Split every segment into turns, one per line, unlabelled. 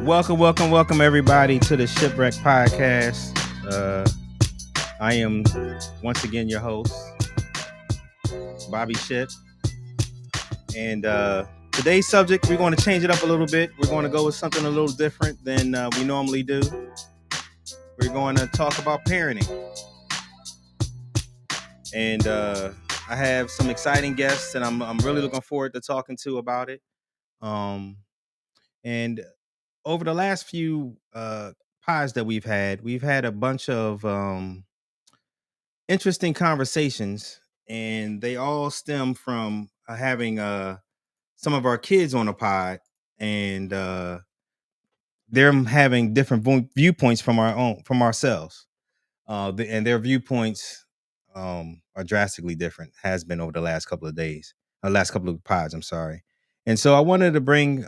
Welcome, everybody, to the Shipwreck Podcast. I am once again your host, Bobby Ship, and today's subject, we're going to change it up a little bit. We're going to go with something a little different than we normally do. We're going to talk about parenting, and I have some exciting guests, and I'm really looking forward to talking to about it. And over the last few pods that we've had a bunch of interesting conversations, and they all stem from having some of our kids on the pod, and they're having different viewpoints from ourselves, and their viewpoints are drastically different. Has been over the last couple of days, last couple of pods. I'm sorry, and so I wanted to bring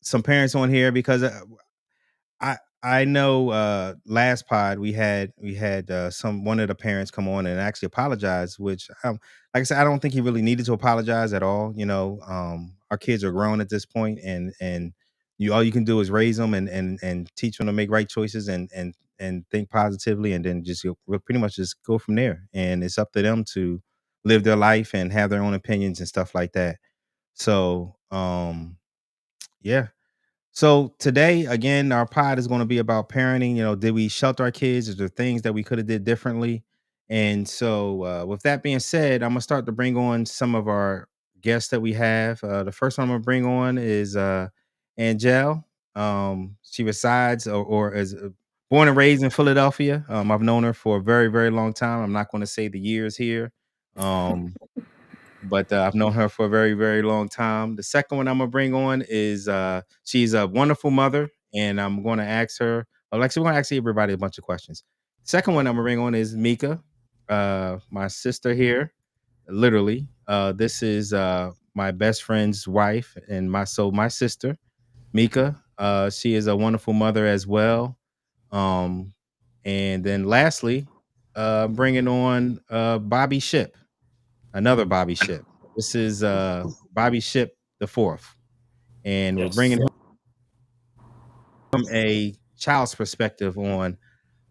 some parents on here because I know last pod we had some one of the parents come on and actually apologize, which like I said, I don't think he really needed to apologize at all. Our kids are grown at this point, and you all you can do is raise them and teach them to make right choices and think positively, and then just we'll pretty much just go from there. And it's up to them to live their life and have their own opinions and stuff like that. So yeah. So today, again, our pod is going to be about parenting. Did we shelter our kids? Is there things that we could have did differently? And so, with that being said, I'm gonna start to bring on some of our guests that we have. The first one I'm gonna bring on is Angel. She resides or is born and raised in Philadelphia. I've known her for a very, very long time. I'm not going to say the years here. Um, but I've known her for a very, very long time. The second one I'm gonna bring on is she's a wonderful mother, and I'm going to ask her. Well, actually, we're gonna ask everybody a bunch of questions. Second one I'm gonna bring on is Mika, my sister here. Literally, this is my best friend's wife, and my sister, Mika. She is a wonderful mother as well. Um, and then lastly, bringing on Bobby Ship, another Bobby Ship. This is Bobby Ship the fourth, and we're bringing
Yes.
him from a child's perspective on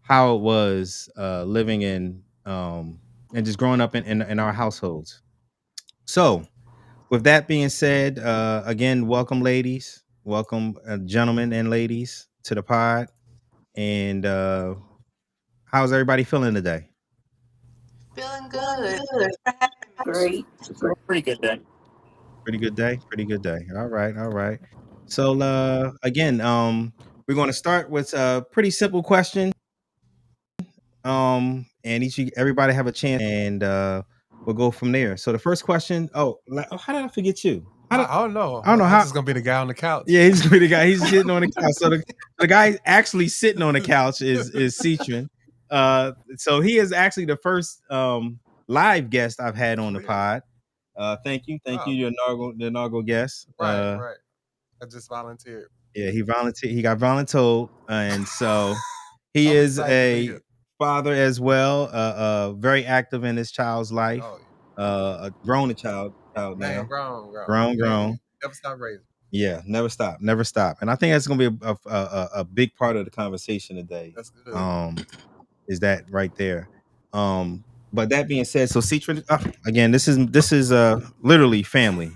how it was living in and just growing up in our households. So, with that being said, again, welcome, ladies, welcome, gentlemen and ladies, to the pod. And how's everybody feeling today?
Feeling
Feeling
good.
good.
Thanks for having us.
Great.
Pretty good day.
Pretty good day. Pretty good day. All right. All right. So again, we're going to start with a pretty simple question. And everybody have a chance, and we'll go from there. So the first question. How did I forget you?
I don't know.
I don't know
I'm
how.
just gonna be the guy on the couch.
Yeah, he's gonna be the guy. He's sitting on the couch. So the guy actually sitting on the couch is Citron. So he is actually the first live guest I've had on the pod. Thank you,
Oh,
your inaugural guest.
right. I just volunteered.
Yeah, he volunteered. He got voluntold, and so he
I'm
is
excited to be
a
here.
father as well. Very active in his child's life.
Oh,
A grown child
man,
now,
grown.
grown.
Man, never stop raising.
Yeah, never stop, never stop. And I think that's gonna be a big part of the conversation today.
That's good.
Is that right there? But that being said, so Citron, again, this is literally family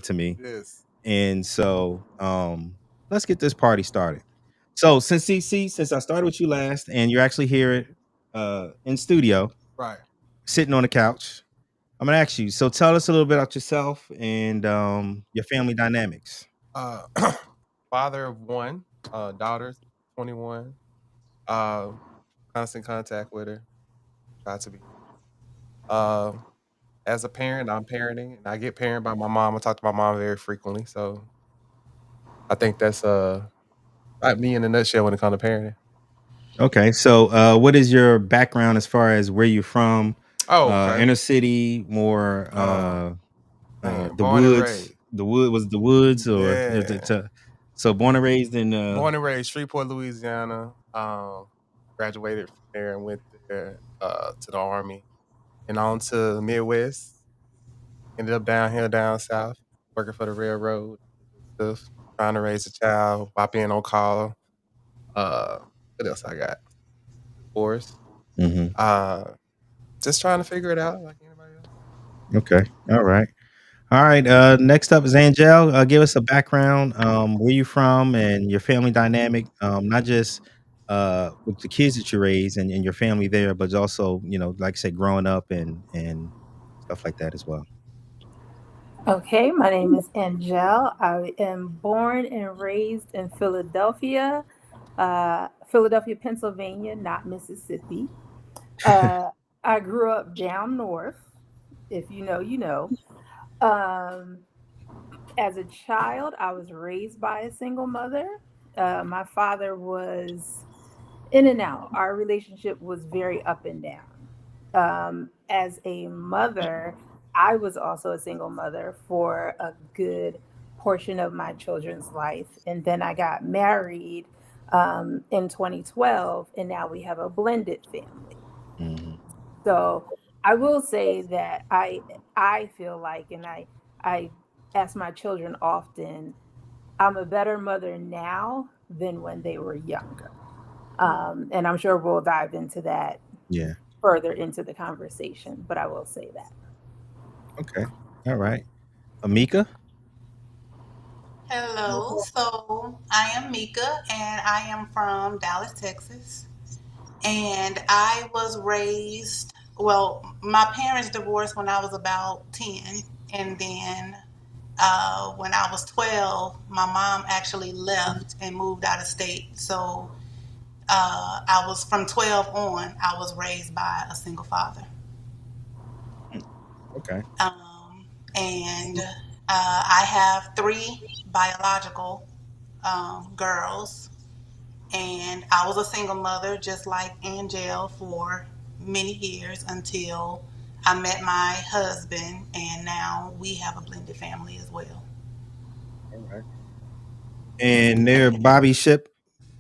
to me.
Yes.
And so let's get this party started. So since I started with you last, and you're actually here in studio,
Right.
sitting on the couch, I'm gonna ask you. So tell us a little bit about yourself and your family dynamics.
Uh, father of one, daughters, 21. Uh, constant contact with her. Try to be. Uh, as a parent, I'm parenting, and I get parented by my mom. I talk to my mom very frequently, so I think that's like me in a nutshell when it comes to parenting.
Okay, so what is your background as far as where you're from?
Oh, okay.
Inner city, more
Man,
the
born and
woods.
raised.
The wood was it the woods, or is it
Yeah.
so born and raised in
Born and raised Shreveport, Louisiana. Graduated from there and went there to the Army and on to the Midwest. Ended up down here, down south. working for the railroad, stuff, trying to raise a child by being on call. Uh, what else I got? Divorce.
Hmm.
Uh, just trying to figure it out like anybody else.
Okay. All right. All right. Next up is Angel. Give us a background. Where you from and your family dynamic. Not just with the kids that you raise and your family there, but also, like I said, growing up and stuff like that as well.
Okay, my name is Angel. I am born and raised in Philadelphia, Philadelphia, Pennsylvania, not Mississippi. Uh, I grew up down north. If you know, you know. Um, as a child, I was raised by a single mother. My father was in and out. Our relationship was very up and down. As a mother, I was also a single mother for a good portion of my children's life. And then I got married in 2012, and now we have a blended family.
Hmm.
So I will say that I feel like, and I ask my children often, I'm a better mother now than when they were younger. And I'm sure we'll dive into that
Yeah.
further into the conversation, but I will say that.
Okay. All right. Amika.
Mhm.
Hello, so I am Mika and I am from Dallas, Texas. And I was raised, well, my parents divorced when I was about 10. And then when I was 12, my mom actually left and moved out of state. So I was from 12 on, I was raised by a single father.
Mm. Okay.
And I have three biological girls. And I was a single mother, just like Angel, for many years until I met my husband, and now we have a blended family as well.
All right. And there, Bobby Ship.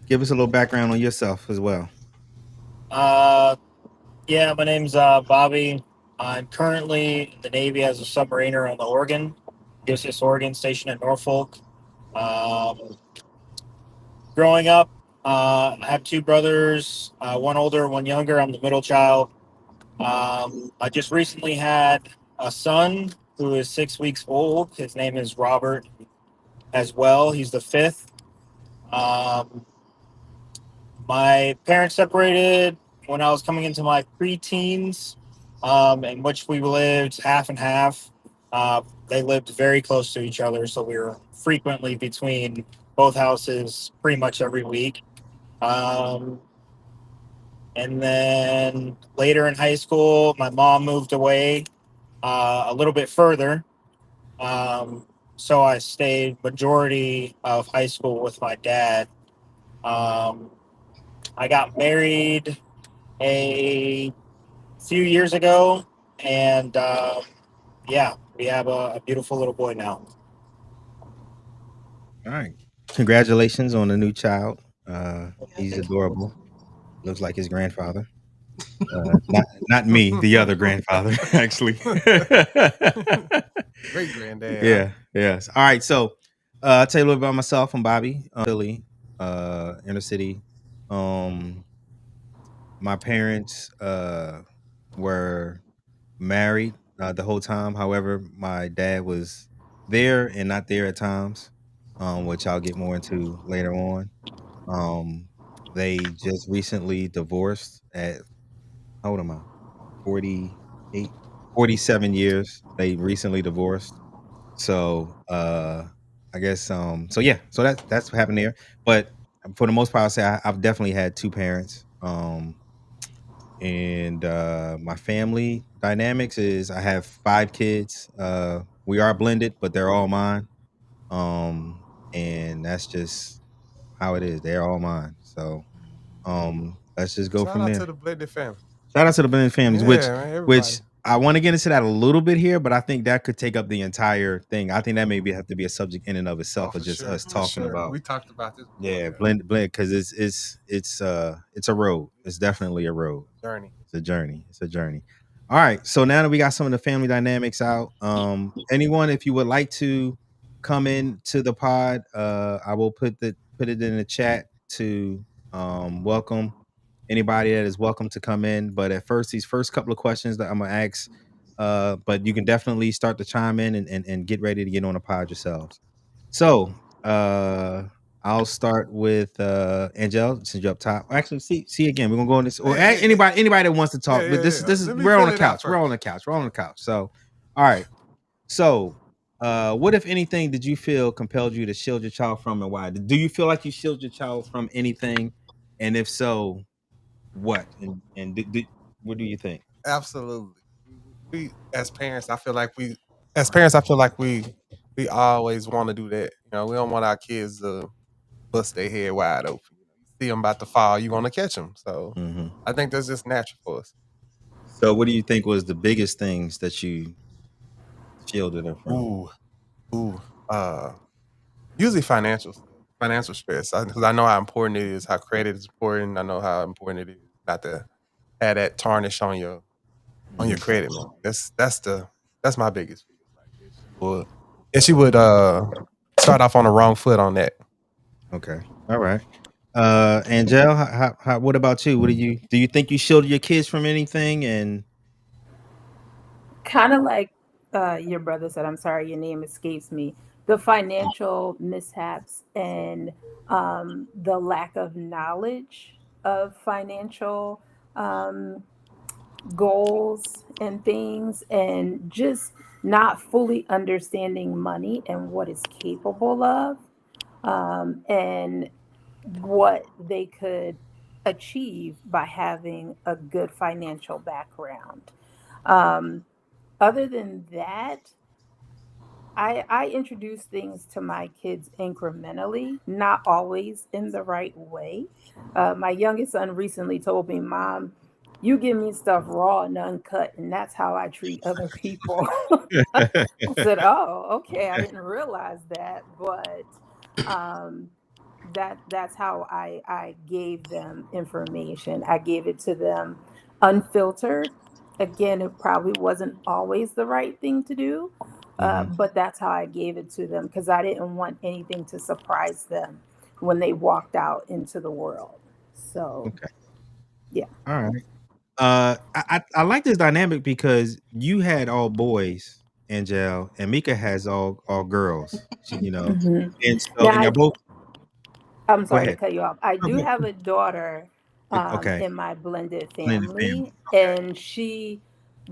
Give us a little background on yourself as well.
Uh, yeah, my name's Bobby. I'm currently in the Navy as a submariner on the Oregon, USS Oregon, stationed at Norfolk. Um, Growing up, I have two brothers, one older, one younger. I'm the middle child. I just recently had a son who is 6 weeks old. His name is Robert as well. He's the fifth. Um, My parents separated when I was coming into my preteens, in which we lived half and half. They lived very close to each other, so we were frequently between both houses pretty much every week. Um, and then later in high school, my mom moved away a little bit further. Um, so I stayed majority of high school with my dad. Um, I got married a few years ago, and yeah, we have a beautiful little boy now.
All right. Congratulations on the new child.
Yeah,
He's
thank you.
adorable. Looks like his grandfather. Not me, the other grandfather, actually.
Great granddad, huh?
Yeah, yes. All right, so I'll tell you a little bit about myself. I'm Bobby, Philly, inner city. Um, my parents were married the whole time. However, my dad was there and not there at times, which I'll get more into later on. Um, they just recently divorced at how old am I? 48, 47 years. They recently divorced. So I guess so yeah, so that's what happened there. But for the most part, I'll say I've definitely had two parents. And my family dynamics is I have five kids. We are blended, but they're all mine. And that's just how it is. They're all mine. So let's just go
Shout
from
out
there.
to the blended family.
Shout out to the blended families, which
Yeah, man, everybody.
which I want to get into that a little bit here, but I think that could take up the entire thing. I think that maybe have to be a subject in and of
Oh,
itself of
for
just
sure,
us
for
talking
sure.
about
We talked about this before.
yeah,
Yeah,
blend because it's a road. It's definitely a road.
journey.
It's a journey. It's a journey. All right. So now that we got some of the family dynamics out, anyone, if you would like to come in to the pod, I will put it in the chat to welcome anybody that is welcome to come in. But at first, these first couple of questions that I'm gonna ask, but you can definitely start to chime in and get ready to get on the pod yourselves. So I'll start with Angel since you're up top. Actually, see again. We're gonna go on this, or anybody that wants to
Yeah,
talk. But
yeah,
this
yeah.
is
Let me
we're on
fill
the
it out
couch. We're on
first.
the couch. We're on the couch. So, all right. So, what if anything did you feel compelled you to shield your child from, and why? Do you feel like you shield your child from anything? And if so, what? What do you think?
Absolutely. We as parents, I feel like as parents, I feel like we always want to do that. You know, we don't want our kids to bust their head wide open. You see them about to fall, you want to catch them. So
Hmm.
I think that's just natural for us.
So, what do you think was the biggest things that you shielded her from?
Ooh, ooh. Usually financial stress. Because I know how important it is, how credit is important. I know how important it is not to have that tarnish on your
Hmm.
credit, man. That's my biggest fear. Like if she would start off on the wrong foot on that.
Okay. All right. Angel, what about you? What do you think you shielded your kids from anything? And
Kind of like your brother said, I'm sorry, your name escapes me. The financial mishaps and the lack of knowledge of financial um, goals and things, and just not fully understanding money and what it's capable of, and what they could achieve by having a good financial background. Um, Other than that, I introduce things to my kids incrementally, not always in the right way. My youngest son recently told me, "Mom, you give me stuff raw and uncut, and that's how I treat other people." I said, "Oh, okay. I didn't realize that, but um, that's how I gave them information. I gave it to them unfiltered. Again, it probably wasn't always the right thing to do,
Mhm.
but that's how I gave it to them because I didn't want anything to surprise them when they walked out into the world. So,
Okay.
yeah.
All right. I like this dynamic because you had all boys, Angel, and Mika has all girls.
Hmm.
And so
Now,
and y'all both.
I'm
Go
sorry to
ahead.
cut you off. I
No,
do
go ahead.
have a daughter
Okay.
in my blended
Blended family.
family,
Okay.
and she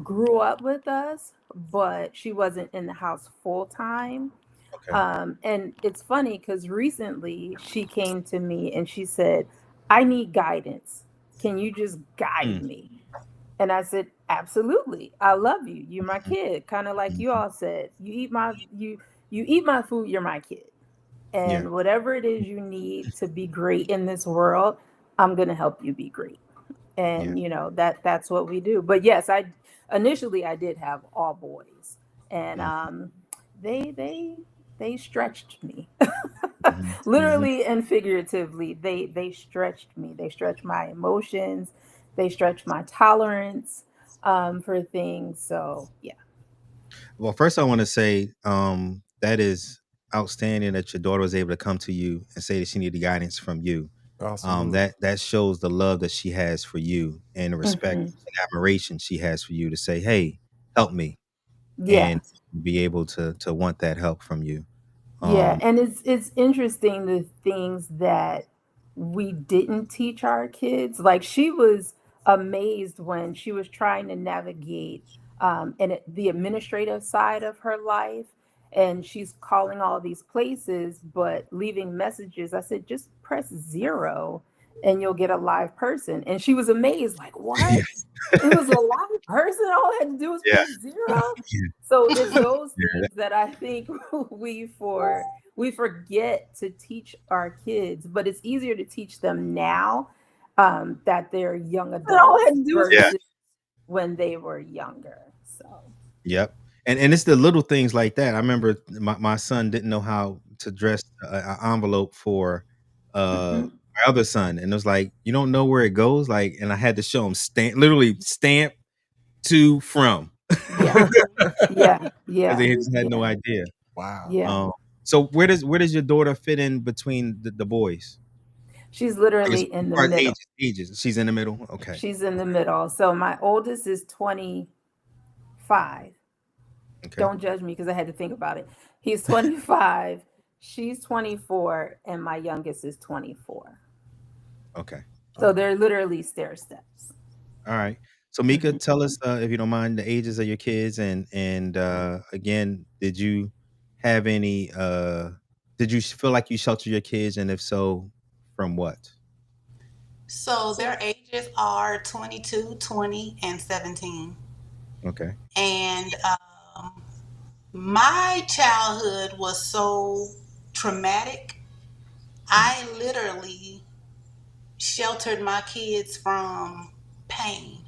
grew up with us, but she wasn't in the house full time.
Okay.
And it's funny because recently she came to me and she said, I need guidance. Can you just guide
Mm,
me? And I said, absolutely. I love you. You're my
mhm,
kid. Kind of like you
mhm.
all said. You eat my food, you're my kid.
Yeah.
And whatever it is you need to be great in this world, I'm gonna help you be great.
Yeah.
And that's what we do. But yes, I initially I did have all boys, and
Mm,
they they stretched me,
mhm, mhm.
literally and figuratively. They stretched me. They stretched my emotions. They stretched my tolerance for things. So yeah.
Well, first I want to say that is outstanding that your daughter was able to come to you and say that she needed guidance from you.
Absolutely.
That shows the love that she has for you and the respect
Hmm.
and admiration she has for you to say, "Hey, help me,"
Yeah.
and be able to want that help from you.
Yeah,
Um,
and it's interesting the things that we didn't teach our kids. Like she was amazed when she was trying to navigate the administrative side of her life, and she's calling all these places but leaving messages. I said, just press 0 and you'll get a live person. And she was amazed, like,
yeah,
what? It was a live person. All I had to do was
yeah,
press 0. So it's those
yeah,
things that I think we forget to teach our kids, but it's easier to teach them now that they're young
All I
adults
had to do was
yeah.
versus when they were younger. So,
Yep. And it's the little things like that. I remember my son didn't know how to dress an envelope for
mhm.
my other son, and it was like, you don't know where it goes, like, and I had to show him literally stamp to from
Yeah,
because
yeah, yeah,
he just had no
yeah,
idea.
Wow.
yeah.
Um, So where does your daughter fit in between the boys?
She's
I guess
literally
as
in the
far as
middle.
ages. She's in the middle. Okay.
She's in the middle. So my oldest is 25.
Okay.
Don't judge me because I had to think about it. He's 25, she's 24, and my youngest is 24.
Okay.
So
Okay.
they're literally stair steps.
All right. So Mika,
Mhm.
tell us if you don't mind the ages of your kids, and again, have any did you feel like you sheltered your kids, and if so, from what?
So their ages are 22, 20, and 17.
Okay.
And my childhood was so traumatic.
Mm,
I literally sheltered my kids from pain.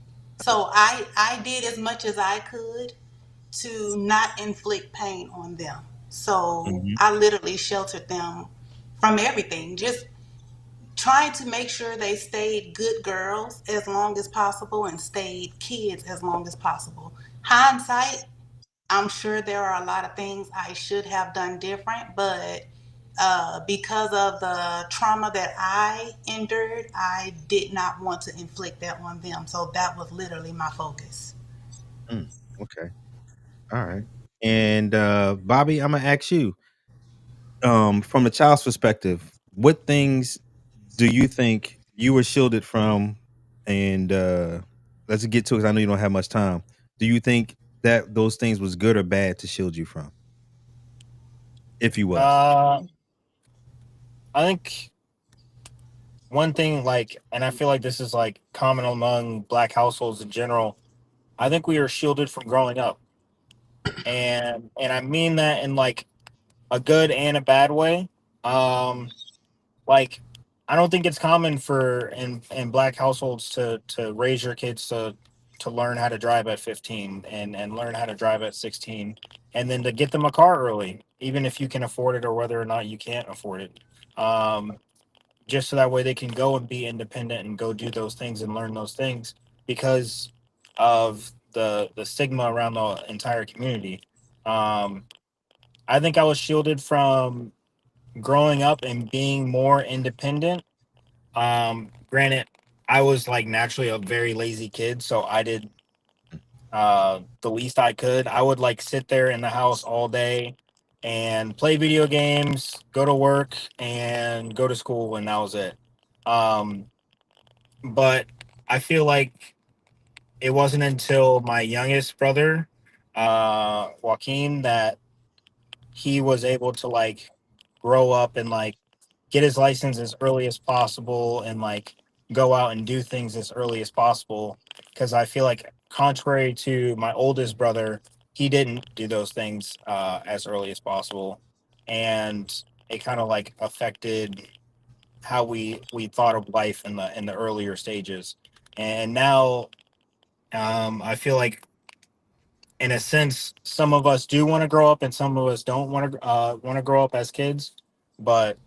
So I did as much as I could to not inflict pain on them. So
mhm,
I literally sheltered them from everything, just trying to make sure they stayed good girls as long as possible and stayed kids as long as possible. Hindsight, I'm sure there are a lot of things I should have done different, but because of the trauma that I endured, I did not want to inflict that on them. So that was literally my focus.
mm, okay. All right. And Bobby, I'm gonna ask you, from a child's perspective, what things do you think you were shielded from? And let's get to it 'cause I know you don't have much time. Do you think that those things was good or bad to shield you from? If you was.
Uh, I think one thing, like, and I feel like this is like common among black households in general. I think we are shielded from growing up, and I mean that in like a good and a bad way. Um, like, I don't think it's common for in black households to raise your kids to learn how to drive at 15 and learn how to drive at 16, and then to get them a car early, even if you can afford it or whether or not you can't afford it. Um, just so that way they can go and be independent and go do those things and learn those things because of the stigma around the entire community. Um, I think I was shielded from growing up and being more independent. Granted, I was like naturally a very lazy kid, so I did the least I could. I would like sit there in the house all day and play video games, go to work, and go to school, and that was it. Um, but I feel like it wasn't until my youngest brother, Joaquin, that he was able to like grow up and like get his license as early as possible and like go out and do things as early as possible. Because I feel like, contrary to my oldest brother, he didn't do those things as early as possible, and it kind of like affected how we thought of life in the earlier stages. And now, I feel like, in a sense, some of us do want to grow up, and some of us don't want to grow up as kids. But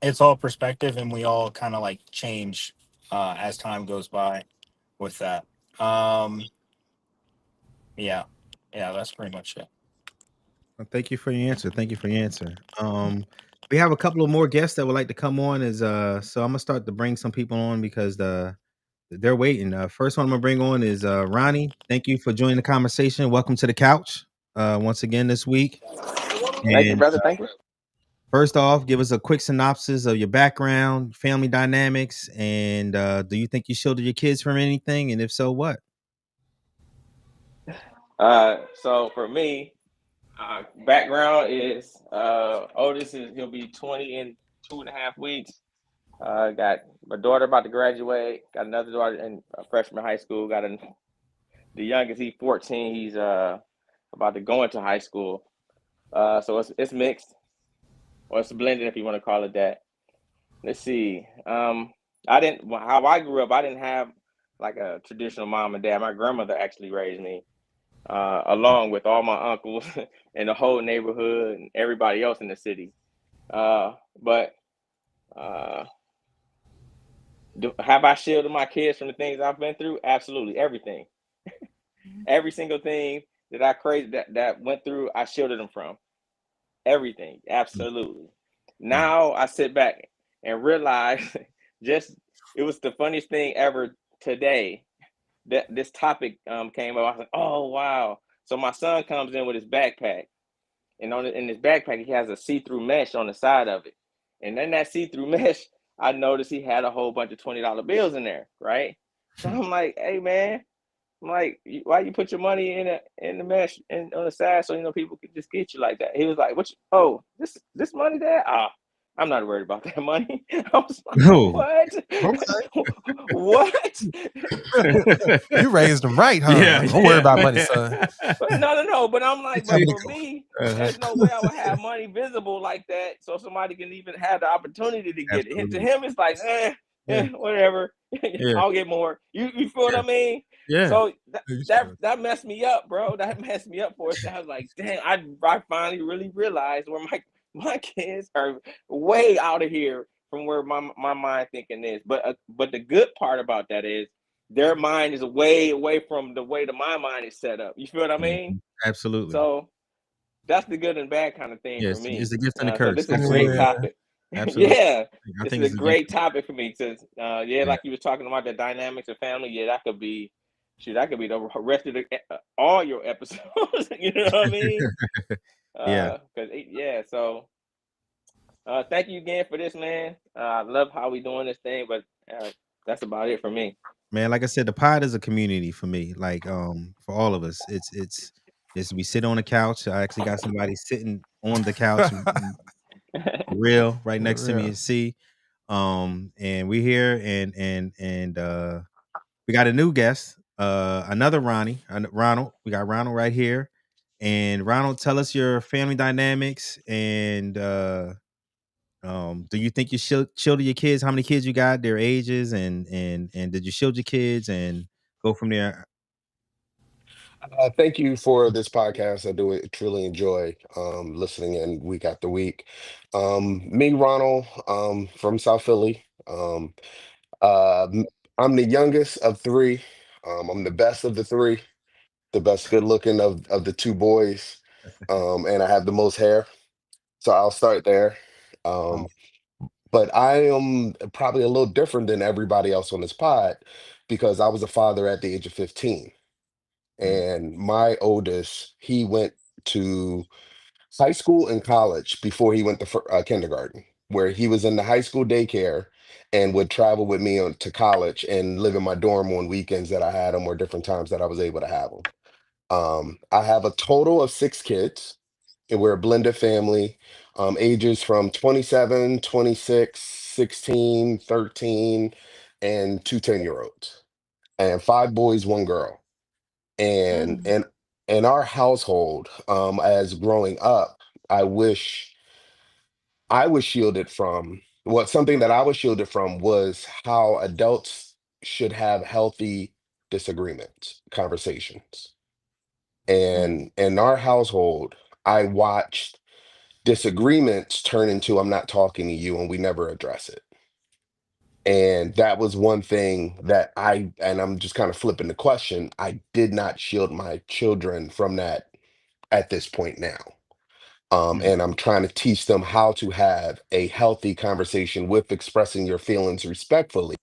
it's all perspective, and we all kind of like change as time goes by with that. Um, yeah, yeah, that's pretty much it.
Well, thank you for your answer. Thank you for your answer. We have a couple of more guests that would like to come on. So I'm gonna start to bring some people on because they're waiting. First one I'm gonna bring on is Ronnie. Thank you for joining the conversation. Welcome to the couch once again this week.
Thank you,
And
brother. Thank you.
first off, give us a quick synopsis of your background, family dynamics, and do you think you shielded your kids from anything? And if so, what?
So for me, background is oldest is he'll be 20 in 2.5 weeks. Got my daughter about to graduate. Got another daughter in freshman high school. The youngest, he's 14. He's about to go into high school. So it's mixed, or it's blended if you want to call it that. Let's see. I didn't how I grew up. I didn't have like a traditional mom and dad. My grandmother actually raised me, along with all my uncles and the whole neighborhood and everybody else in the city. But uh, have I shielded my kids from the things I've been through? Absolutely, everything, every single thing that I crazy that went through, I shielded them from. everything, absolutely. Now I sit back and realize just it was the funniest thing ever today that this topic came up. I was like, oh wow. So my son comes in with his backpack, and in his backpack he has a see-through mesh on the side of it. And then that see-through mesh, I noticed he had a whole bunch of $20 bills in there, right? So I'm like, hey man, I'm like, why you put your money in the mesh and on the side so people can just get you like that? He was like, what? Oh, this money there? Ah, I'm not worried about that money. I was like,
No.
what?
Okay.
What?
You raised them right, huh?
Yeah,
Don't worry
yeah,
about money,
man.
son.
But no. But I'm
Get
like,
you
but
to
for
go.
me,
Uh-huh.
there's no way I would have money visible like that, so somebody can even have the opportunity to get it. And to
Absolutely.
him, it's like,
Yeah,
whatever.
yeah,
I'll get more. You feel what
yeah,
I mean?
yeah.
So
You
that
should.
that messed me up, bro. That messed me up for a second. I was like, dang, I finally really realized where my kids are way out of here from where my mind thinking is. But the good part about that is their mind is way away from the way that my mind is set up. You feel what I mean?
Mhm. Absolutely.
So that's the good and bad kind of thing for
Yes,
me.
it's a gift and a
So
curse.
this is a great
Absolutely.
Yeah.
topic.
Absolutely.
Yeah,
I
this
think
is a
it's a gift.
great topic for me because yeah,
Yeah.
like you was talking about the dynamics of family. Yeah, that could be, shoot, that could be the rest of all your episodes. You know what I mean?
Yeah.
Cause yeah. So thank you again for this, man. I love how we doing this thing, but that's about it for me.
Man, like I said, the pod is a community for me. Like, for all of us. It's we sit on the couch. I actually got somebody sitting on the couch for real right
For
next to me
real.
and see. And we here and we got a new guest, another Ronald. We got Ronald right here. And Ronald, tell us your family dynamics and do you think you shielded your kids? How many kids you got? Their ages and did you shield your kids and go from there?
Thank you for this podcast. I do truly enjoy listening in week after week. Me, Ronald, from South Philly. M- I'm the youngest of three. I'm the best of the three, the best good looking of the two boys, and I have the most hair. So I'll start there. Um,
Awesome.
but I am probably a little different than everybody else on this pod because I was a father at the age of 15.
Mm,
And my oldest, he went to high school and college before he went to kindergarten, where he was in the high school daycare and would travel with me to college and live in my dorm on weekends that I had him or different times that I was able to have him. I have a total of six kids, and we're a blended family, ages from 27, 26, 16, 13, and two 10-year olds, and five boys, one girl. And
Mm.
and in our household, as growing up, I wish I was shielded from what something that I was shielded from was how adults should have healthy disagreements, conversations.
Mm.
And in our household, I watched disagreements turn into I'm not talking to you, and we never address it. And that was one thing that and I'm just kind of flipping the question, I did not shield my children from that at this point now.
mm,
And I'm trying to teach them how to have a healthy conversation with expressing your feelings respectfully,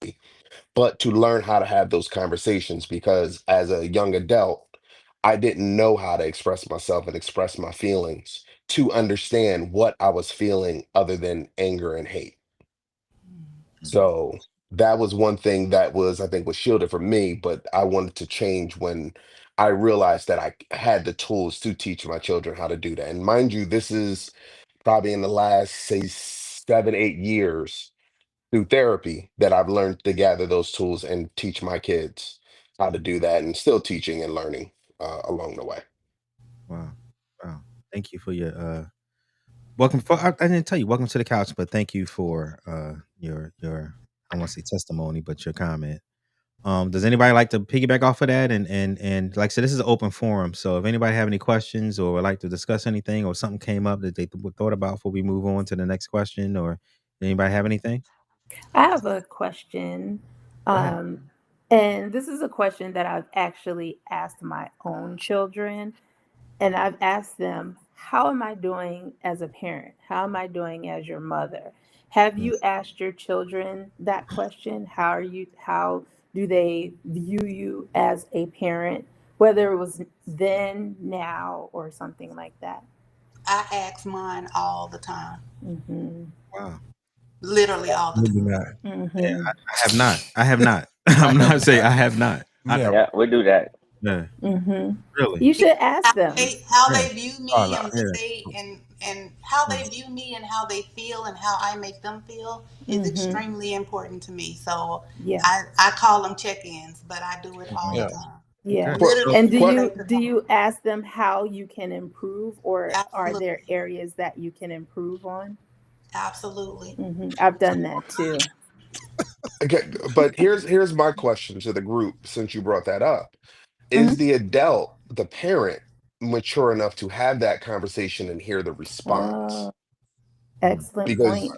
but to learn how to have those conversations because as a young adult, I didn't know how to express myself and express my feelings to understand what I was feeling other than anger and hate.
mhm.
So that was one thing that was, I think, was shielded from me, but I wanted to change when I realized that I had the tools to teach my children how to do that. And mind you, this is probably in the last, say, 7, 8 years through therapy that I've learned to gather those tools and teach my kids how to do that and still teaching and learning along the way.
Wow. Wow. Thank you for your welcome for I didn't tell you welcome to the couch, but thank you for your I won't say testimony, but your comment. Does anybody like to piggyback off of that? And like I said, this is an open forum. So if anybody have any questions or would like to discuss anything or something came up that they thought about before we move on to the next question, or anybody have anything?
I have a question.
Go ahead.
Um, and this is a question that I've actually asked my own children. And I've asked them, how am I doing as a parent? How am I doing as your mother? Have
Mm.
you asked your children that question? How do they view you as a parent, whether it was then, now, or something like that?
I ask mine all the time,
Mm-hmm.
Wow.
literally all the
Maybe
time.
not. Yeah,
Mm-hmm.
I have not. I have not.
I
I'm
have
not saying I have not.
never.
Yeah, we do that.
Yeah,
Mm-hmm.
really.
You should ask them.
How
Yeah.
they view
Oh
me
no.
and what
Yeah.
they and how
Mm.
they view me and how they feel and how I make them feel is
Mm-hmm.
extremely important to me. So
Yeah.
I call them check-ins, but I do it all
Mhm.
the
Yeah.
time.
Yeah.
Okay.
Qu-
Literally
And
from
do
qu-
you
break to
do
talk.
you ask them how you can improve, or are there
Absolutely.
areas that you can improve on?
Absolutely.
I've done that too.
okay, but here's my question to the group since you brought that up. Is
Hmm.
the adult, the parent, mature enough to have that conversation and hear the response?
Oh, excellent
Because
point.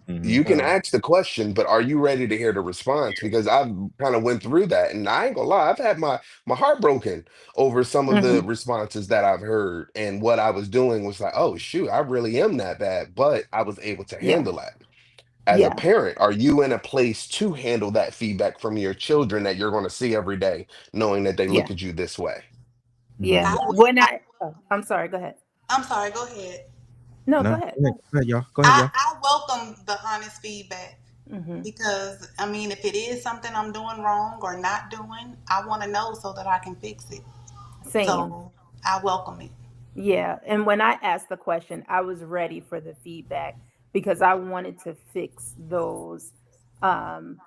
Mm-hmm.
you can
No.
ask the question, but are you ready to hear the response? Because I've kind of went through that, and I ain't gonna lie, I've had my heart broken over some of the
Hmm.
responses that I've heard, and what I was doing was like, oh shoot, I really am that bad, but I was able to
Yeah,
handle that. As a
yeah,
parent, are you in a place to handle that feedback from your children that you're going to see every day, knowing that they look
yeah,
at you this way?
yeah.
Mm-hmm.
I will.
When I'm sorry. Go ahead.
I'm sorry. Go ahead.
No,
No,
go
go
ahead.
ahead. Go ahead, y'all. Go ahead, y'all.
I welcome the honest feedback
Hmm.
because I mean, if it is something I'm doing wrong or not doing, I want to know so that I can fix it.
Same.
So I welcome it.
Yeah. And when I asked the question, I was ready for the feedback because I wanted to fix those,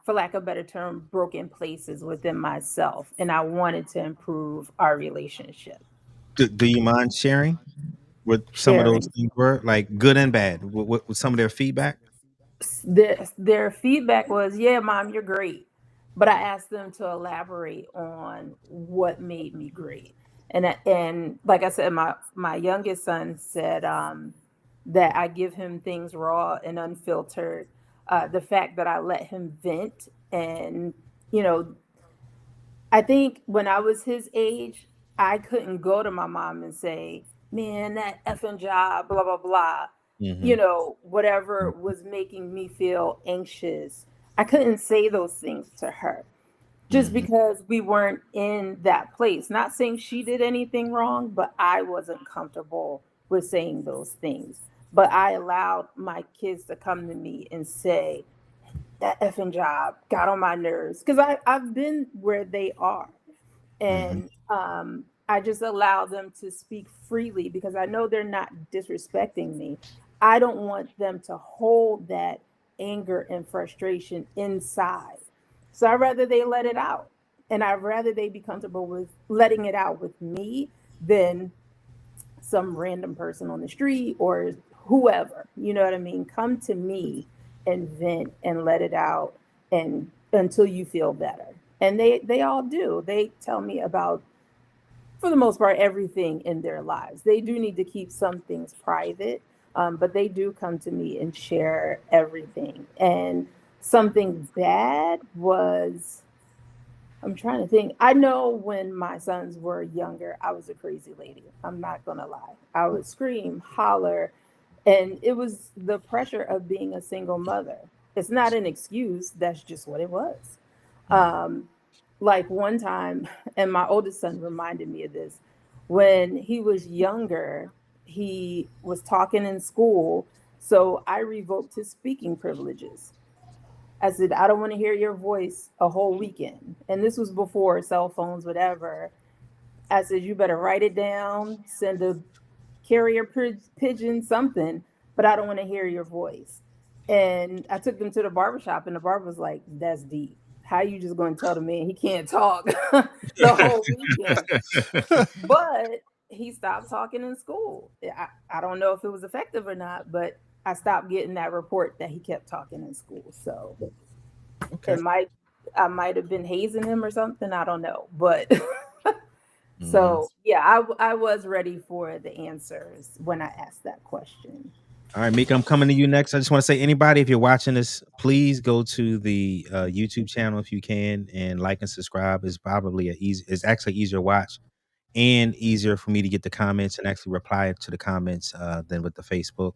for lack of a better term, broken places within myself, and I wanted to improve our relationship.
Do you mind sharing what some of those
Sharing.
things were, like good and bad? What some of their feedback?
Their feedback was, "Yeah, mom, you're great," but I asked them to elaborate on what made me great. And like I said, my youngest son said that I give him things raw and unfiltered. The fact that I let him vent, and you know, I think when I was his age, I couldn't go to my mom and say, "Man, that effing job, blah blah blah."
Mm-hmm.
Whatever was making me feel anxious. I couldn't say those things to her just
Mm-hmm.
because we weren't in that place. Not saying she did anything wrong, but I wasn't comfortable with saying those things. But I allowed my kids to come to me and say, that effing job got on my nerves because I've been where they are,
Mm-hmm.
and I just allow them to speak freely because I know they're not disrespecting me. I don't want them to hold that anger and frustration inside, so I rather they let it out, and I rather they be comfortable with letting it out with me than some random person on the street or whoever. You know what I mean? Come to me and vent and let it out, and until you feel better. And they all do. They tell me about, for the most part, everything in their lives. They do need to keep some things private, but they do come to me and share everything. And something bad was, I'm trying to think. I know when my sons were younger, I was a crazy lady. I'm not going to lie. I would scream, holler, and it was the pressure of being a single mother. It's not an excuse, that's just what it was. Um, like one time, and my oldest son reminded me of this. When he was younger, he was talking in school, so I revoked his speaking privileges. I said, I don't want to hear your voice a whole weekend. And this was before cell phones, whatever. I said, you better write it down, send a carrier pigeon, something, but I don't want to hear your voice. And I took them to the barbershop, and the barber was like, that's deep. How you just going to tell the man he can't talk the whole weekend? But he stopped talking in school. I don't know if it was effective or not, but I stopped getting that report that he kept talking in school. So
Okay.
it might, I might have been hazing him or something. I don't know, but
Mm-hmm.
so yeah, I was ready for the answers when I asked that question.
All right, Mika, I'm coming to you next. I just want to say, anybody, if you're watching this, please go to the YouTube channel if you can and like and subscribe. It's probably it's actually easier to watch. and easier for me to get the comments and actually reply to the comments than with the Facebook.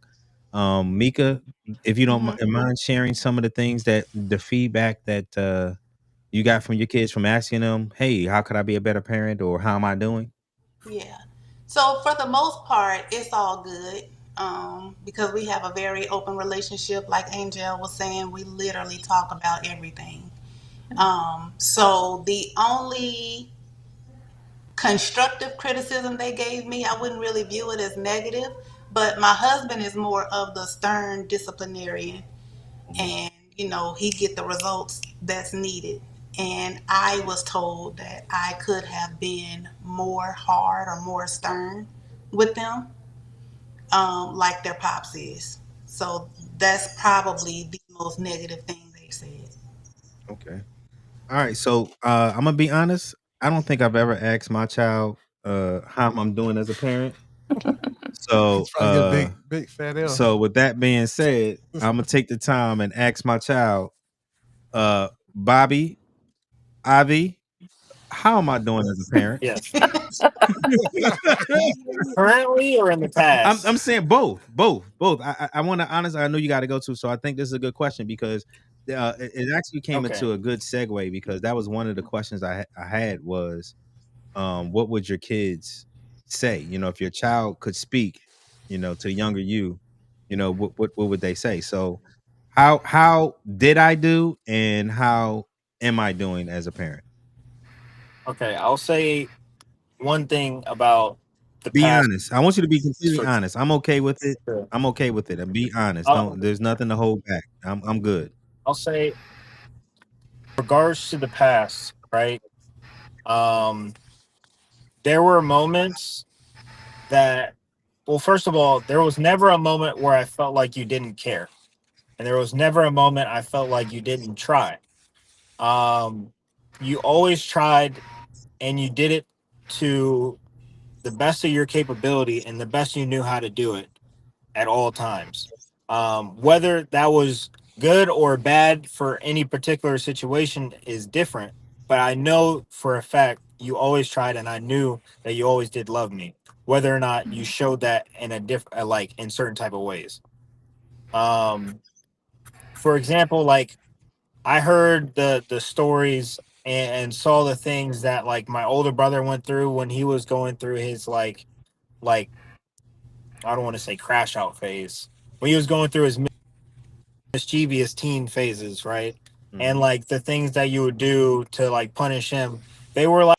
Mika, if you don't
Mhm.
mind sharing some of the things that the feedback that you got from your kids from asking them, "Hey, how could I be a better parent?" or "How am I doing?"
Yeah. So for the most part, it's all good because we have a very open relationship. Like Angel was saying, we literally talk about everything. So the only constructive criticism they gave me, I wouldn't really view it as negative. But my husband is more of the stern disciplinarian,
Mhm.
and he get the results that's needed. And I was told that I could have been more hard or more stern with them, like their pops is. So that's probably the most negative thing they said.
Okay. All right. So I'm gonna be honest. I don't think I've ever asked my child how I'm doing as a parent.
He's
So
trying to get a big fat L.
so with that being said, I'm gonna take the time and ask my child, Bobby, Ivy, how am I doing as a parent?
Yes. Currently or in the past?
I'm saying both, both. I want to honestly. I know you got to go to, so I think this is a good question because it actually came
Okay.
into a good segue because that was one of the questions I had was, what would your kids say? If your child could speak, to younger you, what would they say? So, how did I do, and how am I doing as a parent?
Okay. I'll say one thing about the
Be
past.
honest. I want you to be completely
For
honest. I'm okay with it.
sure.
I'm okay with it. And be honest.
I'll,
Don't. There's nothing to hold back. I'm good.
I'll say, regards to the past, right? Um, there were moments that, well, first of all, there was never a moment where I felt like you didn't care, and there was never a moment I felt like you didn't try. Um, you always tried, and you did it to the best of your capability and the best you knew how to do it at all times. Whether that was good or bad for any particular situation is different, but I know for a fact you always tried, and I knew that you always did love me, whether or not you showed that in a different, like in certain type of ways. Um, for example, like I heard the stories and saw the things that like my older brother went through when he was going through his like I don't want to say crash out phase, when he was going through his mischievous teen phases, right? And
Mhm.
like the things that you would do to like punish him, they were like,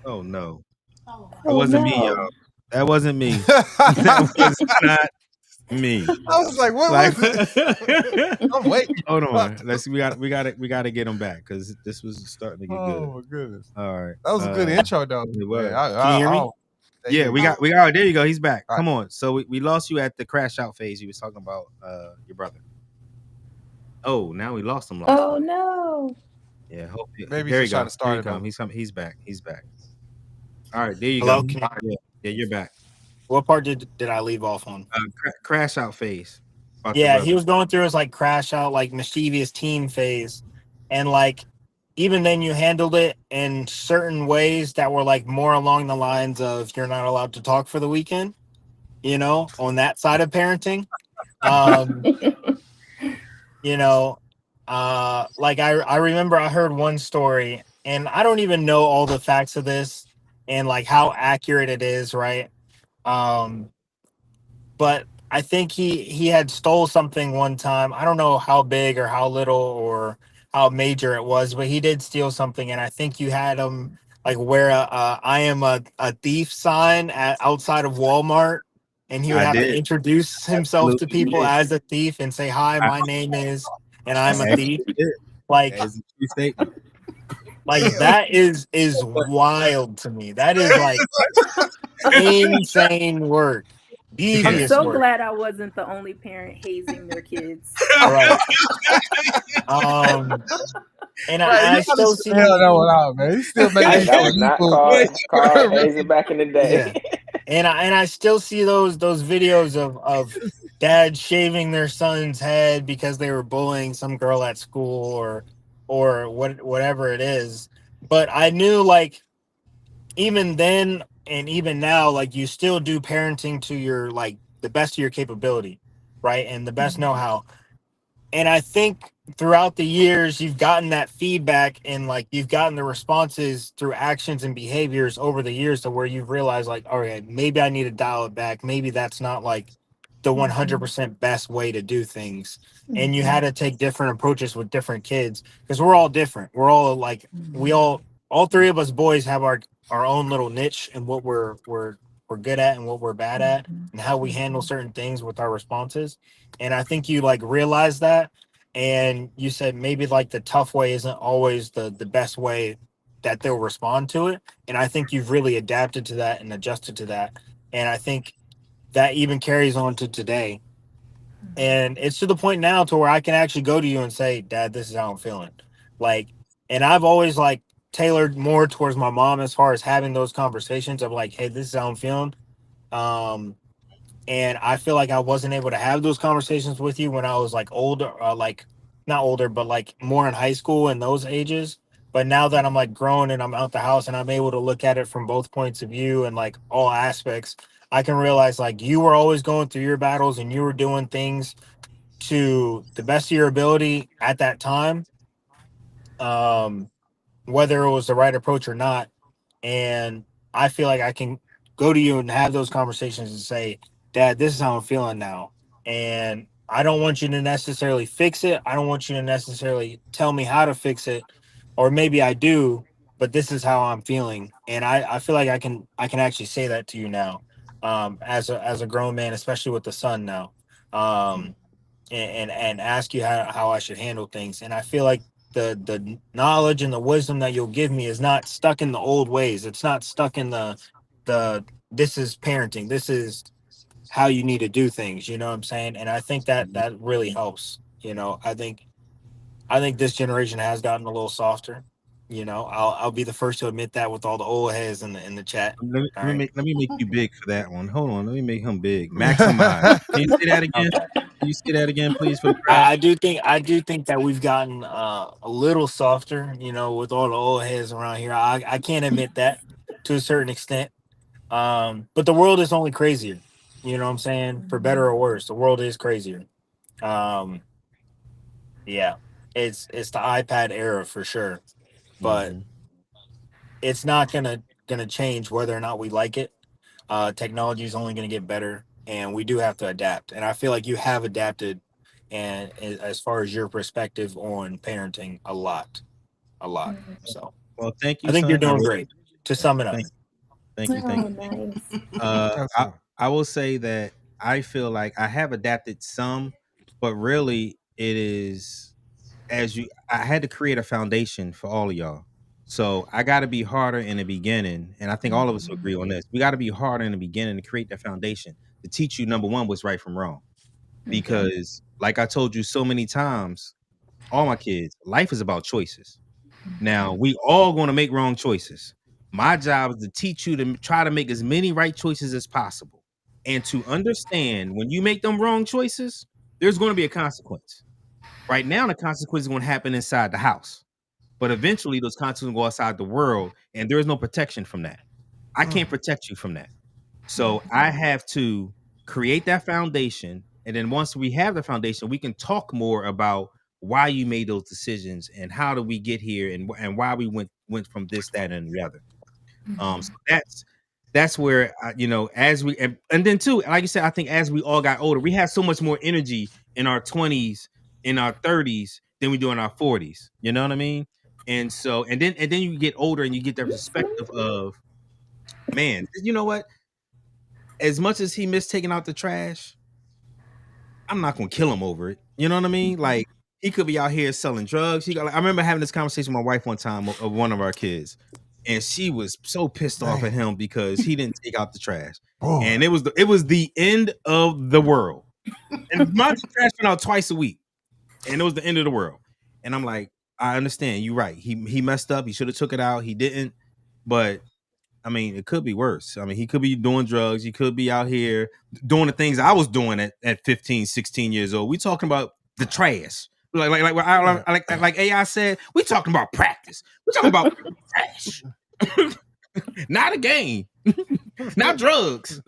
Oh no,
Oh
that
Oh
wow.
wasn't me,
no.
y'all. That wasn't me. That
I
was not me.
was like, what
Like,
was it? I'm waiting.
hold on. Let's. We got to get them back because this was starting to get good.
Oh my goodness.
All right.
That was a good intro though,
It
man.
was.
can you hear me?
There
Yeah,
you
we
go.
got.
Oh,
We got. There you go. He's back.
All right.
Come on. So we lost you at the crash out phase. You was talking about your brother. Oh, now we lost him. Lost him.
Oh no.
Yeah.
Maybe he's
There you
just trying
go.
to
Here
start
you
it
come.
over.
He's coming. He's back. He's back. All right. There you go.
Hello, can you,
Yeah. Yeah. You're back.
what part did I leave off on?
Crash out phase about your
Yeah, he
brother.
was going through his like crash out, like mischievous teen phase, and like even then you handled it in certain ways that were like more along the lines of you're not allowed to talk for the weekend, on that side of parenting. Um, you know, like I remember I heard one story, and I don't even know all the facts of this and like how accurate it is, right? Um, but I think he had stole something one time. I don't know how big or how little or how major it was, but he did steal something, and I think you had him like wear a "I am a thief" sign outside of Walmart, and he would
I
have to
did.
introduce himself to
Absolutely
people
did.
as a thief and say, "Hi,
I,
my name is," and
I
I'm a thief.
actually did. That
Like
is a true statement.
like that is wild to me. That is like insane work,
I'm
Yeah.
devious
so
work.
glad I wasn't the only parent hazing their kids.
Right. Um, and
Right, you
I
gotta
still
sit the hell
see,
that one out, man. He still made
I
me
That
feel
was not
evil.
called hazing back in the
yeah,
day.
and I still see those videos of dads shaving their son's head because they were bullying some girl at school or whatever it is. But I knew like even then and even now, like you still do parenting to your like the best of your capability, right? And the best know how. And I think throughout the years you've gotten that feedback and like you've gotten the responses through actions and behaviors over the years to where you've realized like, all right, maybe I need to dial it back. Maybe that's not like the 100% best way to do things. And you had to take different approaches with different kids because we're all different. We're all like we all three of us boys have our own little niche and what we're good at and what we're bad at and how we handle certain things with our responses. And I think you like realize that, and you said maybe like the tough way isn't always the best way that they'll respond to it. And I think you've really adapted to that and adjusted to that. And I think that even carries on to today. And it's to the point now to where I can actually go to you and say, Dad, this is how I'm feeling. Like, and I've always like tailored more towards my mom as far as having those conversations of like, hey, this is how I'm feeling. Um, and I feel like I wasn't able to have those conversations with you when I was like older, like not older, but like more in high school and those ages. But now that I'm like grown and I'm out the house and I'm able to look at it from both points of view and like all aspects, I can realize like you were always going through your battles and you were doing things to the best of your ability at that time, um, whether it was the right approach or not. And I feel like I can go to you and have those conversations and say, Dad, this is how I'm feeling now. And I don't want you to necessarily fix it. I don't want you to necessarily tell me how to fix it. Or maybe I do, but this is how I'm feeling. And I feel like I can actually say that to you now. As a grown man, especially with the son now. Um and ask you how I should handle things. And I feel like the knowledge and the wisdom that you'll give me is not stuck in the old ways. It's not stuck in the this is parenting. This is how you need to do things. You know what I'm saying? And I think that that really helps. I think this generation has gotten a little softer. I'll be the first to admit that with all the old heads in the chat. All right.
Let me make you big for that one. Hold on, let me make him big. Maximize. Can you say that again?
Okay.
Can you say that again, please, for the crowd?
I do think that we've gotten a little softer, with all the old heads around here. I can't admit that to a certain extent. But the world is only crazier. You know what I'm saying? For better or worse, the world is crazier. Um, yeah, it's the iPad era for sure, but
Mm-hmm.
it's not gonna change whether or not we like it. Technology is only going to get better, and we do have to adapt. And I feel like you have adapted, and as far as your perspective on parenting, a lot. So
Well, thank
I
you,
think you're
son. I
doing
really
great. To
appreciate
sum it up,
that. Thank you, thank
Oh,
you, thank you.
nice.
Uh,
That's
I
right.
I will say that I feel like I have adapted some, but really it is as you. I had to create a foundation for all of y'all. So I got to be harder in the beginning, and I think all of us will agree on this. We got to be harder in the beginning to create that foundation to teach you number one what's right from wrong. Because, like I told you so many times, all my kids, life is about choices. Now we all going to make wrong choices. My job is to teach you to try to make as many right choices as possible, and to understand when you make them wrong choices, there's going to be a consequence. Right now, the consequence is going to happen inside the house, but eventually, those consequences go outside the world, and there is no protection from that. I can't protect you from that. So I have to create that foundation. And then once we have the foundation, we can talk more about why you made those decisions and how did we get here and why we went from this, that, and the other. So that's where as we and then too, like you said, I think as we all got older, we had so much more energy in our 20s, in our 30s than we do in our 40s. You know what I mean? And so and then you get older and you get that perspective of, man, you know what? As much as he missed taking out the trash, I'm not gonna kill him over it. You know what I mean? Like he could be out here selling drugs. I remember having this conversation with my wife one time of one of our kids, and she was so pissed off at
Man,
him because he didn't take out the trash,
boy.
and it was the end of the world. And my trash went out twice a week, and it was the end of the world. And I'm like, I understand. You're right. He messed up. He should have took it out. He didn't, but I mean, it could be worse. I mean, he could be doing drugs. He could be out here doing the things I was doing at 15, 16 years old. We talking about the trash. Like AI said, we talking about practice. We talking about trash. not a game, not drugs,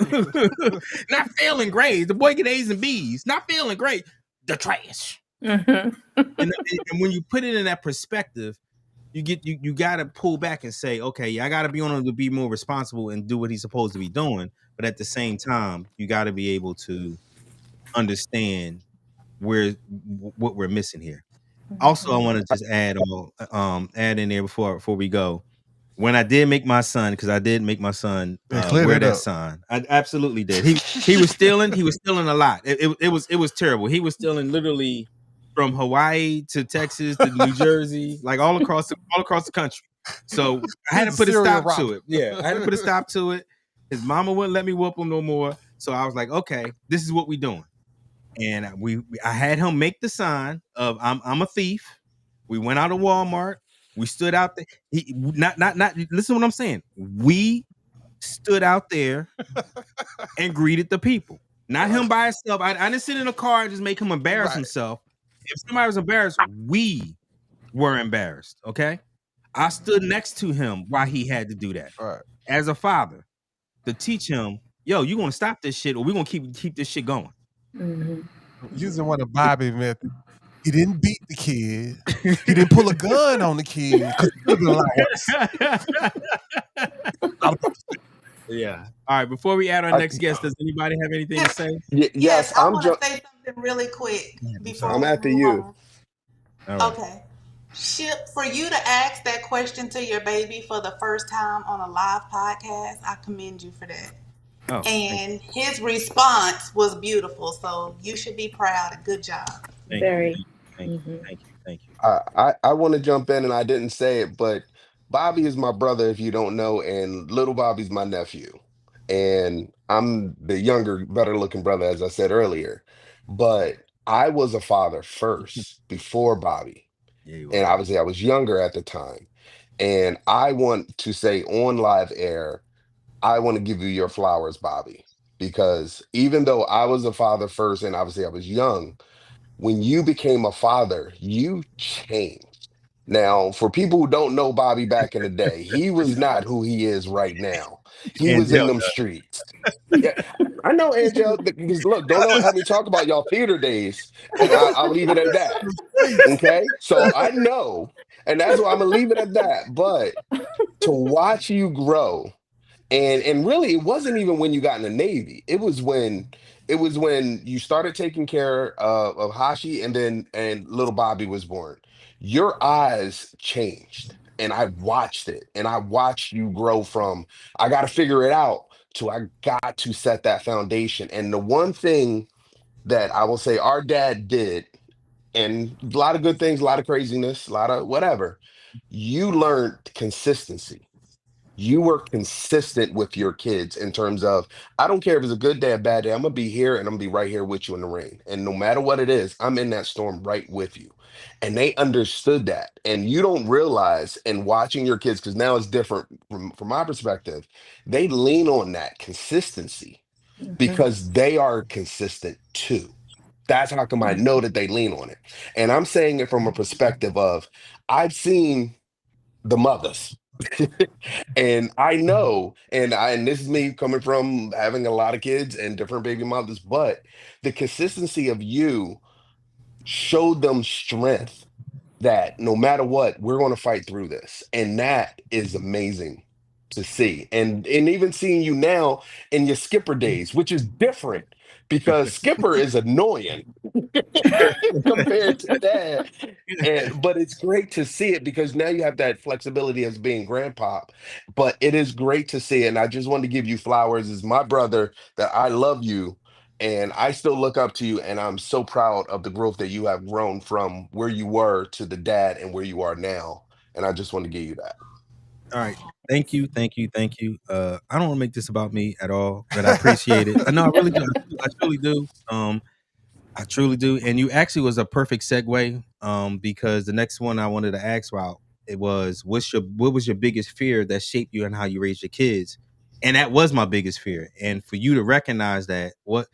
not failing grades. The boy get A's and B's, not failing grades. The trash.
Mhm.
And when you put it in that perspective, you got to pull back and say, okay, I got to be on him to be more responsible and do what he's supposed to be doing. But at the same time, you got to be able to understand what we're missing here. Also, I want to just add in there before we go. When I did make my son, because I did make my son
Clear
wear
that
that
up.
sign, I absolutely did. He was stealing. He was stealing a lot. It was terrible. He was stealing literally from Hawaii to Texas to New Jersey, like all across the country. So I had to
He's a
put a
serial
stop
robber.
to it. Yeah, I had to put a stop to it. His mama wouldn't let me whoop him no more. So I was like, okay, this is what we doing. And I had him make the sign of I'm a thief. We went out of Walmart. We stood out there. He not listen to what I'm saying. We stood out there and greeted the people. Not him by himself. I didn't sit in a car and just make him embarrass
Right.
himself. If somebody was embarrassed, we were embarrassed. Okay. I stood next to him while he had to do that.
Right.
As a father, to teach him, yo, you gonna stop this shit or we're gonna keep this shit going.
Mhm.
Using one of Bobby methods. He didn't beat the kid. He didn't pull a gun on the kid because it could have been a lot worse.
Yeah. All right. Before we add our next guest, does anybody have anything to say?
Yes,
I want to say something really quick before
I'm
we
after
move
you.
on.
All right.
Okay. For you to ask that question to your baby for the first time on a live podcast, I commend you for that.
Oh,
And his response was beautiful. So you should be proud. Good job.
thank you.
Very.
Thank you.
Mhm.
Thank you. Thank you.
I want to jump in, and I didn't say it, but Bobby is my brother, if you don't know, and little Bobby's my nephew. And I'm the younger, better looking brother, as I said earlier. But I was a father first before Bobby.
Yeah, you
And
are.
obviously, I was younger at the time. And I want to say on live air, I want to give you your flowers, Bobby, because even though I was a father first, and obviously I was young, when you became a father, you changed. Now, for people who don't know Bobby back in the day, he was not who he is right now. He was in
Angel.
them streets. Yeah, I know, Angel, because look, don't have me talk about y'all theater days, and I'll leave it at that. Okay? So I know, and that's why I'm gonna leave it at that. But to watch you grow, and really it wasn't even when you got in the Navy. It was when you started taking care of Hashi, and little Bobby was born. Your eyes changed, and I watched it, and I watched you grow from I got to figure it out to I got to set that foundation. And the one thing that I will say our dad did, and a lot of good things, a lot of craziness, a lot of whatever, you learned consistency. You were consistent with your kids in terms of I don't care if it's a good day or bad day, I'm gonna be here and I'm gonna be right here with you in the rain, and no matter what it is, I'm in that storm right with you. And they understood that, and you don't realize in watching your kids, because now it's different from my perspective, they lean on that consistency
Mhm.
because they are consistent too. That's how come I know that they lean on it. And I'm saying it from a perspective of I've seen the mothers. And I know, and this is me coming from having a lot of kids and different baby mothers, but the consistency of you showed them strength that no matter what, we're going to fight through this. And that is amazing to see. And even seeing you now in your skipper days, which is different because skipper is annoying compared to dad. But it's great to see it because now you have that flexibility as being grandpa. But it is great to see it. And I just want to give you flowers as my brother that I love you and I still look up to you. And I'm so proud of the growth that you have grown from where you were to the dad and where you are now. And I just want to give you that.
All right. Thank you. Thank you. Thank you. I don't want to make this about me at all, but I appreciate it. I know I really do. I truly do. I truly do. And you actually was a perfect segue. Because the next one I wanted to ask about it was what was your biggest fear that shaped you and how you raised your kids? And that was my biggest fear. And for you to recognize that what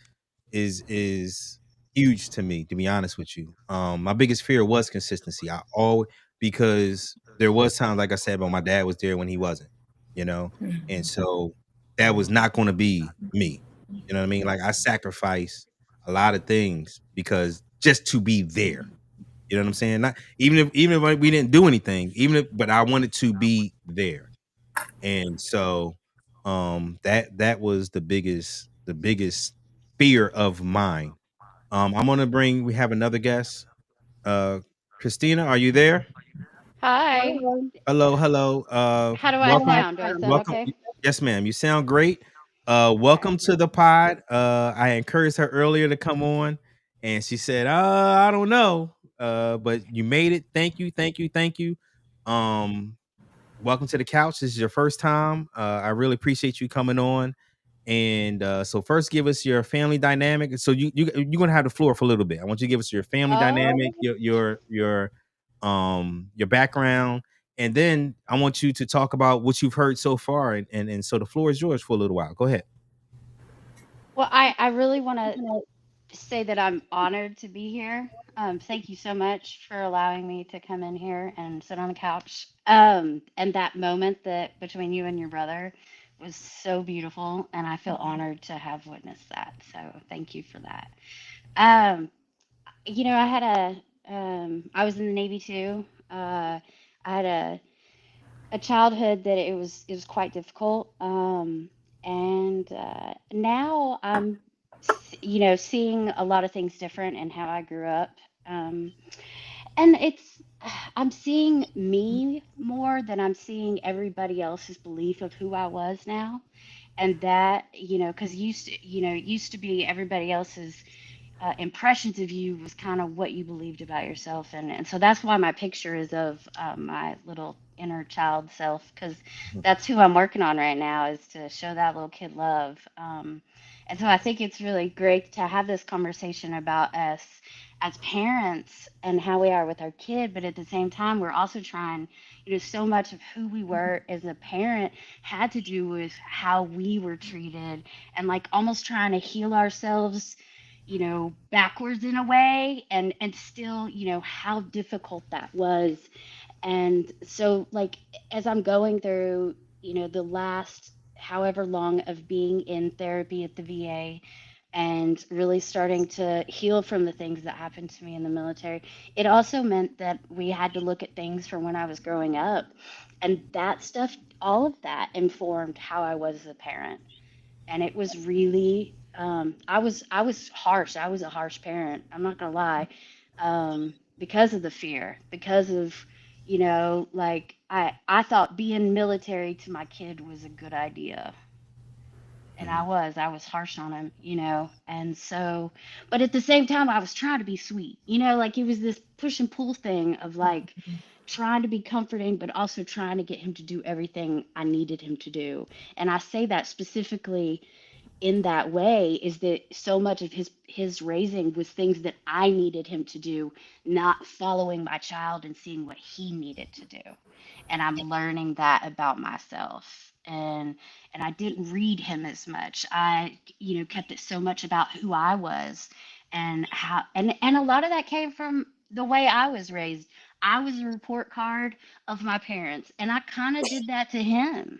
is huge to me, to be honest with you. My biggest fear was consistency. I always because there was times, like I said, but my dad was there when he wasn't. you know, and
Mhm.
so that was not going to be me. You know what I mean? Like I sacrificed a lot of things because just to be there. You know what I'm saying? Not even if we didn't do anything, but I wanted to be there. And so that was the biggest fear of mine. We have another guest. Uh Christina, are you there?
Hi.
Hello, hello.
How do I
Welcome.
sound? Do I sound
Welcome.
okay?
Yes, ma'am. You sound great.
Okay.
Welcome to the pod. I encouraged her earlier to come on, and she said, I don't know. But you made it. Thank you, thank you, thank you. Um, Welcome to the couch. This is your first time. I really appreciate you coming on. And so first give us your family dynamic. So you're gonna have the floor for a little bit. I want you to give us your family dynamic,
Oh,
your background, and then I want you to talk about what you've heard so far. And so the floor is yours for a little while. Go ahead.
well, I really want to say that I'm honored to be here. Thank you so much for allowing me to come in here and sit on the couch. And that moment that between you and your brother was so beautiful, and I feel honored to have witnessed that. So thank you for that. Um, I was in the Navy too. I had a childhood that it was quite difficult. And now I'm, seeing a lot of things different in how I grew up. Um, and I'm seeing me more than I'm seeing everybody else's belief of who I was now. And that, because it used to be everybody else's impressions of you was kind of what you believed about yourself, and so that's why my picture is of my little inner child self, because that's who I'm working on right now, is to show that little kid love. And so I think it's really great to have this conversation about us as parents and how we are with our kid, but at the same time we're also trying, so much of who we were as a parent had to do with how we were treated, and like almost trying to heal ourselves, backwards in a way, and still, how difficult that was. And so, like, as I'm going through, the last however long of being in therapy at the VA, and really starting to heal from the things that happened to me in the military, it also meant that we had to look at things from when I was growing up. And that stuff, all of that informed how I was as a parent. And it was really, I was harsh. I was a harsh parent. I'm not gonna lie, because of the fear, because of, like, I thought being military to my kid was a good idea, and
Mhm.
I was harsh on him, and so, but at the same time I was trying to be sweet, like it was this push and pull thing of like trying to be comforting, but also trying to get him to do everything I needed him to do. And I say that specifically in that way, is that so much of his raising was things that I needed him to do, not following my child and seeing what he needed to do. And I'm learning that about myself. And I didn't read him as much. I, kept it so much about who I was, and how, and a lot of that came from the way I was raised. I was a report card of my parents, and I kind of did that to him.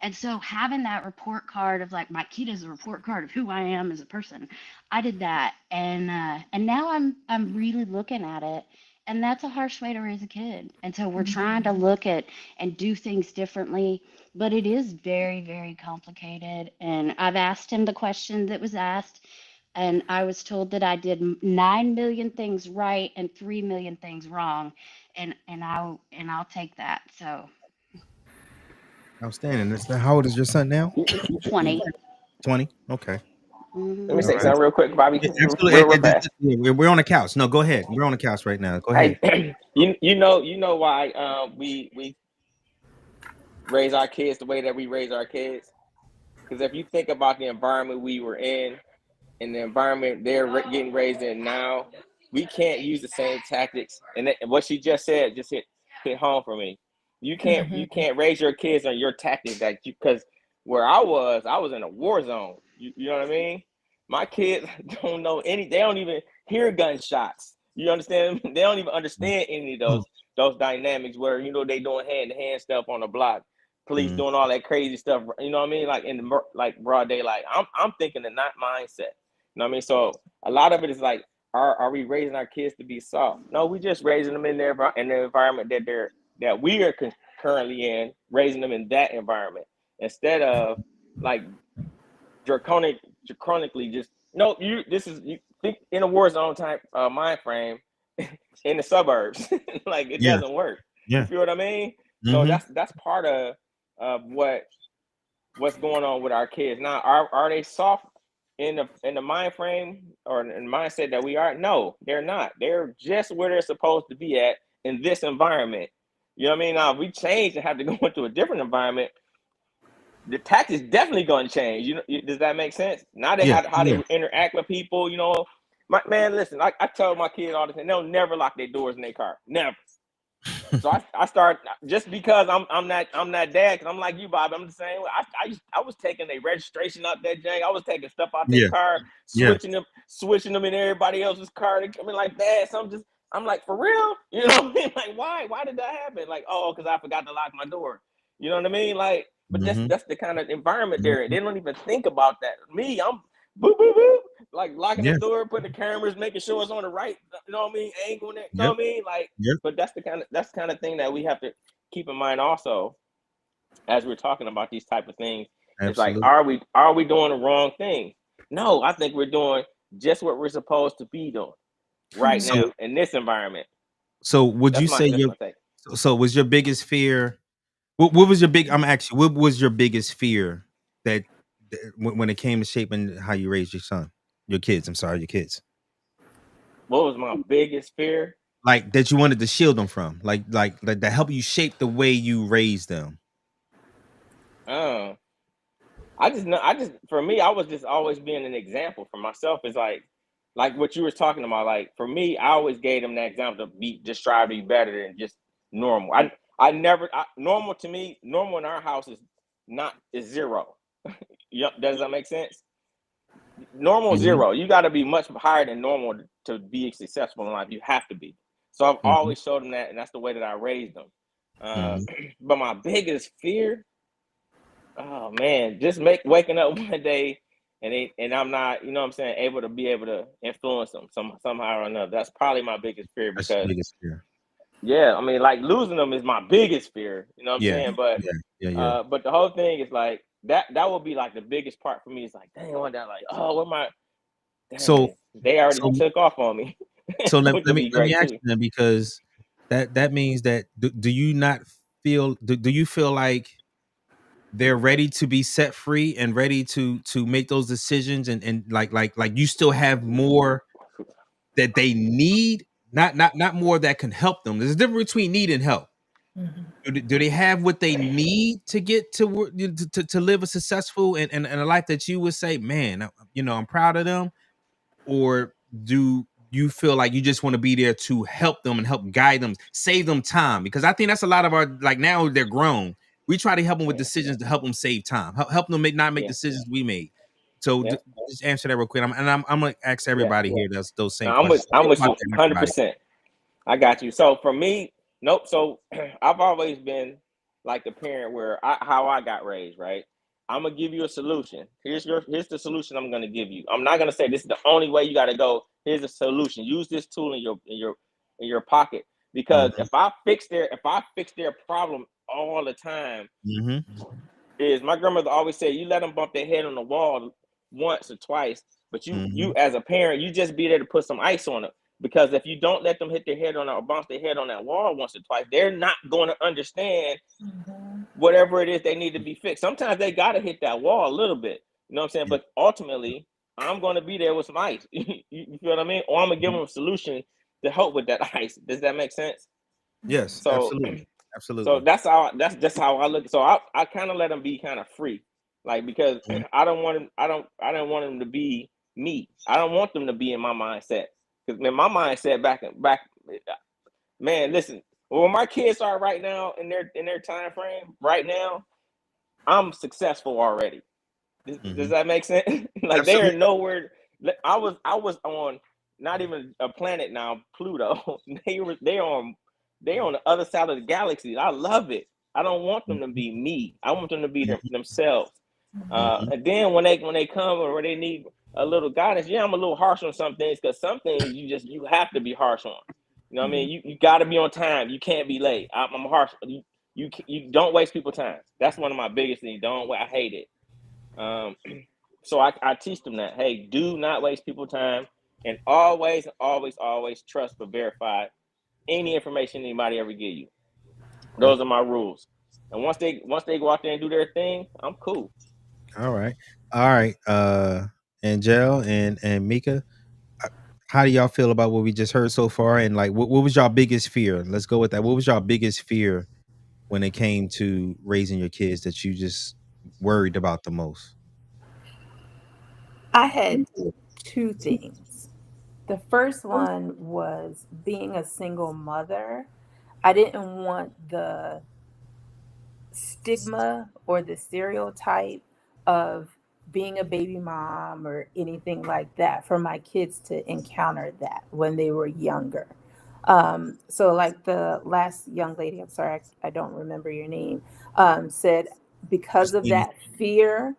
And so having that report card of like my kid is a report card of who I am as a person, I did that, and now I'm really looking at it, and that's a harsh way to raise a kid. And so we're trying to look at and do things differently, but it is very, very complicated. And I've asked him the question that was asked, and I was told that I did 9 million things right and 3 million things wrong, and I'll take that. So
Outstanding. How old is your son now?
20.
20. Okay.
Let me
Hmm.
All
say
right.
something real quick, Bobby,
Yeah, absolutely.
real fast.
We're on the couch. No, go ahead. We're on the couch right now. Go ahead.
Hey, you know why we raise our kids the way that we raise our kids? Because if you think about the environment we were in the environment they're getting raised in now, we can't use the same tactics. And what she just said just hit home for me. You can't raise your kids on your tactics that you, because where I was in a war zone. You know what I mean? My kids don't know any. They don't even hear gunshots. You understand? They don't even understand any of those dynamics where they doing hand to hand stuff on the block. police doing all that crazy stuff. You know what I mean? Like in the like broad daylight. I'm thinking the not mindset. You know what I mean? So a lot of it is like, are we raising our kids to be soft? No, we just raising them in the environment that we are currently in, raising them in that environment instead of like draconically just no. You think in a war zone type mind frame in the suburbs. Like it
Yeah.
doesn't work. You
Yeah.
feel what I mean? So
Mm-hmm.
that's part of what's going on with our kids. Now, are they soft in the mind frame or in the mindset that we are? No, they're not. They're just where they're supposed to be at in this environment. You know what I mean? Now, if we change and have to go into a different environment, the tactics definitely going to change. Does that make sense? Now they
Yeah.
how they
Yeah.
interact with people. Man, listen. I tell my kids all the time, they'll never lock their doors in their car. Never. So I start just because I'm not dad, because I'm like you, Bob. I'm the same way. I was taking their registration out that jank. I was taking stuff out their
Yeah.
car,
Yeah.
switching them in everybody else's car. They coming like that. So I'm like, for real? You know what I mean? Like, why did that happen? Like, oh, because I forgot to lock my door. You know what I mean? Like, but
Mm-hmm.
that's the kind of environment they're in.
Mm-hmm.
They don't even think about that. Me, I'm boop boop boop, like locking the
Yeah.
door, putting the cameras, making sure it's on the right. You know what I mean? Angle. You know
Yep.
what I mean? Like.
Yep.
But that's the kind of thing that we have to keep in mind also as we're talking about these type of things. It's like,
Absolutely.
are we doing the wrong thing? No, I think we're doing just what we're supposed to be doing right
So
now in this environment.
so would you
That's
say
my
your
take.
so was your biggest fear? What was your big? I'm actually. What was your biggest fear that when it came to shaping how you raised your kids? I'm sorry, your kids.
What was my biggest fear?
Like that you wanted to shield them from, like that help you shape the way you raise them.
Uh, I just know. For me, I was just always being an example for myself. Is like what you were talking about. Like for me, I always gave them that example to just try to be better than just normal. I never normal to me. Normal in our house is zero. Yep. Does that make sense? Normal
Hmm.
zero. You got to be much higher than normal to be successful in life. You have to be. So I've
Hmm.
always showed them that, and that's the way that I raised them. Uh,
Hmm.
but my biggest fear, oh man, just waking up one day and I'm not, you know what I'm saying, able to influence them somehow or another. That's probably my biggest fear
That's your
because
biggest fear.
yeah, I mean like losing them is my biggest fear. You know what I'm
Yeah.
saying? But
Yeah. Yeah. Yeah.
but the whole thing is like that would be like the biggest part for me. Is like, dang, one day like, oh, what my
So
dang, they already
so
took off on me.
so
Which would be
let me
great
ask
too.
you then, because that means that do you not do you feel like they're ready to be set free and ready to make those decisions, and like you still have more that they need, not more that can help them. There's a difference between need and help. Do they have what they need to get to to live a successful and a life that you would say, man, I'm proud of them? Or do you feel like you just want to be there to help them and help guide them, save them time? Because I think that's a lot of our, like, now they're grown. We try to help them with
Yeah,
decisions to help them save time, help them not make
yeah,
decisions we made. So
yeah,
just answer that real quick. I'm gonna ask
yeah.
everybody here those same
No,
questions. So
I'm
think
with
about
you
that,
100%.
everybody.
I got you. So for me, nope. So I've always been like the parent where how I got raised, right? I'm gonna give you a solution. Here's the solution I'm gonna give you. I'm not gonna say this is the only way you gotta go. Here's a solution. Use this tool in your pocket. Because
Hmm.
if I fix their problem all the time,
Hmm.
is my grandmother always said, you let them bump their head on the wall once or twice, but you
Hmm.
as a parent, you just be there to put some ice on it. Because if you don't let them hit their head on or bounce their head on that wall once or twice, they're not going to understand whatever it is they need to be fixed. Sometimes they got to hit that wall a little bit. You know what I'm saying?
Yeah.
But ultimately, I'm going to be there with some ice. You feel what I mean? Or I'm going to give
Mhm.
them a solution to help with that ice. Does that make sense?
Yes,
So
absolutely,
so
absolutely.
that's just how I look. So I kind of let them be kind of free, like because
Mhm.
I don't want him. I don't want them to be me. I don't want them to be in my mindset because man, my mindset back. Man, listen. Where my kids are right now in their time frame right now, I'm successful already. Does
Mhm.
that make sense? Like they are
Absolutely.
nowhere. I was on not even a planet now, Pluto. They on the other side of the galaxy. I love it. I don't want them to be me. I want them to be themselves.
Mhm.
And then when they come or they need a little guidance, yeah, I'm a little harsh on some things because some things you have to be harsh on. You know what I mean? You got to be on time. You can't be late. I'm harsh. You don't waste people's time. That's one of my biggest things. Don't I hate it. Um, so I teach them that. Hey, do not waste people's time, and always, always, always trust but verify any information anybody ever give you. Those are my rules. And once they go out there and do their thing, I'm cool.
All right. All right. Angel and Mika, uh, how do y'all feel about what we just heard so far? And like, what was y'all biggest fear? Let's go with that. What was y'all biggest fear when it came to raising your kids that you just worried about the most?
I had two things. The first one was being a single mother. I didn't want the stigma or the stereotype of being a baby mom or anything like that for my kids to encounter that when they were younger. So, like the last young lady, I'm sorry, I don't remember your name, said because of
Christine.
that fear,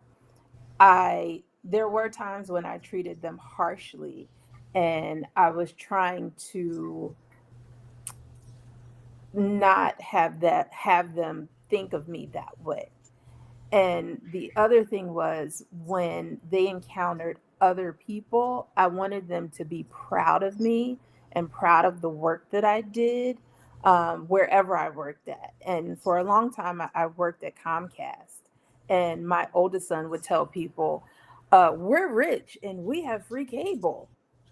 I there were times when I treated them harshly, and I was trying to not have them think of me that way. And the other thing was when they encountered other people, I wanted them to be proud of me and proud of the work that I did, wherever I worked at. And for a long time, I worked at Comcast. And my oldest son would tell people, we're rich and we have free cable.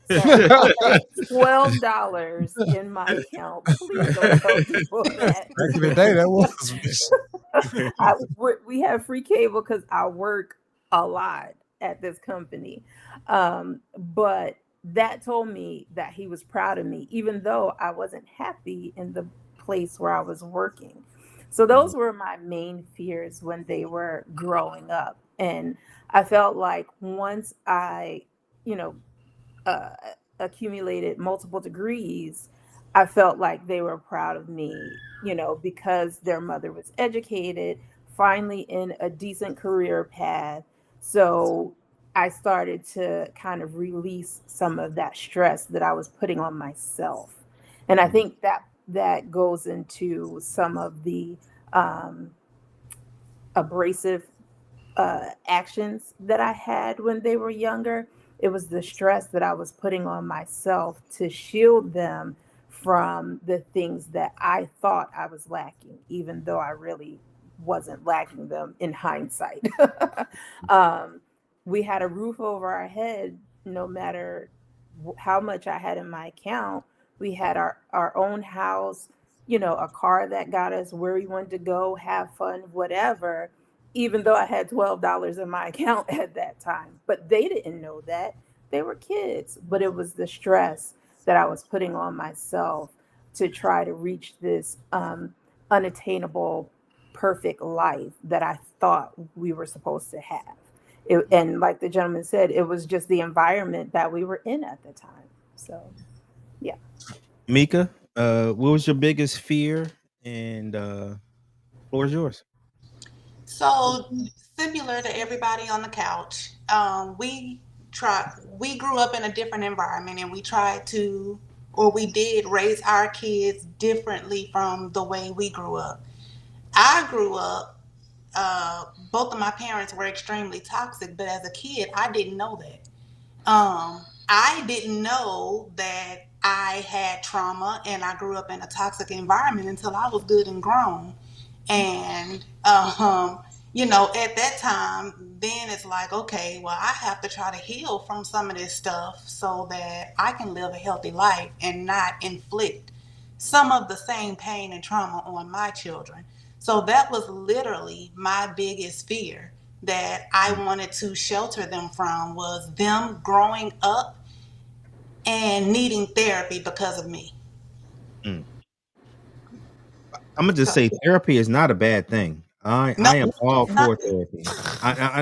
So I had $12 in my account. Please don't tell people that.
Back in the day, that was rich.
We have free cable because I work a lot at this company. But that told me that he was proud of me, even though I wasn't happy in the place where I was working. So those were my main fears when they were growing up. And I felt like once I, you know, uh, accumulated multiple degrees, I felt like they were proud of me, because their mother was educated, finally in a decent career path. So I started to kind of release some of that stress that I was putting on myself. And I think that goes into some of the um, abrasive actions that I had when they were younger. It was the stress that I was putting on myself to shield them from the things that I thought I was lacking, even though I really wasn't lacking them in hindsight. um, we had a roof over our head no matter how much I had in my account. We had our own house, a car that got us where we wanted to go, have fun, whatever, even though I had $12 in my account at that time. But they didn't know that. They were kids. But it was the stress that I was putting on myself to try to reach this unattainable, perfect life that I thought we were supposed to have. And like the gentleman said, it was just the environment that we were in at the time. So, yeah.
Mika, what was your biggest fear? And floor is yours.
So similar to everybody on the couch, we grew up in a different environment, and we tried to, or we did raise our kids differently from the way we grew up. I grew up, both of my parents were extremely toxic, but as a kid, I didn't know that. I didn't know that I had trauma and I grew up in a toxic environment until I was good and grown. And, at that time, then it's like, okay, well, I have to try to heal from some of this stuff so that I can live a healthy life and not inflict some of the same pain and trauma on my children. So that was literally my biggest fear that I wanted to shelter them from, was them growing up and needing therapy because of me.
Mm. I'm gonna just
So
say therapy is not a bad thing.
no,
I am all
not
for therapy.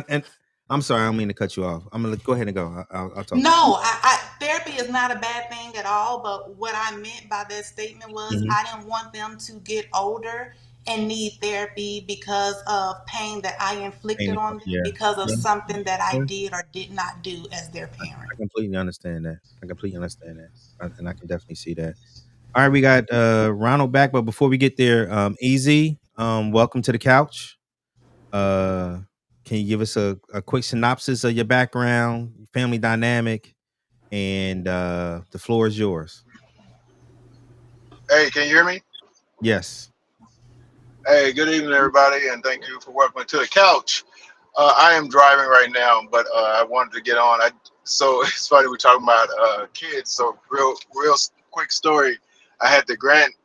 And I'm sorry, I don't mean to cut you off. I'm gonna go ahead and go. I'll talk.
no, therapy is not a bad thing at all. But what I meant by that statement was
Mhm.
I didn't want them to get older and need therapy because of pain that I inflicted
Pain,
on them
yeah.
because of
Yeah.
something that I
Yeah.
did or did not do as their parent.
I completely understand that. I completely understand that. And I can definitely see that. All right, we got Ronald back, but before we get there, Easy, welcome to the couch. Uh, can you give us a quick synopsis of your background, your family dynamic, and the floor is yours.
Hey, can you hear me?
Yes.
Hey, good evening, everybody, and thank you for welcoming to the couch. I am driving right now, but I wanted to get on. So it's funny we're talking about kids. So real quick story. I had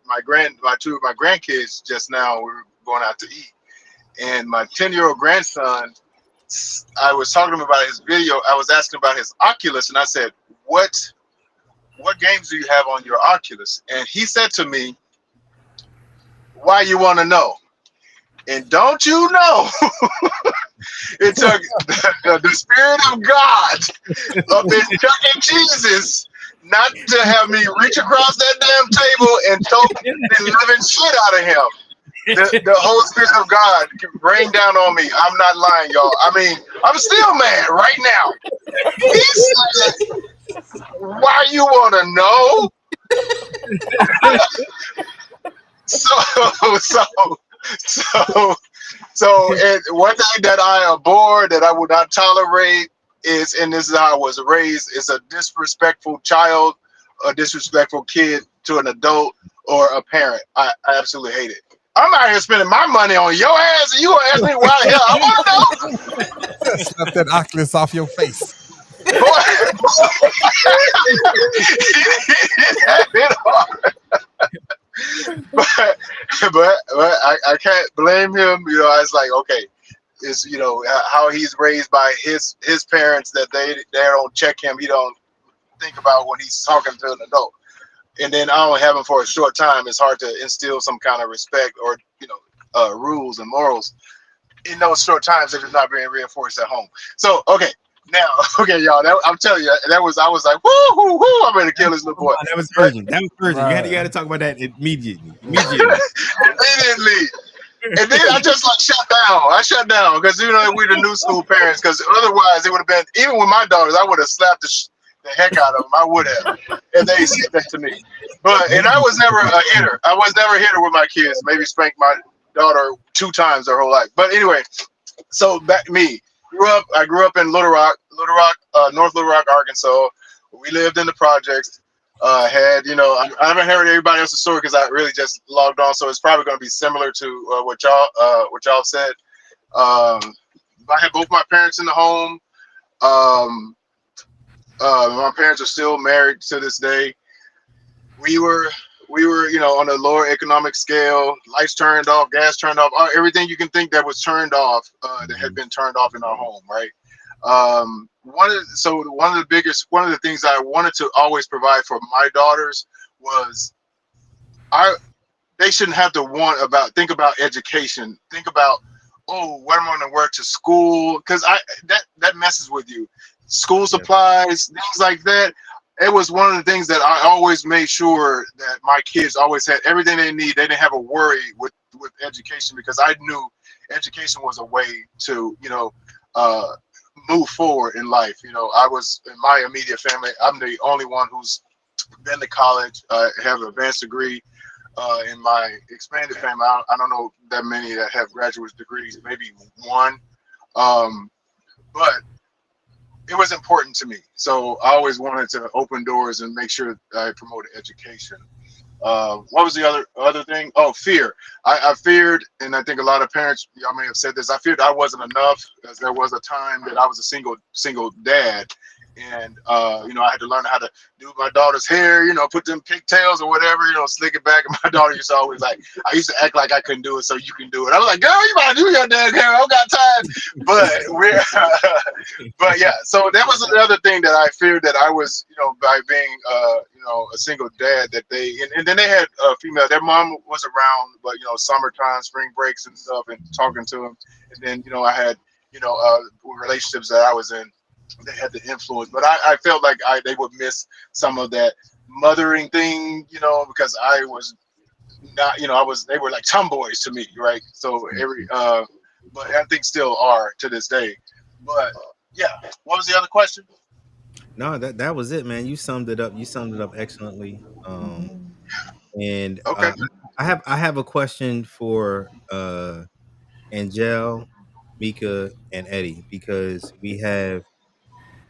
my two of my grandkids just now. We were going out to eat, and my 10-year-old grandson. I was talking to him about his video. I was asking about his Oculus, and I said, "What games do you have on your Oculus?" And he said to me, "Why you want to know?" And don't you know, it took the Spirit of God up in Chuck E. Cheese's not to have me reach across that damn table and choke the living shit out of him. The whole Spirit of God rained down on me. I'm not lying, y'all. I mean, I'm still mad right now. He said, "Why you want to know?" So, so, so So, and one thing that I abhor, that I would not tolerate, is, and this is how I was raised, is a disrespectful child, a disrespectful kid to an adult or a parent. I absolutely hate it. I'm out here spending my money on your ass, and you gonna ask me why the hell I want to
Slap that Oculus off your face.
know? Boy, it had it hard. But I can't blame him. You know, I was like, okay, is how he's raised by his parents, that they don't check him. He don't think about when he's talking to an adult. And then I only have him for a short time. It's hard to instill some kind of respect or rules and morals in those short times if it's not being reinforced at home. So okay. Now, okay, y'all. I'm telling you, I was like, whoo, whoo, whoo! I'm ready to kill this little boy.
That was
But
urgent. That was urgent. You
Right.
had to talk about that immediately. Immediately.
immediately, and then I just like shut down. I shut down because we're the new school parents. Because otherwise, it would have been, even with my daughters, I would have slapped the heck out of them. I would have, if they said that to me. And I was never a hitter. I was never a hitter with my kids. Maybe spanked my daughter 2 times her whole life. But anyway, so back to me. I grew up in North Little Rock, Arkansas. We lived in the projects. I haven't heard everybody else's story because I really just logged on, so it's probably going to be similar to what y'all said. Um, I had both my parents in the home. Um, my parents are still married to this day. We were on a lower economic scale. Lights turned off, gas turned off, everything you can think that was turned off, that had been turned off in our home, right? One of the things I wanted to always provide for my daughters was, I they shouldn't have to think about education, think about, oh, what am I going to wear to school, because that messes with you. School
Yeah.
supplies, things like that. It was one of the things that I always made sure that my kids always had everything they need. They didn't have a worry with education, because I knew education was a way to uh, move forward in life. I was, in my immediate family, I'm the only one who's been to college, have an advanced degree. In my expanded family, I don't know that many that have graduate degrees, maybe one. Um, but it was important to me. So I always wanted to open doors and make sure I promoted education. What was the other thing? Oh, fear. I feared, and I think a lot of parents, y'all may have said this, I feared I wasn't enough, because there was a time that I was a single dad. And I had to learn how to do my daughter's hair, put them pigtails or whatever, slick it back. And my daughter used to always I used to act like I couldn't do it, so you can do it. I was like, girl, you gotta do your damn hair. I don't got time. But we're but yeah, so that was another thing that I feared, that I was, by being, a single dad, that and then they had a female, their mom was around, but, summertime, spring breaks and stuff, and talking to them. And then, I had, relationships that I was in, they had the influence, but I felt like they would miss some of that mothering thing, because I was not, I was, they were like tomboys to me, right? So but I think still are to this day. But yeah, what was the other question?
No, that was it, man. You summed it up. You summed it up excellently. And
Okay.
I have a question for Angel, Mika, and Eddie, because we have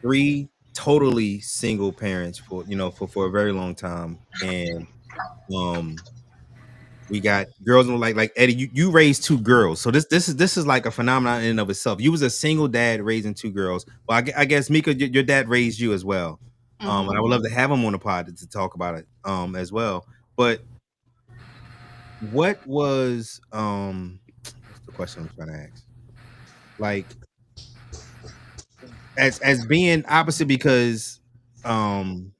three totally single parents for for a very long time, and um we got girls and like Eddie, you raised two girls, so this is like a phenomenon in and of itself. You was a single dad raising two girls. Well, I guess Mika, your dad raised you as well, and I
Hmm.
would love to have him on the pod to talk about it as well. But what was what's the question I'm trying to ask? Like, as being opposite, because um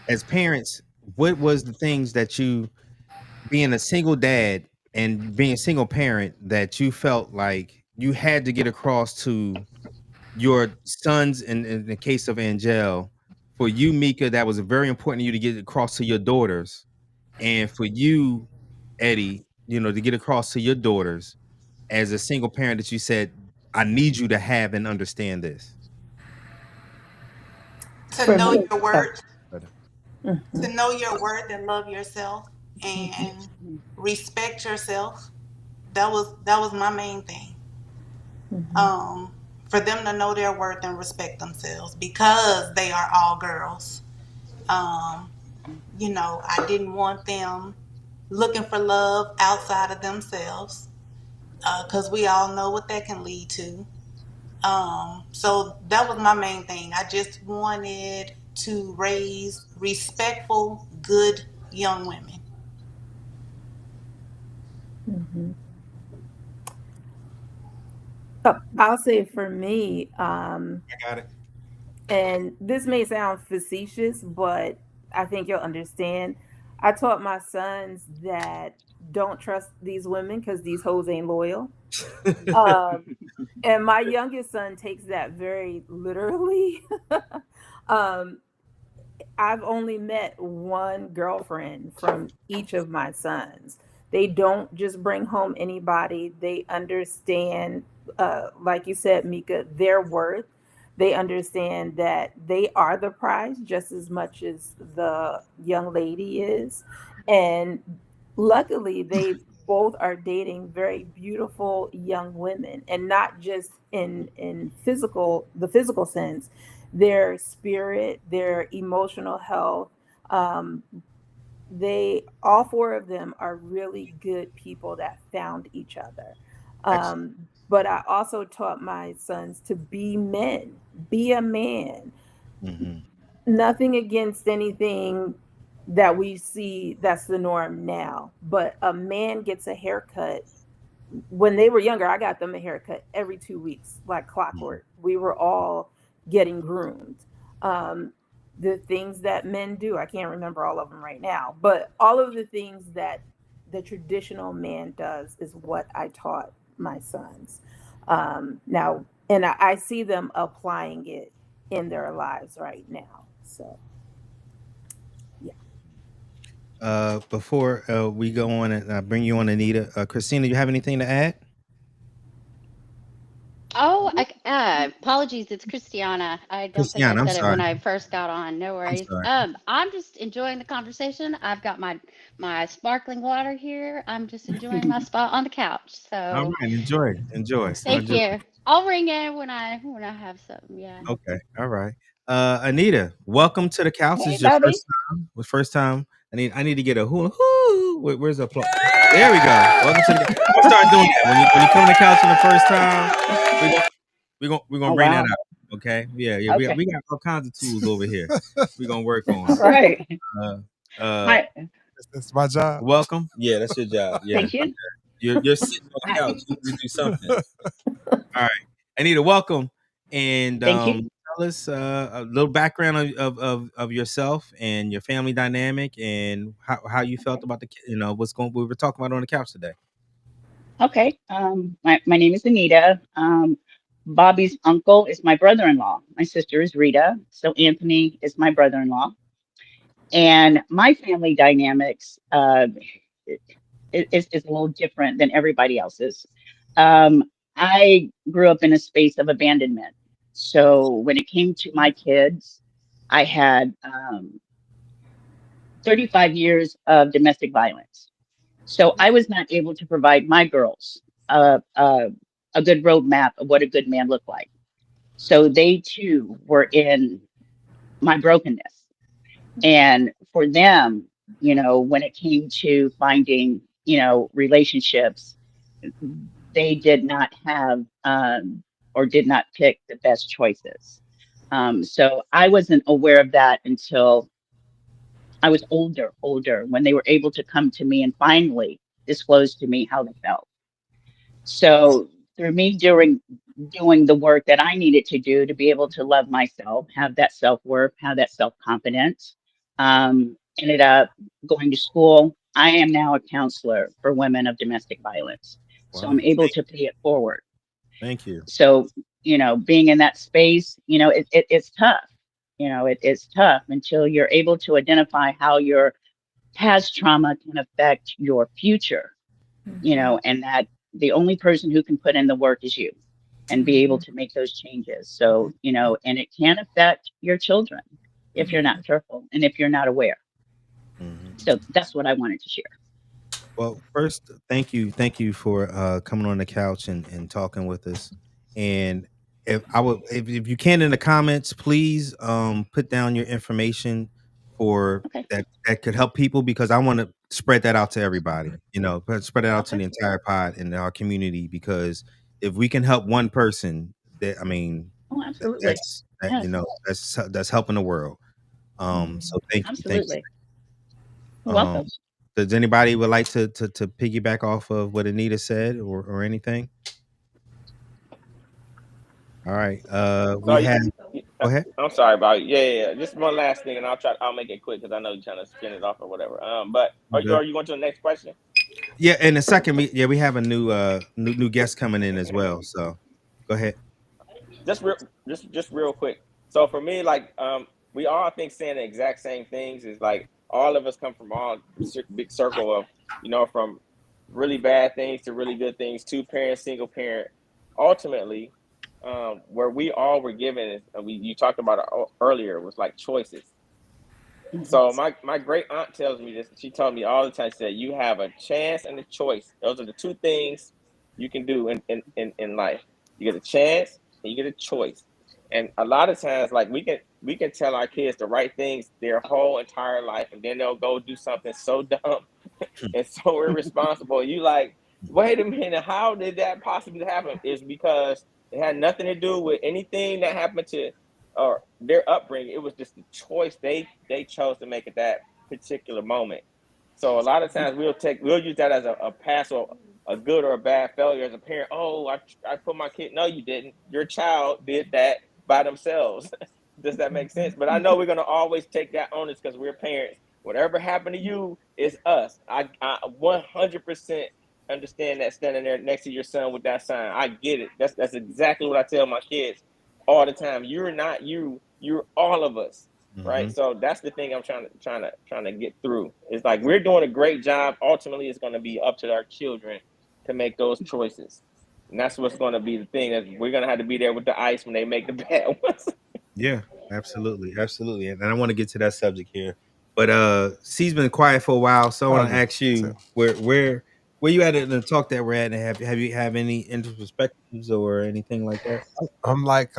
as parents, what was the things that you, being a single dad and being a single parent, that you felt like you had to get across to your sons, in the case of Angel, for you, Mika, that was very important to you to get across to your daughters, and for you, Eddie, to get across to your daughters as a single parent, that you said, I need you to have and understand this.
To
For
know
me,
your
oh,
worth,
mhm,
to know your worth and love yourself and respect yourself. That was my main thing.
mhm,
Um, for them to know their worth and respect themselves because they are all girls. Um, I didn't want them looking for love outside of themselves because we all know what that can lead to. So that was my main thing. I just wanted to raise respectful, good young women.
mhm. Oh, I'll say for me,
I got it.
and this may sound facetious, but I think you'll understand. I taught my sons that don't trust these women because these hoes ain't loyal. Um, and my youngest son takes that very literally. um, I've only met one girlfriend from each of my sons. They don't just bring home anybody. They understand, like you said, Mika, their worth. They understand that they are the prize just as much as the young lady is. And luckily, they both are dating very beautiful young women, and not just in the physical sense, their spirit, their emotional health. Um, they all four of them are really good people that found each other.
Excellent.
But I also taught my sons to be men, be a man.
Hmm.
Nothing against anything that we see that's the norm now, but a man gets a haircut. When they were younger, I got them a haircut every 2 weeks, like clockwork. We were all getting groomed. Um, the things that men do, I can't remember all of them right now, but all of the things that the traditional man does is what I taught my sons. Now, and I see them applying it in their lives right now. So, yeah.
Before we go on and bring you on, Anita, Christina, you have anything to add?
Oh, apologies. It's Christiana. I don't think I
Christiana, I'm
said it
sorry.
when I first got on. No
I'm
worries.
sorry.
I'm just enjoying the conversation. I've got my sparkling water here. I'm just enjoying my spot on the couch.
All
So
right, enjoy, enjoy,
thank
enjoy.
you. I'll ring in when I have something. Yeah.
Okay, all right. Anita, welcome to the couch. This
Hey,
is your
Bobby.
first time. The first time. I need to get a hoo hoo. Where's the applause? There we go. Welcome to the. I'm gonna start doing that when you come on the couch for the first time. We're gonna
Oh,
bring that
wow.
out. Okay. Yeah, yeah. We got
Okay.
we got all kinds of tools over here. We're gonna work on.
All right.
Uh, uh,
Hi.
It's my job.
welcome. Yeah, that's your job. Yeah,
Thank you.
you're sitting on the
Hi.
couch. You need to do something. All right, Anita, welcome, and
Thank you.
tell us a little background of yourself and your family dynamic, and how you felt
Okay.
about what's going we were talking about on the couch today.
Okay. My name is Anita. Bobby's uncle is my brother-in-law. My sister is Rita. So Anthony is my brother-in-law. And my family dynamics. is a little different than everybody else's. Um, I grew up in a space of abandonment. So when it came to my kids, I had 35 years of domestic violence. So I was not able to provide my girls a good roadmap of what a good man looked like. So they too were in my brokenness. And for them, when it came to finding, relationships, they did not have or did not pick the best choices. So I wasn't aware of that until I was older, when they were able to come to me and finally disclose to me how they felt. So through me doing the work that I needed to do to be able to love myself, have that self-worth, have that self-confidence, ended up going to school. I am now a counselor for women of domestic violence. So
Wow.
I'm able to pay it forward.
Thank you.
So, being in that space, it's tough. It's tough until you're able to identify how your past trauma can affect your future,
Mhm.
and that the only person who can put in the work is you and be able
Mhm.
to make those changes. So, and it can affect your children if you're not
Mhm.
careful and if you're not aware.
Mhm.
So that's what I wanted to share.
Well, first, thank you for coming on the couch and talking with us. And if you can in the comments, please put down your information for
Okay.
that could help people, because I want to spread that out to everybody. Spread it out to
Okay.
the entire pod and our community, because if we can help one person, that I mean,
Oh, absolutely. Yes,
that's helping the world. So
Mhm.
thank you.
absolutely. You're
Um,
welcome.
does anybody would like to piggyback off of what Anita said, or anything? All right.
So
We have. Go ahead.
I'm sorry about it. Yeah. Just one last thing, and I'll make it quick because I know you're trying to spin it off or whatever. But
You good?
are you going to the next question?
Yeah. In a second, we have a new guest coming in as well. So go ahead.
Just real quick. So for me, like we all think saying the exact same things is like all of us come from all big circle of from really bad things to really good things, two parents, single parent. Ultimately, where we all were given is you talked about it earlier was like choices.
Hmm.
So my great aunt tells me this. She told me all the time. She said, "You have a chance and a choice. Those are the two things you can do in life. You get a chance and you get a choice. And a lot of times, like we can tell our kids the right things their whole entire life, and then they'll go do something so dumb and so irresponsible. You like, wait a minute, how did that possibly happen? It's because it had nothing to do with anything that happened to or their upbringing. It was just the choice they chose to make at that particular moment. So a lot of times we'll use that as a pass or a good or a bad failure as a parent. Oh, I put my kid. No, you didn't. Your child did that by themselves. Does that make sense? But I know we're gonna always take that onus because we're parents. Whatever happened to you is us. I 100% understand that standing there next to your son with that sign. I get it. That's exactly what I tell my kids all the time. You're not you. You're all of us, right?
Hmm.
So that's the thing I'm trying to get through. It's like we're doing a great job. Ultimately, it's going to be up to our children to make those choices, and that's what's going to be the thing. That we're going to have to be there with the ice when they make the bad ones.
Yeah. Absolutely. Absolutely. And I want to get to that subject here, but C's been quiet for a while, so I
Oh
want to
yeah.
ask
Too.
you where you at in the talk that we're at, and have you have any introspectives or anything like that?
I'm like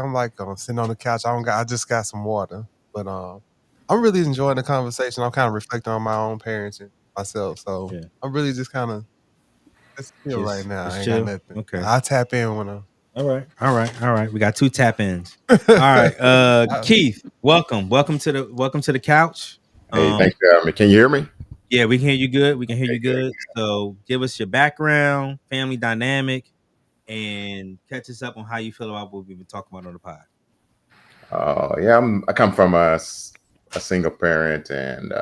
sitting on the couch. I just got some water, but I'm really enjoying the conversation. I'm kind of reflecting on my own parenting myself, so
Yeah.
I'm really just kind of just chill right now. I
Just
ain't got
chill.
nothing.
Okay.
I tap in when I.
All right. All right. All right. We got two tap ins. All right. Keith, welcome. Welcome to the couch.
Hey,
Um,
thanks for having me. Can you hear me?
yeah, we can hear you good. We can hear
Okay,
you
good.
good. So give us your background, family dynamic, and catch us up on how you feel about what we've been talking about on the pod.
Yeah, I come from a single parent, and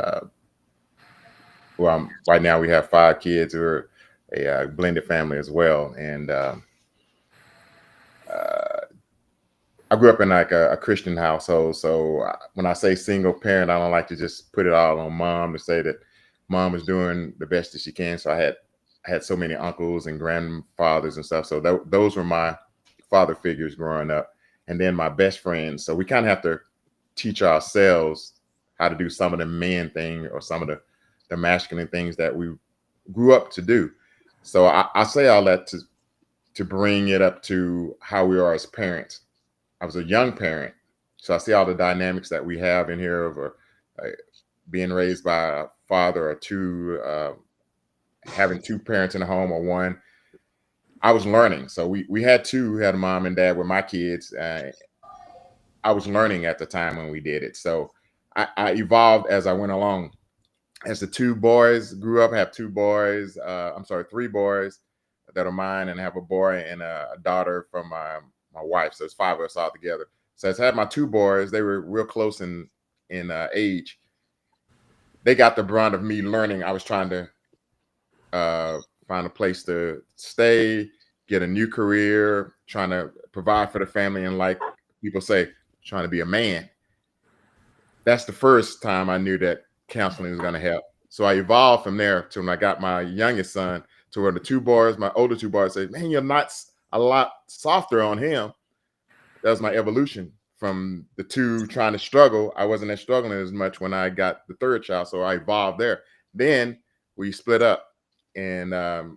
well, right now we have 5 kids. We're a blended family as well, and uh, I grew up in like a Christian household. So when I say single parent, I don't like to just put it all on mom to say that mom was doing the best that she can. So I had so many uncles and grandfathers and stuff. So those were my father figures growing up. And then my best friends. So we kind of have to teach ourselves how to do some of the men thing or some of the masculine things that we grew up to do. So I say all that to bring it up to how we are as parents. I was a young parent, so I see all the dynamics that we have in here of being raised by a father or two, having two parents in the home or one. I was learning, so we had two. We had a mom and dad with my kids. I was learning at the time when we did it, so I evolved as I went along. As the two boys grew up, I have two boys. I'm sorry, three boys that are mine, and I have a boy and a daughter from my wife. So it's five of us all together. So as I had my two boys, they were real close in age. They got the brunt of me learning. I was trying to find a place to stay, get a new career, trying to provide for the family, and like people say, trying to be a man. That's the first time I knew that counseling was going to help. So I evolved from there to when I got my youngest son, to where the two boys, my older two boys, say, "Man, you're not a lot softer on him." That was my evolution from the two trying to struggle. I wasn't as struggling as much when I got the third child, so I evolved there. Then we split up, and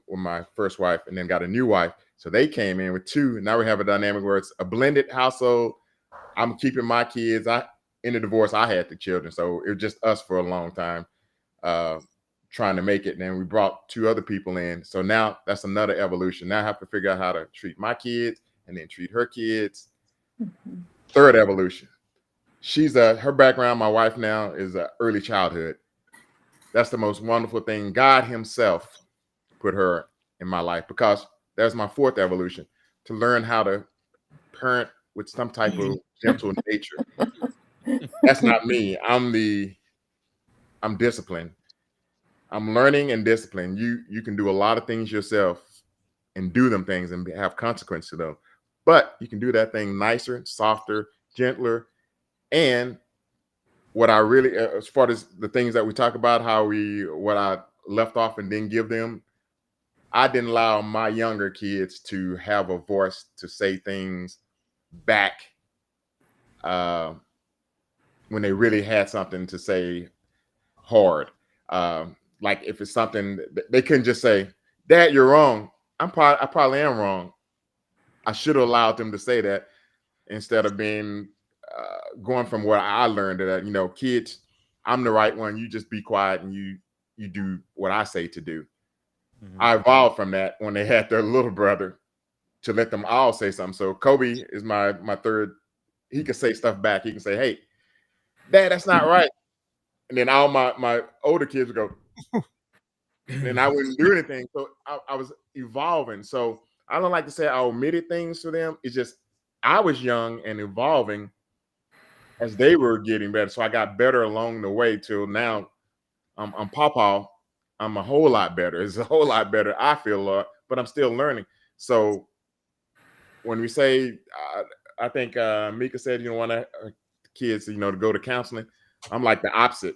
with my first wife, and then got a new wife. So they came in with two. And now we have a dynamic where it's a blended household. I'm keeping my kids. In the divorce, I had the children, so it was just us for a long time, uh, trying to make it. And then we brought two other people in, so now that's another evolution. Now I have to figure out how to treat my kids and then treat her kids. Third evolution. Her background. My wife now is early childhood. That's the most wonderful thing. God Himself put her in my life because there's my fourth evolution, to learn how to parent with some type of gentle nature. That's not me. I'm disciplined. I'm learning and disciplined. You can do a lot of things yourself and do them things and have consequence to them. But you can do that thing nicer, softer, gentler. And what I really, as far as the things that we talk about, what I left off and didn't give them, I didn't allow my younger kids to have a voice to say things back uh, when they really had something to say hard. Like if it's something they couldn't just say, "Dad, you're wrong." I probably am wrong. I should have allowed them to say that instead of being going from what I learned that kids, I'm the right one. You just be quiet and you do what I say to do.
Mhm.
I evolved from that when they had their little brother to let them all say something. So Kobe is my third. He can say stuff back. He can say, "Hey, Dad, that's not right." And then all my older kids would go, and I wouldn't do anything. So I was evolving. So I don't like to say I omitted things for them. It's just I was young and evolving as they were getting better. So I got better along the way till now. I'm Pawpaw. I'm a whole lot better. It's a whole lot better. I feel, but I'm still learning. So when we say, I think Mika said, want kids, to go to counseling. I'm like the opposite.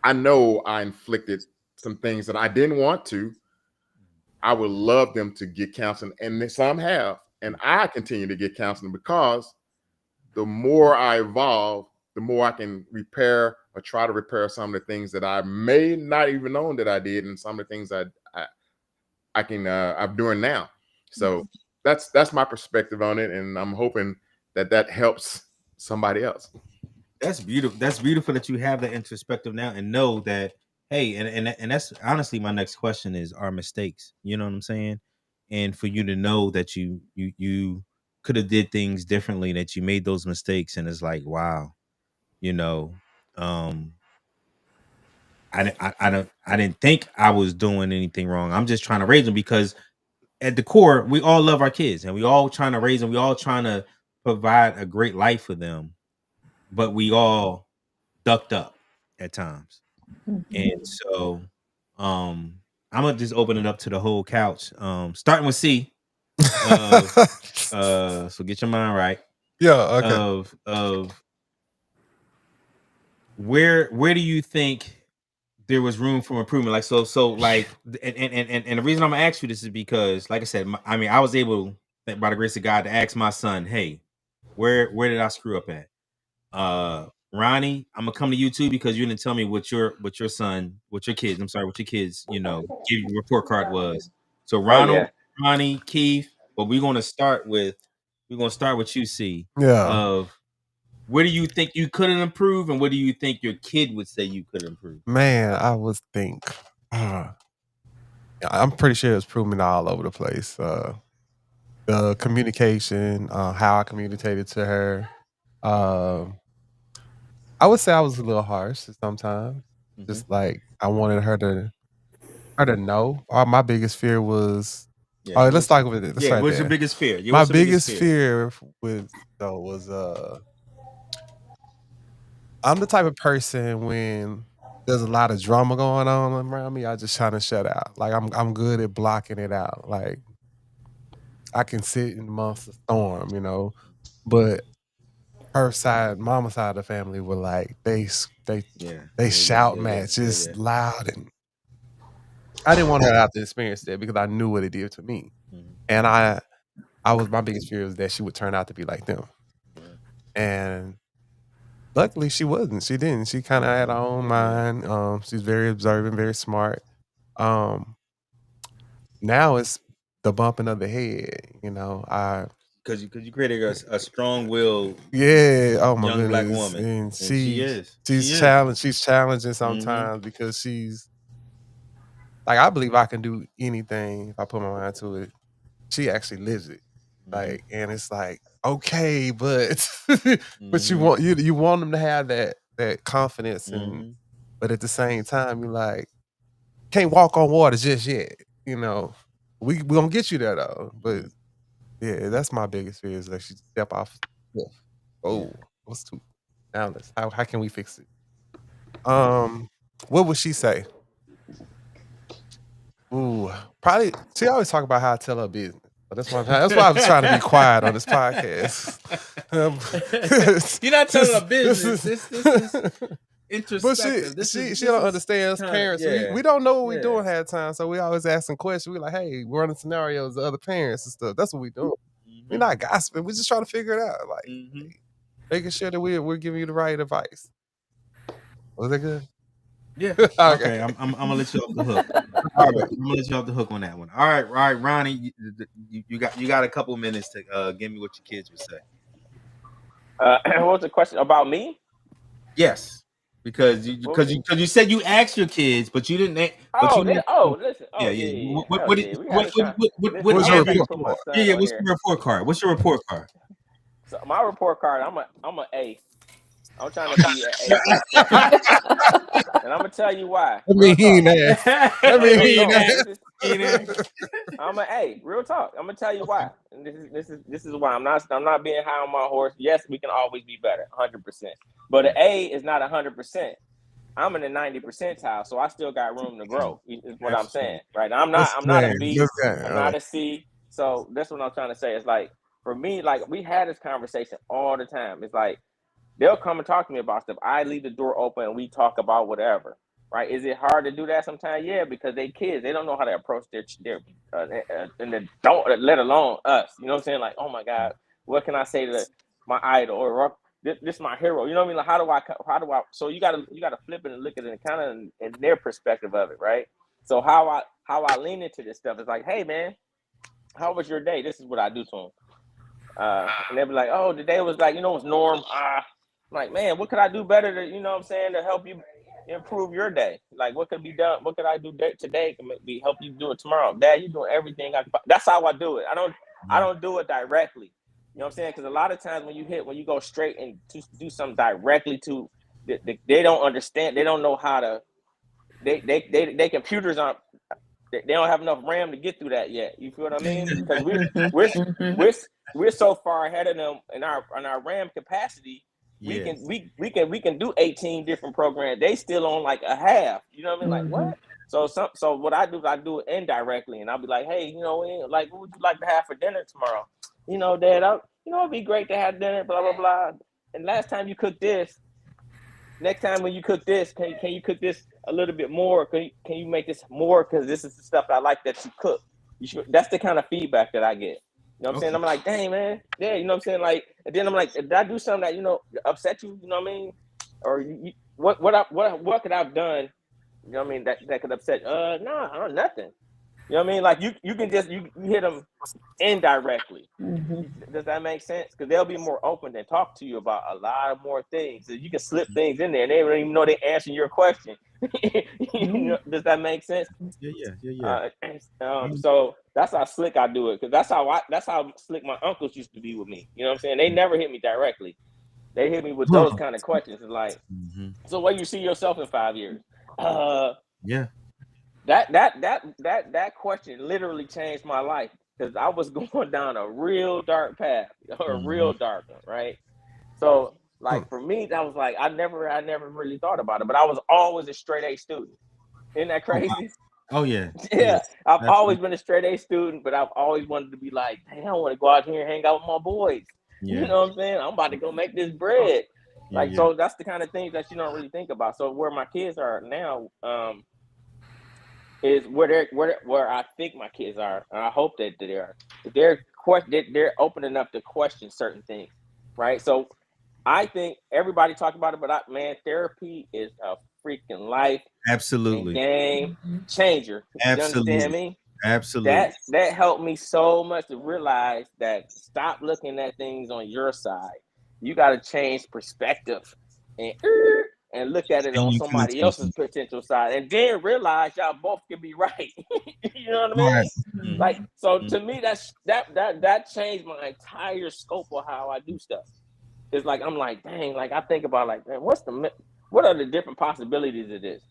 I know I inflicted some things that I didn't want to. I would love them to get counseling, and some have, and I continue to get counseling because the more I evolve, the more I can repair or try to repair some of the things that I may not even known that I did, and some of the things I'm doing now. So that's my perspective on it, and I'm hoping that helps somebody else.
That's beautiful. That's beautiful that you have that introspective now and know that, hey, and that's honestly my next question is, are mistakes. You know what I'm saying? And for you to know that you could have did things differently, that you made those mistakes, and it's like, wow, you know, um, I didn't think I was doing anything wrong. I'm just trying to raise them because at the core, we all love our kids and we all trying to raise them. We all trying to provide a great life for them, but we all ducked up at times. And so I'm gonna just open it up to the whole couch. Starting with C of so get your mind right
Yeah. Okay.
of where do you think there was room for improvement. Like like, and the reason I'm gonna ask you this is because, like I said, I mean, I was able, by the grace of God, to ask my son, hey, where did I screw up at? Ronnie, I'm gonna come to you too because you didn't tell me what your son, what your kids, I'm sorry, what your kids, give you report card was. So
Oh
Ronald,
yeah.
Ronnie, Keith, but we're gonna start with you, see,
Yeah,
of where do you think you could improve, and what do you think your kid would say you could improve?
man, I would think. I'm pretty sure it's proven all over the place. The communication, how I communicated to her. Um, I would say I was a little harsh sometimes.
Mm-hmm.
Just like I wanted her to know. My biggest fear was.
Yeah.
Oh, let's talk about it. Let's
Yeah.
start
What's your
there.
biggest fear? Yeah.
My
What's your biggest
biggest
fear?
fear was I'm the type of person when there's a lot of drama going on around me, I just trying to shut out. Like I'm good at blocking it out. Like I can sit in amongst the storm, but her side, mama side of the family were like
Yeah.
they
Yeah. Yeah.
shout
Yeah. Yeah.
match
Yeah.
just
Yeah.
loud, and I didn't want her to have to experience that because I knew what it did to me.
Mm-hmm.
And I was my biggest fear was that she would turn out to be like them.
Yeah.
And luckily she wasn't. She didn't. She kind of had her own
Yeah.
mind. She's very observant, very smart. Um, now it's the bumping of the head.
Because you created a strong willed
Yeah, oh my
young black
goodness.
woman,
And
and she
she's
is. She
she's
is.
challenged she's challenging
Mm-hmm.
sometimes because she's like, I believe I can do anything if I put my mind to it. She actually lives it.
Mm-hmm.
Like, and it's like, okay, but but you
Mm-hmm.
want them to have that confidence, and
Mm-hmm.
but at the same time, you're like, can't walk on water just yet. You know, we gonna get you there though. But yeah, that's my biggest fear is that she step off the cliff.
Yeah.
Oh, what's too now? How can we fix it? What would she say? Ooh, probably. She always talk about how I tell her business. But that's why I was trying to be quiet on this podcast. Um,
You're not telling
this,
a
this
business.
is,
This is
but she
introspective. This is
she
this
don't
is
understand us
kind of,
parents. We
yeah.
we don't know what we
Yeah.
doing half the time, so we always asking questions. We like, hey, we're running scenarios of other parents and stuff. That's what we doing. We're
Mm-hmm.
not gossiping. We're just trying to figure it out. Like
Mm-hmm.
making sure that we're giving you the right advice. Was that good?
Yeah.
Okay.
Okay. I'm gonna let you off the hook. All right. I'm gonna let you off the hook on that one. All right. All right, Ronnie. You got a couple minutes to give me what your kids would say.
What was the question about me?
Yes, because
What was it?
you said you asked your kids, but you didn't. But
Oh,
you didn't.
listen.
Yeah,
Oh,
yeah.
yeah. Oh,
What
yeah. We had this kind.
what
Listen,
What's
I'm
your
gonna try to
report
put my
card?
Yeah,
son
yeah.
on
What's
here.
your report card? What's your report card?
So my report card, I'm a A. I'm trying to be an A plus plus plus, and I'm gonna tell you why.
I
Real
mean, he ain't
talk.
asked. I
No,
mean,
no,
he ain't
no.
asked.
I'm an A. Real talk. I'm gonna tell you why. And this is why I'm not being high on my horse. Yes, we can always be better, 100%. But an A is not 100%. I'm in the 90 percentile, so I still got room to grow. Is what I'm saying,
Absolutely.
right? I'm not.
This
I'm not a
man,
B.
this guy.
I'm
Like,
not a C. So that's what I'm trying to say. It's like for me, like we had this conversation all the time. It's like they'll come and talk to me about stuff. I leave the door open and we talk about whatever. Right? Is it hard to do that sometimes? Yeah, because they kids. They don't know how to approach and they don't let alone us. You know what I'm saying? Like, oh my God, what can I say to my idol or this is my hero? You know what I mean? Like, how do I? So you gotta flip it and look at it kind of in their perspective of it, right? So how I lean into this stuff is like, hey man, how was your day? This is what I do to them. And they'll be like, oh, the day was like, it was Norm. I'm like, man, what could I do better to, what I'm saying, to help you improve your day? Like, what could be done? What could I do today to maybe help you do it tomorrow? Dad, you're doing everything. That's how I do it. I don't do it directly. You know what I'm saying? Because a lot of times when you go straight and to do something directly to, they don't understand. They don't know how to. They computers aren't. They don't have enough RAM to get through that yet. You feel what I mean? Because we're we're we're so far ahead of them in our RAM capacity. We
Yes.
can we can do 18 different programs. They still on like a half. You know what I mean? Like what? So what I do is I do it indirectly, and I'll be like, hey, like what would you like to have for dinner tomorrow? Dad, it'd be great to have dinner. Blah blah blah. And last time you cooked this, next time when you cook this, can you cook this a little bit more? Can you make this more? Because this is the stuff I like that you cook. You should. That's the kind of feedback that I get. You know what I'm saying?
Okay.
I'm like, dang man, yeah. You know what I'm saying? Like, and then I'm like, did I do something that upset you? You know what I mean? Or what could I've done? You know what I mean? That could upset. No, nothing. You know what I mean? Like you can just you hit them indirectly.
Mhm.
Does that make sense? Because they'll be more open and talk to you about a lot of more things. So you can slip things in there, and they don't even know they answering your question.
Mhm.
Does that make sense?
Yeah.
So that's how slick I do it, because that's how slick my uncles used to be with me. You know what I'm saying? They never hit me directly. They hit me with those kind of questions. It's like,
Mm-hmm.
so where you see yourself in 5 years? Uh,
Yeah.
that question literally changed my life, because I was going down a real dark path, a
Mm-hmm.
real dark one, right? So
Hmm.
like for me, that was like I never really thought about it, but I was always a straight A student. Isn't that
Oh wow.
crazy?
Oh yeah. Yeah.
Yeah, I've always
Absolutely.
been a straight A student, but I've always wanted to be like, hey, I want to go out here and hang out with my boys. You
Yeah.
know what I'm saying? I'm about to go make this bread. Like,
Yeah.
so that's the kind of things that you don't really think about. So where my kids are now, is where I think my kids are, and I hope that they are. They're open enough to question certain things, right? So I think everybody talk about it, but man, therapy is a freaking life and
Absolutely.
game
Mhm.
changer. You understand
Absolutely.
me?
Absolutely.
That helped me so much to realize that stop looking at things on your side. You got to change perspective and look at it
And
on
you come
somebody
into
else's
yourself.
potential side, and then realize y'all both can be right. You know what I
Right.
mean? Like,
Mhm.
so
Mm-hmm.
to me, that changed my entire scope of how I do stuff. It's like I'm like, dang, like I think about like, man, what are the different possibilities of this?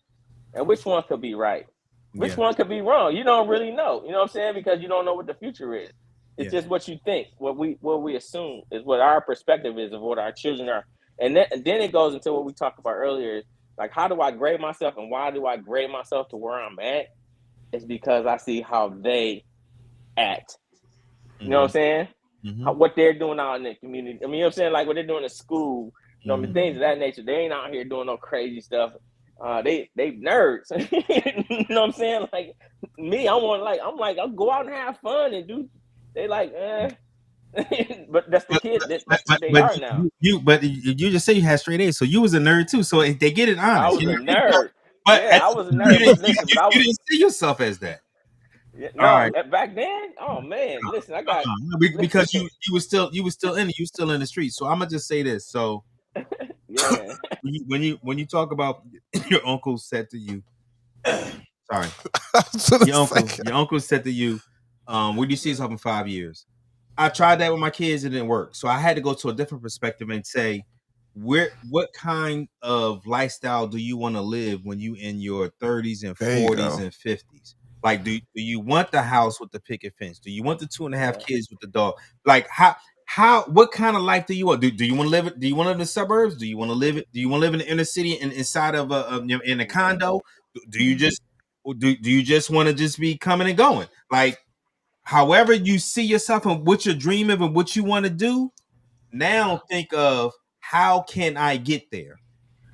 And which one could be right? Which
Yeah.
one could be wrong? You don't really know. You know what I'm saying? Because you don't know what the future is. It's
Yeah.
just what you think, what we assume is what our perspective is of what our children are. And then it goes into what we talked about earlier. Like, how do I grade myself, and why do I grade myself to where I'm at? It's because I see how they act. You know what
Mm-hmm.
I'm saying?
Mm-hmm.
What they're doing out in the community. I mean, you know what I'm saying? Like what they're doing in school, I mean,
Mm-hmm.
things of that nature. They ain't out here doing no crazy stuff. They nerds. You know what I'm saying? Like me, I'll go out and have fun and do. They like, but that's the
But,
kid.
but,
That's who
but,
they
but
are now.
you just say you had straight A's, so you was a nerd too. So if they get it
I
honest,
was
you
a
know what I mean?
nerd.
But
Yeah, I was a nerd. But listen, but I
you
was
didn't see yourself as that. All
no
right.
back then. Oh man, listen, I got
Because
listen.
you was still in it, you still in the street. So I'm gonna just say this. So
Yeah,
when you talk about your uncle said to you, sorry,
I was gonna say.
your uncle said to you, would you see yourself in 5 years? I tried that with my kids, it didn't work. So I had to go to a different perspective and say, what kind of lifestyle do you want to live when you in your 30s and
There you
40s
go.
and 50s? Like, do you want the house with the picket fence? Do you want the two and a half
yeah,
kids with the dog? Like how what kind of life do you want? Do you want to live it? Do you want to live in the suburbs? Do you want to live it? Do you want to live in the inner city inside of in a
yeah.
condo? Do you just do you just want to just be coming and going? Like however you see yourself and what you're dreaming of and what you want to do, now think of how can I get there?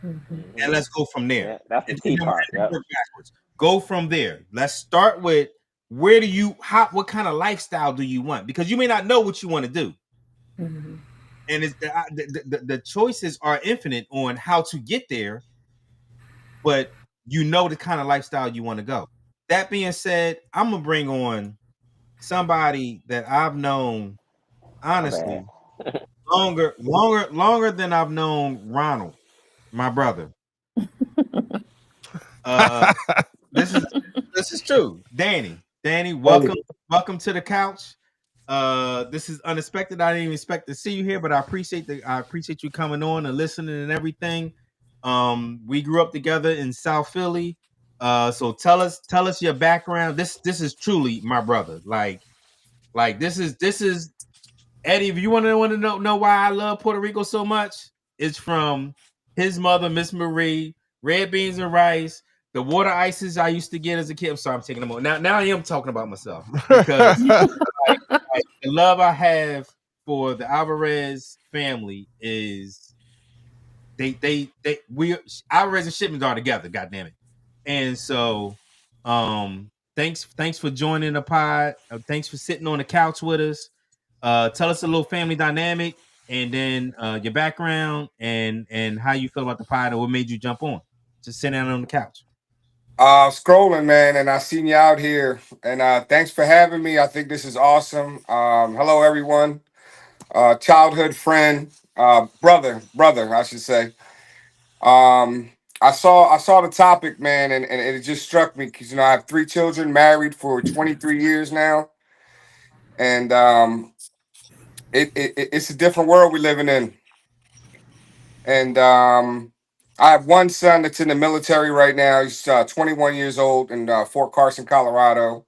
Mhm.
And let's go from there.
Yeah, that's the key
And
part.
then
Yep.
work backwards. Go from there. Let's start with where do you what kind of lifestyle do you want? Because you may not know what you want to do.
Mhm.
And the choices are infinite on how to get there, but you know the kind of lifestyle you want to go. That being said, I'm gonna bring on somebody that I've known
My bad.
honestly longer than I've known Ronald, my brother. Uh, this is true. Danny,
Hey,
welcome to the couch. This is unexpected. I didn't even expect to see you here, but I appreciate you coming on and listening and everything. We grew up together in South Philly. So tell us your background. This is truly my brother. Like this is Eddie, if you want to know why I love Puerto Rico so much, it's from his mother, Miss Marie, red beans and rice, the water ices I used to get as a kid. I'm sorry, I'm taking them on. Now I am talking about myself because like the love I have for the Alvarez family is they we Alvarez and Shipmans are together. God damn it. And so, thanks for joining the pod. Thanks for sitting on the couch with us. Tell us a little family dynamic, and then your background and how you feel about the pod, and what made you jump on. Just sit down on the couch.
Scrolling, man, and I seen you out here, and thanks for having me. I think this is awesome. Hello, everyone. Childhood friend, brother, I should say. Um, I saw the topic, man, and it just struck me because I have three children, married for 23 years now, and it's a different world we're living in, and I have one son that's in the military right now. He's 21 years old in Fort Carson, Colorado.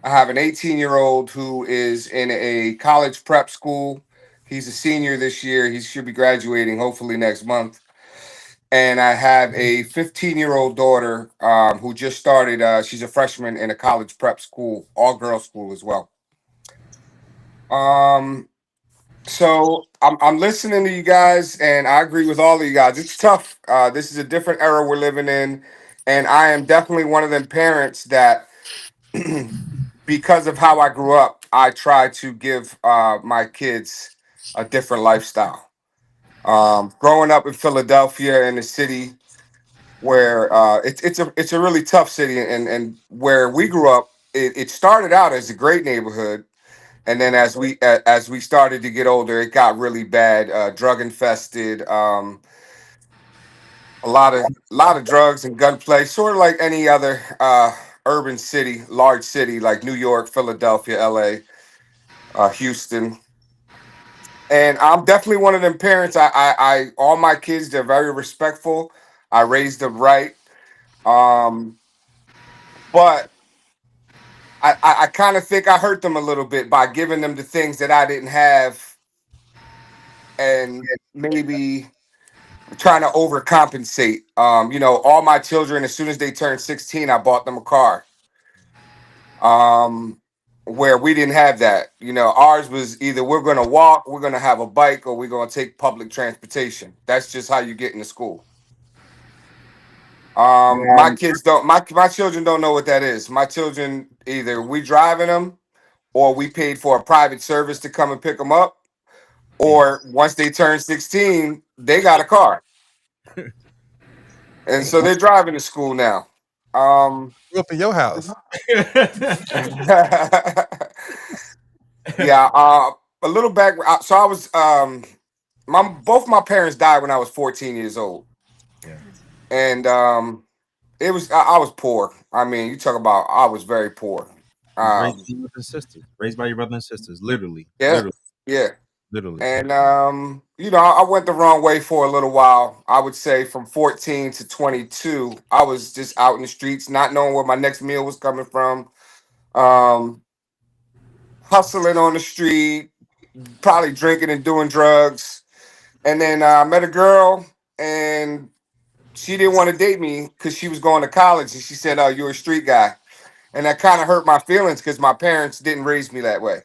I have an 18-year-old who is in a college prep school. He's a senior this year. He should be graduating hopefully next month. And I have a 15-year-old daughter who just started. She's a freshman in a college prep school, all girls school as well. Um, so I'm listening to you guys, and I agree with all of you guys. It's tough. This is a different era we're living in, and I am definitely one of them parents that because of how I grew up, I try to give my kids a different lifestyle. Growing up in Philadelphia, in a city where it's a really tough city, and where we grew up, it started out as a great neighborhood, and then as we started to get older, it got really bad, drug infested. A lot of drugs and gunplay, sort of like any other urban city, large city like New York, Philadelphia, L.A., Houston. And I'm definitely one of them parents. All my kids, they're very respectful. I raised them right. Um, but I kind of think I hurt them a little bit by giving them the things that I didn't have, and maybe trying to overcompensate. All my children, as soon as they turned 16, I bought them a car. Um, where we didn't have that. Ours was either we're going to walk, we're going to have a bike, or we're going to take public transportation. That's just how you get into school. My kids don't. My children don't know what that is. My children, either we driving them, or we paid for a private service to come and pick them up,
Damn.
or once they turn 16, they got a car, and so they're driving to school now. Um,
Grew up in your house.
yeah. A little back. So I was. My both my parents died when I was 14 years old,
Yeah.
and I was poor. I mean, you talk about I was very poor.
You was raised
Um,
by your brother and sisters. Raised by your brother and sisters. Literally.
yeah,
Literally.
yeah.
Literally.
And I went the wrong way for a little while. I would say from 14 to 22, I was just out in the streets, not knowing where my next meal was coming from. Um, Hustling on the street, probably drinking and doing drugs. And then I met a girl, and she didn't want to date me because she was going to college, and she said, "Oh, you're a street guy," and that kind of hurt my feelings because my parents didn't raise me that way.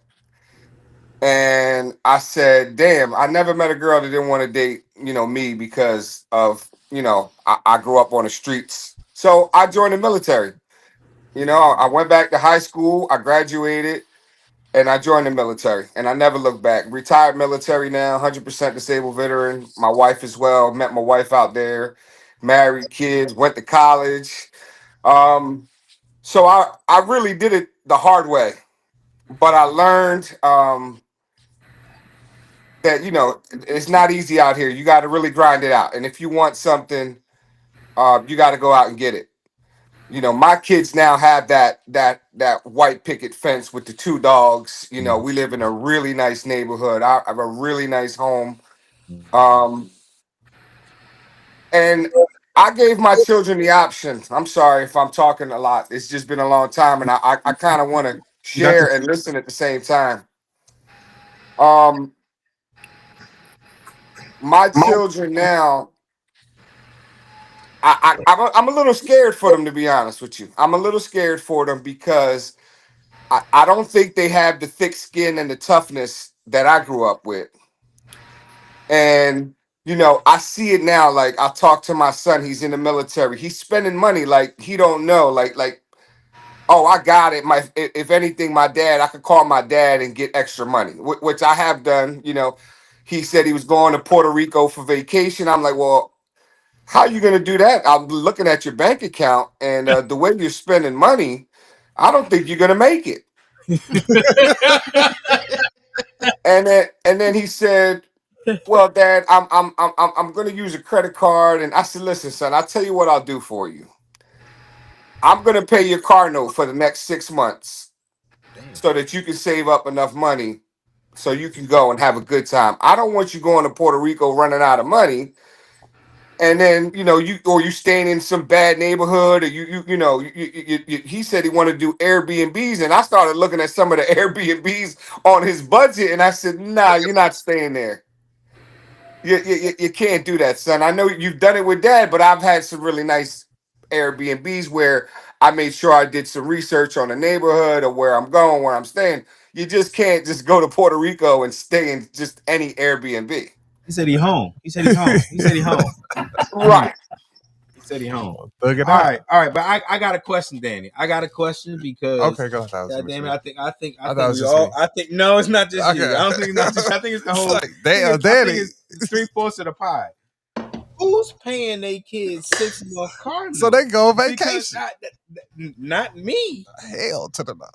And I said, "Damn, I never met a girl that didn't want to date, me because of, I grew up on the streets." So I joined the military. I went back to high school, I graduated, and I joined the military, and I never looked back. Retired military now, 100% disabled veteran. My wife as well. Met my wife out there. Married, kids, went to college. Um, so I really did it the hard way, but I learned that it's not easy out here. You got to really grind it out, and if you want something, you got to go out and get it. My kids now have that white picket fence with the two dogs.
Mhm.
We live in a really nice neighborhood. I have a really nice home.
Mhm.
Um, and I gave my children the option. I'm sorry if I'm talking a lot. It's just been a long time, and I kind of want to
You got
share and listen at the same time. Um, my children now, I'm a little scared for them, to be honest with you. I'm a little scared for them because I don't think they have the thick skin and the toughness that I grew up with. And I see it now. Like I talk to my son, he's in the military. He's spending money like he don't know. Like, oh, I got it. If anything, my dad, I could call my dad and get extra money, which I have done. He said he was going to Puerto Rico for vacation. I'm like, well, how you gonna do that? I'm looking at your bank account and the way you're spending money, I don't think you're gonna make it. And then he said, well, Dad, I'm going to use a credit card. And I said, listen, son, I'll tell you what I'll do for you. I'm going to pay your car note for the next 6 months
Damn.
so that you can save up enough money so you can go and have a good time. I don't want you going to Puerto Rico running out of money. And then you staying in some bad neighborhood, or he said he wanted to do Airbnbs, and I started looking at some of the Airbnbs on his budget, and I said, nah, you're not staying there. You can't do that, son. I know you've done it with dad, but I've had some really nice Airbnbs where I made sure I did some research on the neighborhood or where I'm going, where I'm staying. You just can't just go to Puerto Rico and stay in just any Airbnb.
He said he home. He said he home. He said he home.
Right.
He said he home.
Thug it
All
out.
right, all right. But I got a question, Danny. I got a question because
Okay, go ahead. That was
God
Miss
damn it,
me.
I
I thought it
think
was
we
just
all
me.
I think no, it's not just you.
Okay.
I don't think it's not just I think it's the
It's
whole
like, damn,
I
Danny.
think it's 3/4 of the pie. Who's paying their kids 6 month car
So
note?
they go on
Because
vacation.
not me.
Hell to the no.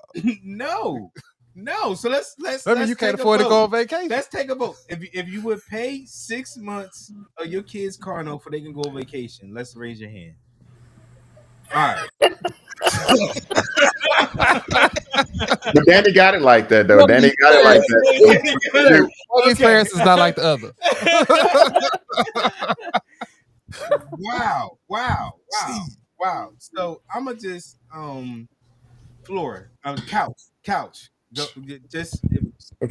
No. No. So
Maybe
let's
you can't
take a
afford to go
vote.
on vacation.
Let's take a vote. If you would pay 6 months of your kids' car note for they can go on vacation, let's raise your hand. All right.
But Danny got it like that though.
One of
Danny
these
got it like
parents,
that.
Good.
one of these
Okay.
parents is not like the other.
Wow. Wow. Wow.
Gee.
Wow. So I'm gonna just floor, couch. Go, just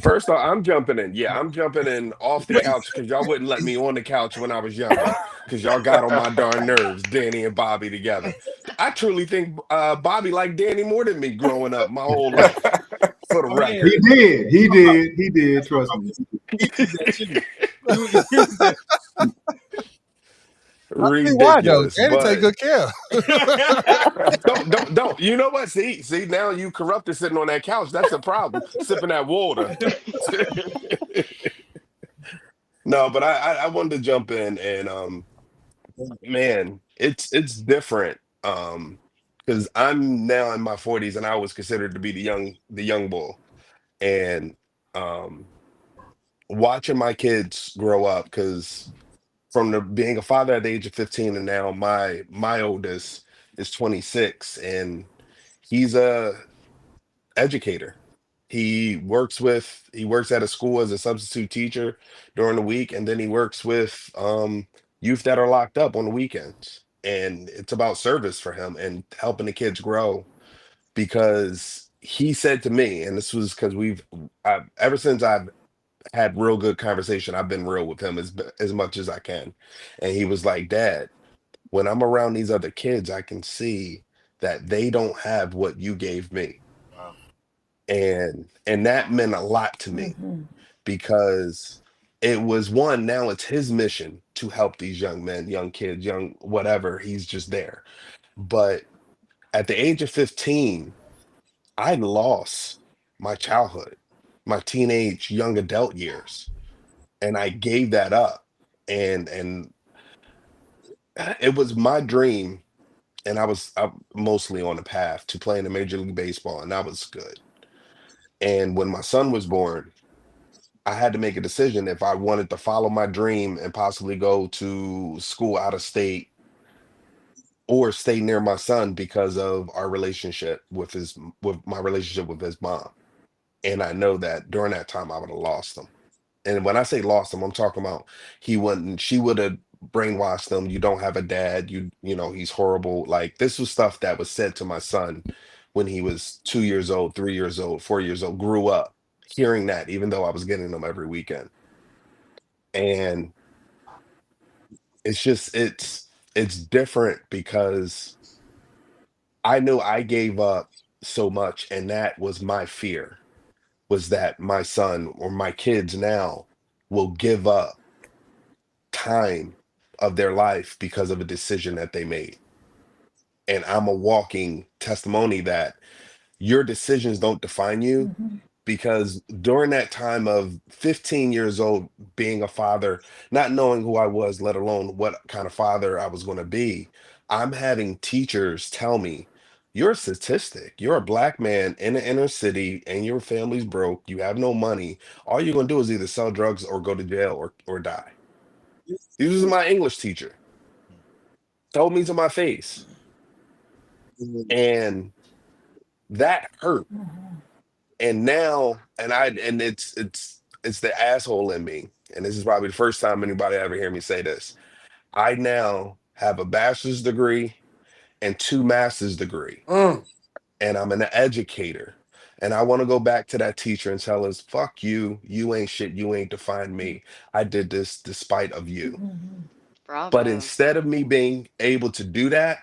First off, I'm jumping in. Yeah, I'm jumping in off the couch because y'all wouldn't let me on the couch when I was younger because y'all got on my darn nerves, Danny and Bobby together. I truly think Bobby liked Danny more than me growing up my whole life, for the
go ahead.
He
record.
did. He did. He did. Trust me.
He was that you. He was that.
I see why though.
Ridiculous.
Danny take
But
good care.
don't. You know what? See, now you corrupted sitting on that couch. That's a problem. Sipping that water. No, but I wanted to jump in and man, it's different. Because I'm now in my 40s and I was considered to be the young bull. And um watching my kids grow up, because from being a father at the age of 15 and now my oldest is 26 and he's a educator. He works at a school as a substitute teacher during the week, and then he works with youth that are locked up on the weekends. And it's about service for him and helping the kids grow, because he said to me, and this was because ever since I've had real good conversation, I've been real with him as much as I can. And he was like, Dad, when I'm around these other kids, I can see that they don't have what you gave me.
Wow.
And that meant a lot to me,
Mhm.
because it was one, now it's his mission to help these young men, young kids, young whatever, he's just there. But at the age of 15, I lost my childhood, my teenage young adult years, and I gave that up. And it was my dream, and I'm mostly on the path to playing in Major League Baseball, and that was good. And when my son was born, I had to make a decision if I wanted to follow my dream and possibly go to school out of state or stay near my son because of our relationship with my relationship with his mom. And I know that during that time I would have lost him. And when I say lost him, I'm talking about she would have brainwashed him. You don't have a dad. He's horrible. Like, this was stuff that was said to my son when he was 2 years old, 3 years old, 4 years old, grew up hearing that, even though I was getting them every weekend. And it's different because I knew I gave up so much, and that was my fear, was that my son or my kids now will give up
time of their life because of a decision that they made. And I'm a walking testimony that your decisions don't define you,
Mm-hmm.
because during that time of 15 years old, being a father, not knowing who I was, let alone what kind of father I was going to be, I'm having teachers tell me, you're a statistic. You're a black man in the inner city and your family's broke. You have no money. All you're going to do is either sell drugs or go to jail or die. This was my English teacher. Told me to my face. And that hurt. And now, and it's the asshole in me, and this is probably the first time anybody ever hear me say this. I now have a bachelor's degree and two master's degree,
Mm.
and I'm an educator. And I want to go back to that teacher and tell us, fuck you, you ain't shit, you ain't defined me. I did this despite of you.
Mm-hmm.
But
Bravo.
instead of me being able to do that,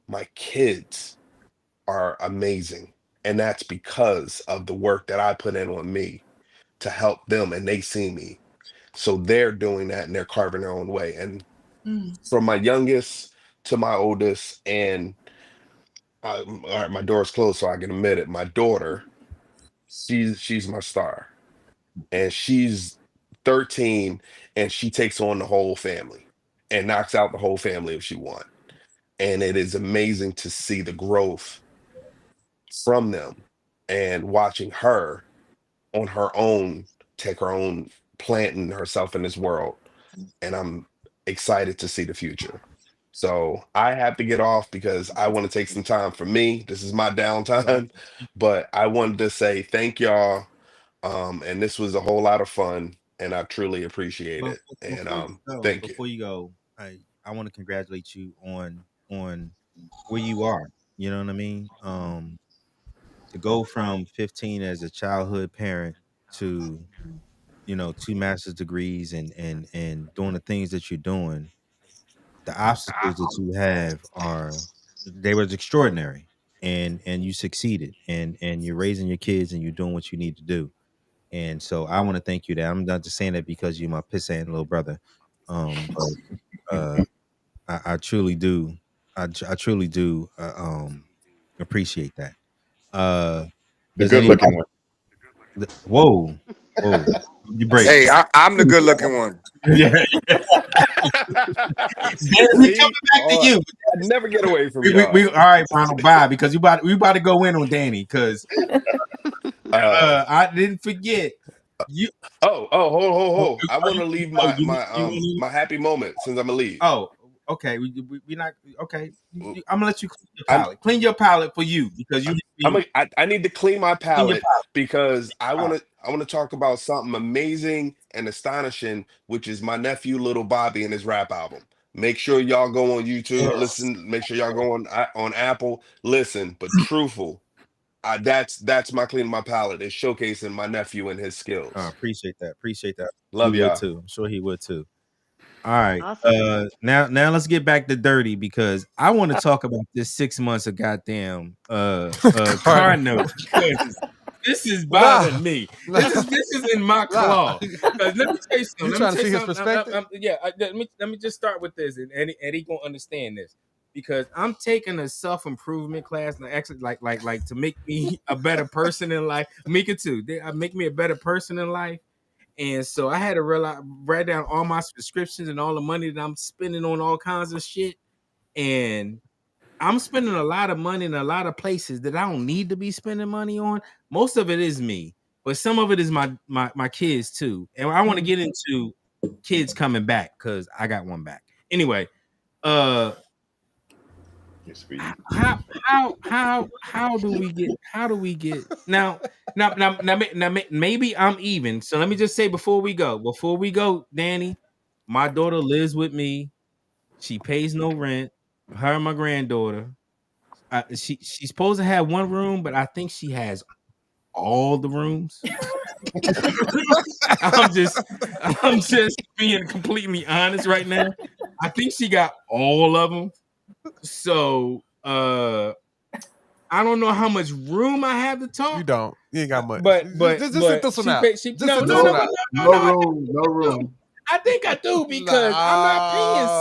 my kids are amazing. And that's because of the work that I put in on me to help them, and they see me. So they're doing that and they're carving their own way. And
Mm.
from my youngest to my oldest, and all right, my door's closed, so I can admit it. My daughter, she's my star, and she's 13, and she takes on the whole family and knocks out the whole family if she wants. And it is amazing to see the growth from them and watching her on her own take her own planting herself in this world. And I'm excited to see the future. So I have to get off because I want to take some time for me. This is my
Right.
downtime, but I wanted to say thank y'all. And this was a whole lot of fun, and I truly appreciate
But
it. And
before you go,
thank you.
I want to congratulate you on where you are. You know what I mean? To go from 15 as a childhood parent to, two master's degrees and doing the things that you're doing, the obstacles that you have are they was extraordinary, and you succeeded, and you're raising your kids and you're doing what you need to do. And so I want to thank you. That I'm not just saying that because you're my pissant little brother, but I truly do. I truly do appreciate that. Uh,
The
does
good
anybody?
looking one.
Whoa, whoa, you break.
Hey, I'm the good looking one.
Yeah, we
See,
coming back to
oh,
you.
I never get away from
We
y'all.
all right, Ronald. Bye, because we about to go in on Danny because
Uh,
I didn't forget you.
oh,
Oh,
I want to leave
oh, you
my happy moment since I'm gonna leave.
oh, okay. We not okay. I'm gonna let you clean your
I'm
palate. Clean your palate for you because
I need to clean my
clean your
palate because
palate.
I want to talk about something amazing and astonishing, which is my nephew Little Bobby and his rap album. Make sure y'all go on YouTube,
Yes.
listen. Make sure y'all go on Apple, listen. But truthful, that's my cleaning my palate is showcasing my nephew and his skills.
Appreciate that. Appreciate that. He
Love
would
y'all.
too. I'm sure he would too. All right.
Awesome.
Now let's get back to dirty because I want to talk about this 6 months of goddamn car
Carter.
note because this is
Nah,
bothering me.
nah,
This is in my
nah.
claw. Because let me tell you something.
You
Let me
trying to
tell you
see his
something.
perspective?
Let me just start with this, and Eddie gonna understand this because I'm taking a self improvement class, and actually like to make me a better person in life. Mika too. They make me a better person in life. And so I had to write down all my subscriptions and all the money that I'm spending on all kinds of shit. And I'm spending a lot of money in a lot of places that I don't need to be spending money on. Most of it is me, but some of it is my kids too. And I want to get into kids coming back because I got one back. Anyway, uh
Your speed.
how do we get maybe I'm even. So let me just say before we go, Danny, my daughter lives with me. She pays no rent. Her and my granddaughter. She's supposed to have one room, but I think she has all the rooms. I'm just I'm just being completely honest right now. I think she got all of them. So I don't know how much room I have to
You
talk,
don't. You ain't got much.
but
Just sit this one
she
out.
paid. She
Just
no
sit
no
this
no
one
no
out.
no no
No
no.
room, no room.
I think I do because I'm not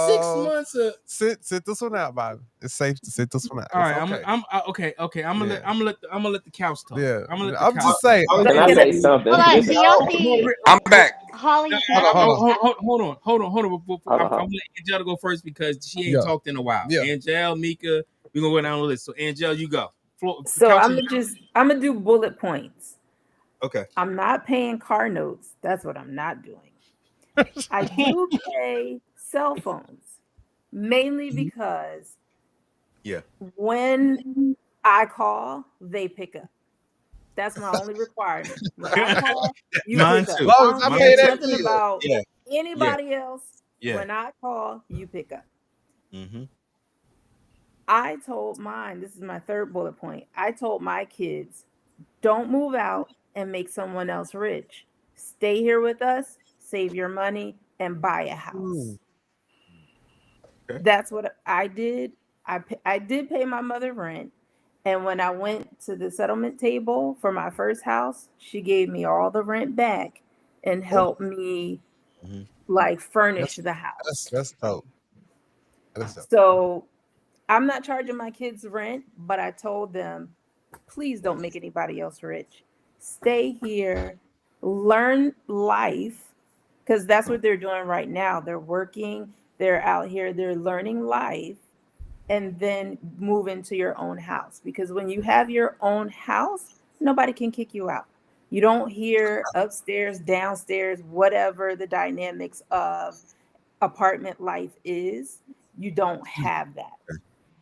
paying 6
No.
months of.
Sit this one out, Bobby. It's safe to sit this one out.
All
It's
right,
okay.
okay. I'm
Yeah.
gonna let the couch talk.
Yeah.
I'm gonna let the
I'm
couch
just
talk.
saying.
Can I say something?
Hold on.
This
Do
is
y'all
Hold
see
on,
I'm back.
Holly's
Hold on, hold on.
map?
hold on.
hold
I'm
on.
gonna let Angela go first because she ain't
Yeah.
talked in a while.
Yeah.
Angel, Mika, we're gonna go down the list. So Angel, you go. The
So
couch
I'm
is
gonna do bullet points.
okay.
I'm not paying car notes. That's what I'm not doing. I do pay cell phones, mainly because
Yeah.
when I call, they pick up. That's my only requirement. When I call, you
Mine
pick up.
too.
I
Long as
don't
I
Mine
care
pay that
too.
nothing
bill.
about
Yeah. Yeah.
anybody else.
Yeah.
When I call, you pick up.
Mm-hmm.
I told mine, this is my third bullet point. I told my kids, don't move out and make someone else rich. Stay here with us, save your money, and buy a
Ooh.
house.
Okay.
That's what I did. I did pay my mother rent. And when I went to the settlement table for my first house, she gave me all the rent back and
Oh,
helped me
Mm-hmm.
like furnish
that's
the house.
that's dope. That's dope.
So I'm not charging my kids rent, but I told them, please don't make anybody else rich. Stay here, learn life, because that's what they're doing right now. They're working, they're out here, they're learning life, and then move into your own house. Because when you have your own house, nobody can kick you out. You don't hear upstairs, downstairs, whatever the dynamics of apartment life is. You don't have that.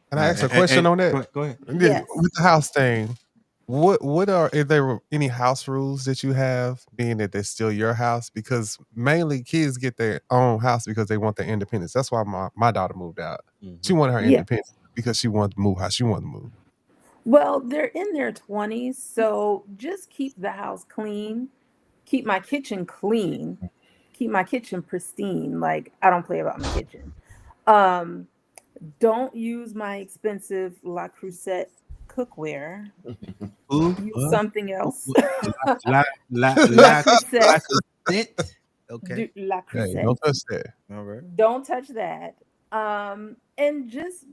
Can I ask a question on that?
Go ahead.
Yeah,
Yes.
with the house thing, what are if there were any house rules that you have, being that they're still your house? Because mainly kids get their own house because they want their independence. That's why my daughter moved out.
Mm-hmm.
She wanted her
Yeah.
independence because she wanted to move how she wanted to move.
Well, they're in their 20s, so just keep the house clean, keep my kitchen clean, keep my kitchen pristine. Like I don't play about my kitchen. Um, don't use my expensive La Crusette cookware.
Ooh,
Use something else.
La
La
la
Crusette.
consent. Okay.
La
Hey,
Crusette.
don't touch that.
All right.
Don't touch that. And just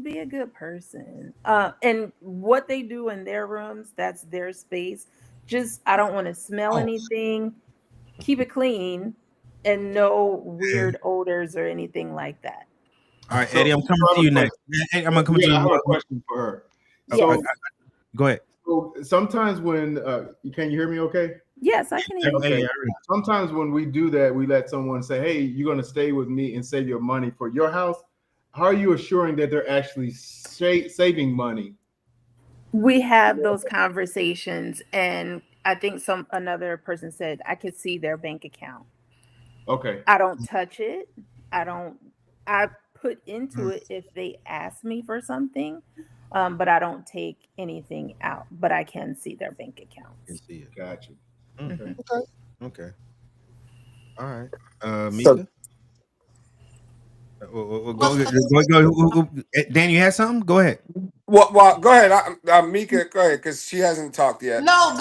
be a good person. And what they do in their rooms, that's their space. Just I don't want to smell
Oh,
anything. Keep it clean and no
yeah.
weird odors or anything like that.
All right,
So,
Eddie, I'm
so
coming
I
to
have a
you
question.
next. Eddie, I'm gonna come to
Yeah, I have a
you.
question for her.
Oh,
Yes.
So,
go ahead.
so sometimes when can you hear me? Okay.
Yes, I can hear you.
Okay.
Yeah.
Sometimes when we do that, we let someone say, "Hey, you're going to stay with me and save your money for your house." How are you assuring that they're actually saving money?
We have those conversations and I think some another person said I could see their bank account.
Okay.
I don't touch it. I don't I put into
Mm,
it if they ask me for something, but I don't take anything out. But I can see their bank
can
accounts.
see it.
Gotcha.
Mm,
Okay.
Mhm.
Okay.
okay. All right.
So
Mika. Go,
What's
go,
the
Dan, you had something? Go ahead.
well, go ahead, Mika. Go ahead, because she hasn't talked yet.
No,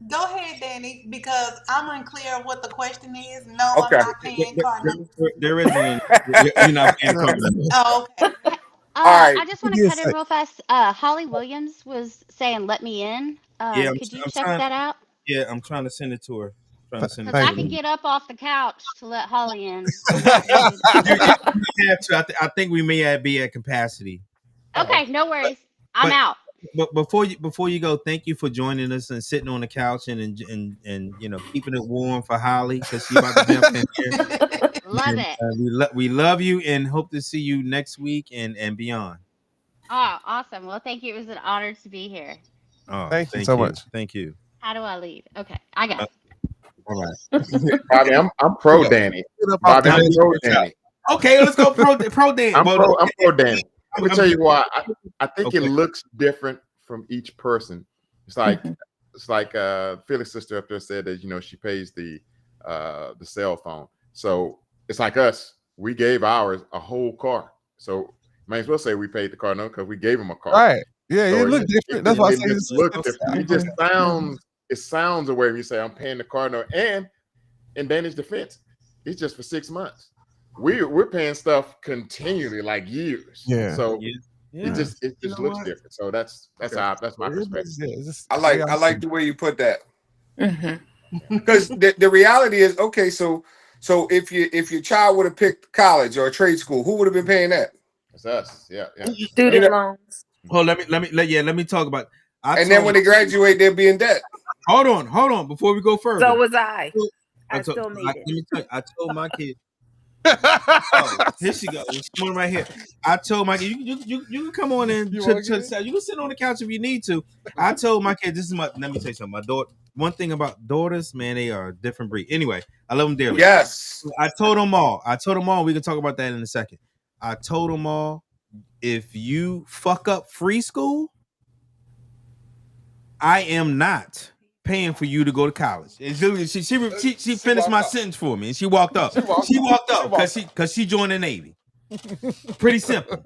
go ahead, Danny, because I'm unclear of what the question is. No, I'm
Okay.
not paying car notes.
There isn't any. You're not paying the
No,
car note.
Oh, okay.
All right.
I just
give
want to
me a
cut in
sec.
real fast. Holly Williams was saying, "Let me in."
Yeah,
Could you
I'm
check
trying.
that out?
Yeah, I'm trying to send it to her. Trying to send it
Because
to
I
Thank
her.
can
you.
get up off the couch to let Holly in. I'm not rude.
You may have to. I think we may be at capacity.
Okay, no worries. I'm
But
out.
before you go, thank you for joining us and sitting on the couch and keeping it warm for Holly because she about to jump in here.
Love
And
it.
we love you and hope to see you next week and beyond.
Oh, awesome. Well, thank you. It was an honor to be here.
Oh,
Thank you
thank
so
you,
much.
thank you.
How do I leave? Okay, I got
Uh,
it.
all right.
Bobby, I'm pro
Yeah.
Danny.
Get up off
Bobby,
the
I'm
couch.
pro Danny.
Okay, let's go pro Dan.
I'm
Well,
pro Danny. Let me
I'm
tell you why. I think it
okay.
looks different from each person. It's like
Mhm.
Philly's sister up there said that she pays the cell phone. So it's like us. We gave ours a whole car. So might as well say we paid the car note because we gave him a car.
Right. Yeah,
So
it looked different. That's why I
it
say
just
it's
looks
it's-
different.
Mhm.
It sounds away when you say I'm paying the car note. And in Danny's defense, It's just for 6 months. We're paying stuff continually, like years.
Yeah.
So
Yeah.
it
You
just
know
looks
what?
different. So that's my perspective.
It's just
I
the way
like
I
I
see
like the way you put that.
Mm-hmm.
Because the reality is, okay, so if your child would have picked college or a trade school, who would have been paying that?
It's us. Yeah, yeah. It's
You
Student
us.
know,
loans.
Oh, let me talk about. I
and then
told.
when they graduate, they'll be in debt.
Hold on. Before we go
So
further,
was I.
I
I
told,
still made it.
let me tell you. I told my kid.
it.
Oh, here she goes. She's one right here. I told my kid, you can come on in
You
to
want
the
to
side. You can sit on the couch if you need to. I told my kid, this is my. Let me tell you something. My daughter. One thing about daughters, man, they are a different breed. Anyway, I love them dearly.
Yes.
I told them all. We can talk about that in a second. I told them all, if you fuck up free school, I am not paying for you to go to college. It's literally, she finished my sentence for me and she walked up. She walked up because she joined the Navy. Pretty simple.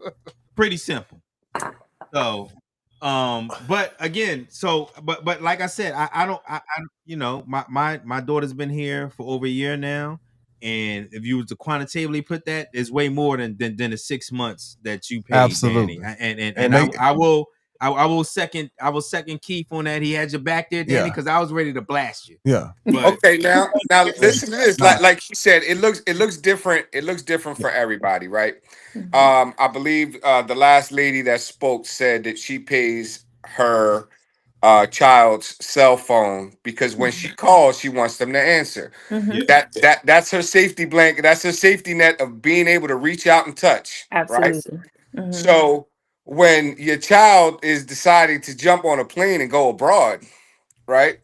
Pretty simple. So but again, but like I said, I don't my daughter's been here for over a year now. And if you were to quantitatively put that, it's way more than the 6 months that you paid, Danny.
Absolutely.
And
they,
I will second Keith on that. He had your back there, Danny,
yeah,
because I was ready to blast you.
yeah.
But
Okay, now listen to this.
Nah,
Like she said, it looks different. It looks different for everybody, right?
Mhm.
I believe the last lady that spoke said that she pays her child's cell phone because when she calls, she wants them to answer.
Mhm.
yeah,
That's her safety blanket. That's her safety net of being able to reach out and touch, right?
Absolutely. Mhm.
So when your child is deciding to jump on a plane and go abroad, right?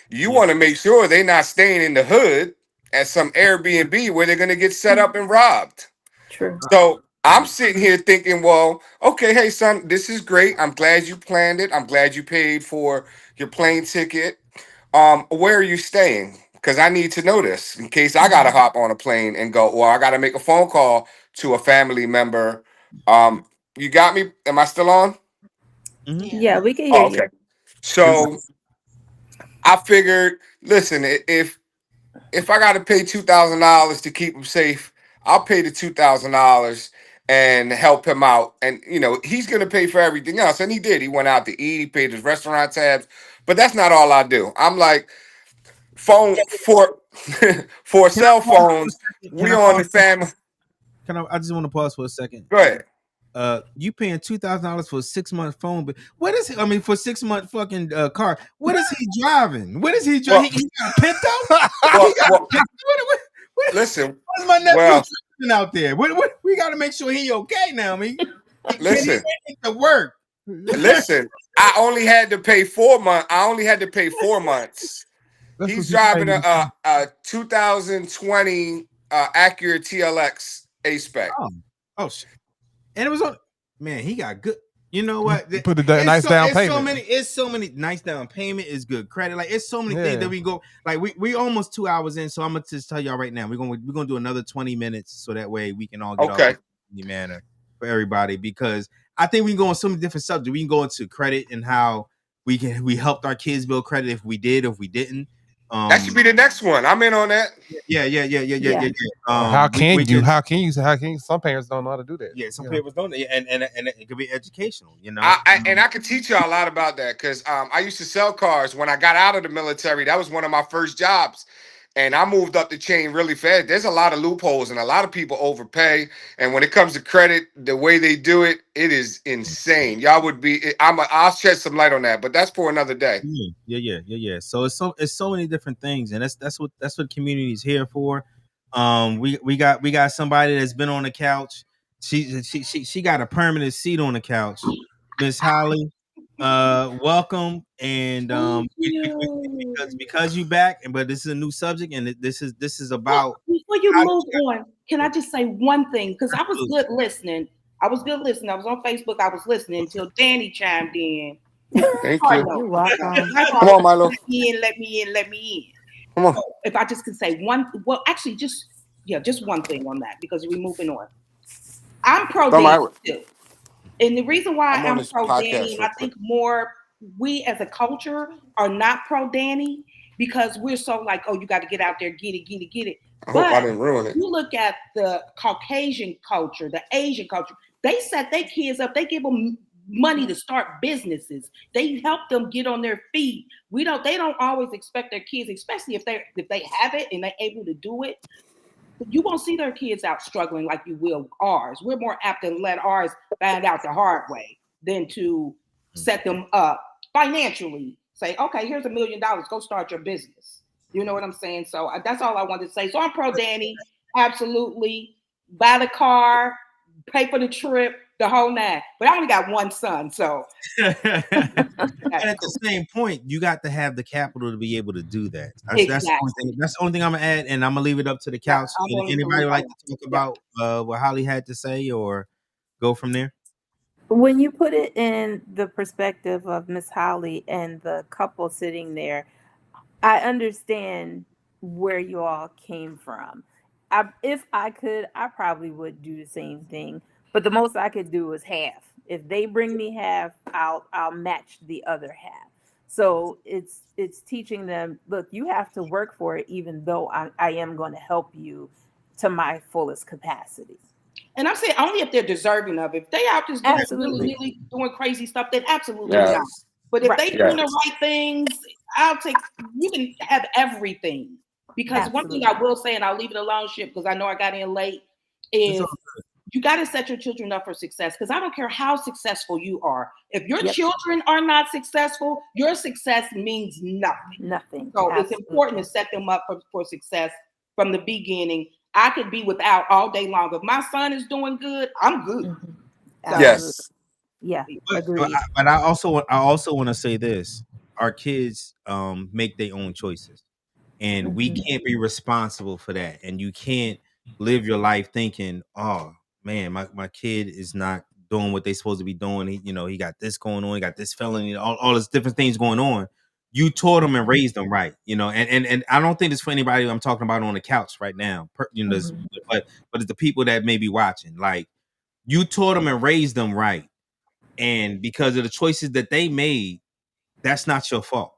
You
yeah,
want to make sure they're not staying in the hood at some Airbnb where they're going to get set up and robbed.
True.
So I'm
right.
sitting here thinking, well, okay, hey, son, this is great. I'm glad you planned it. I'm glad you paid for your plane ticket. Where are you staying? Because I need to know this in case I got to hop on a plane and go, or I got to make a phone call to a family member. You got me? Am I still on?
Mhm.
Yeah.
Yeah, we can hear
Oh,
you.
okay. So I figured, listen, if I got to pay $2,000 to keep him safe, I'll pay the $2,000 and help him out. And he's gonna pay for everything else, and he did. He went out to eat, he paid his restaurant tabs, but that's not all I do. I'm like phone for for
Can I
cell
pause for a
phones.
second? Can
We
I
on
pause?
the family.
I just want to pause for a second.
Go ahead.
You paying $2,000 for a 6 month phone, but what is I mean for 6 month fucking car? What is he driving? What is he driving?
Well,
He got a Pinto? He
well,
got a
well.
Pinto?
Listen.
What's my nephew
Well,
driving out there? What we got to make sure he okay now. I mean, can he
listen.
make it to work?
Listen. I only had to pay 4 months. I only had to pay 4 months.
that's what
He's
you pay.
driving a 2020 Acura TLX A spec.
Oh, oh shit. And it was on. Man, he got good. You know what?
You put a nice down payment.
It's so many nice down payment is good credit. Like it's so many things
Yeah.
that we go. Like we almost 2 hours in, so I'm gonna just tell y'all right now. We're gonna do another 20 minutes so that way we can all get off
Okay.
in a manner for everybody because I think we can go on so many different subjects. We can go into credit and how we helped our kids build credit if we did, if we didn't.
That should be the next one. I'm in on that.
Yeah.
How can you?
Can,
How can you? How can you? Some parents don't know how to do that.
yeah, some
Yeah.
papers don't, and it could be educational,
And I could teach y'all a lot about that because I used to sell cars when I got out of the military. That was one of my first jobs. And I moved up the chain really fast. There's a lot of loopholes and a lot of people overpay. And when it comes to credit, the way they do it, it is insane. Y'all would be. I'll shed some light on that, but that's for another day.
Yeah. So it's so many different things, and that's what community is here for. We got somebody that's been on the couch. She got a permanent seat on the couch. Miss Holly, welcome, and
Thank you.
because you back, but this is a new subject, and this is
Well,
about
before you
how
move on, can I just say one thing? Because I was
absolutely.
good listening. I was on Facebook. I was listening until Danny chimed in.
Thank you.
You're
Carlo.
welcome.
Like
Come on,
always,
Milo.
let me in, let me in.
Come on.
So if I just could say actually, just one thing on that because we're moving on. I'm pro
Come
Danny
on.
too. And the reason why
I'm on
I'm
this
pro Danny,
podcast
and
real
I
quick.
think more we as a culture are not pro Danny, because we're so like, oh, you got to get out there, get it, get it, get it.
I hope I
But
didn't ruin it.
you look at the Caucasian culture, the Asian culture, they set their kids up, they give them money to start businesses. They help them get on their feet. They don't always expect their kids, especially if they have it and they're able to do it. You won't see their kids out struggling like you will ours. We're more apt to let ours find out the hard way than to set them up financially. Say, okay, here's $1 million, go start your business. You know what I'm saying? So that's all I wanted to say. So I'm pro Danny, absolutely. Buy the car, pay for the trip, the whole nine. But I only got one son, so
But
that's
at
cool.
the same point, you got to have the capital to be able to do that. That's the only
Exactly.
thing. That's the only thing I'm gonna add, and I'm gonna leave it up to the
Yeah,
couch.
I'm only
Anybody
believe
would
I
like
am.
to talk
Yeah.
about what Holly had to say, or go from there?
When you put it in the perspective of Miss Holly and the couple sitting there, I understand where you all came from. If I could, I probably would do the same thing. But the most I could do is half. If they bring me half, I'll match the other half. So it's teaching them, look, you have to work for it, even though I am going to help you to my fullest capacity.
And I'm saying only if they're deserving of it. If they out just doing willy
Absolutely.
nilly, doing crazy stuff, then absolutely not.
Yes.
But if
Right.
they doing the
Yes.
right things, I'll take. You can have everything. Because one thing I
Absolutely.
will say, and I'll leave it alone, shit, because I know I got in late,
It's all
is you got to set your children up for success. Because I don't care how successful you are. If your
Yep.
children are not successful, your success means nothing.
Nothing.
So it's important to
Absolutely.
set them up for success from the beginning. I could be without all day long. If my son is doing good, I'm good.
Mhm.
So
Absolutely.
Yes.
Yeah.
but
Agreed.
I also want to say this: our kids make their own choices, and we
Mhm.
can't be responsible for that. And you can't live your life thinking, "Oh man, my kid is not doing what they supposed to be doing. He got this going on. He got this felony, all this different things going on." You taught them and raised them right, and I don't think it's for anybody I'm talking about on the couch right now,
Mhm.
but it's the people that may be watching. Like, you taught them and raised them right, and because of the choices that they made, that's not your fault.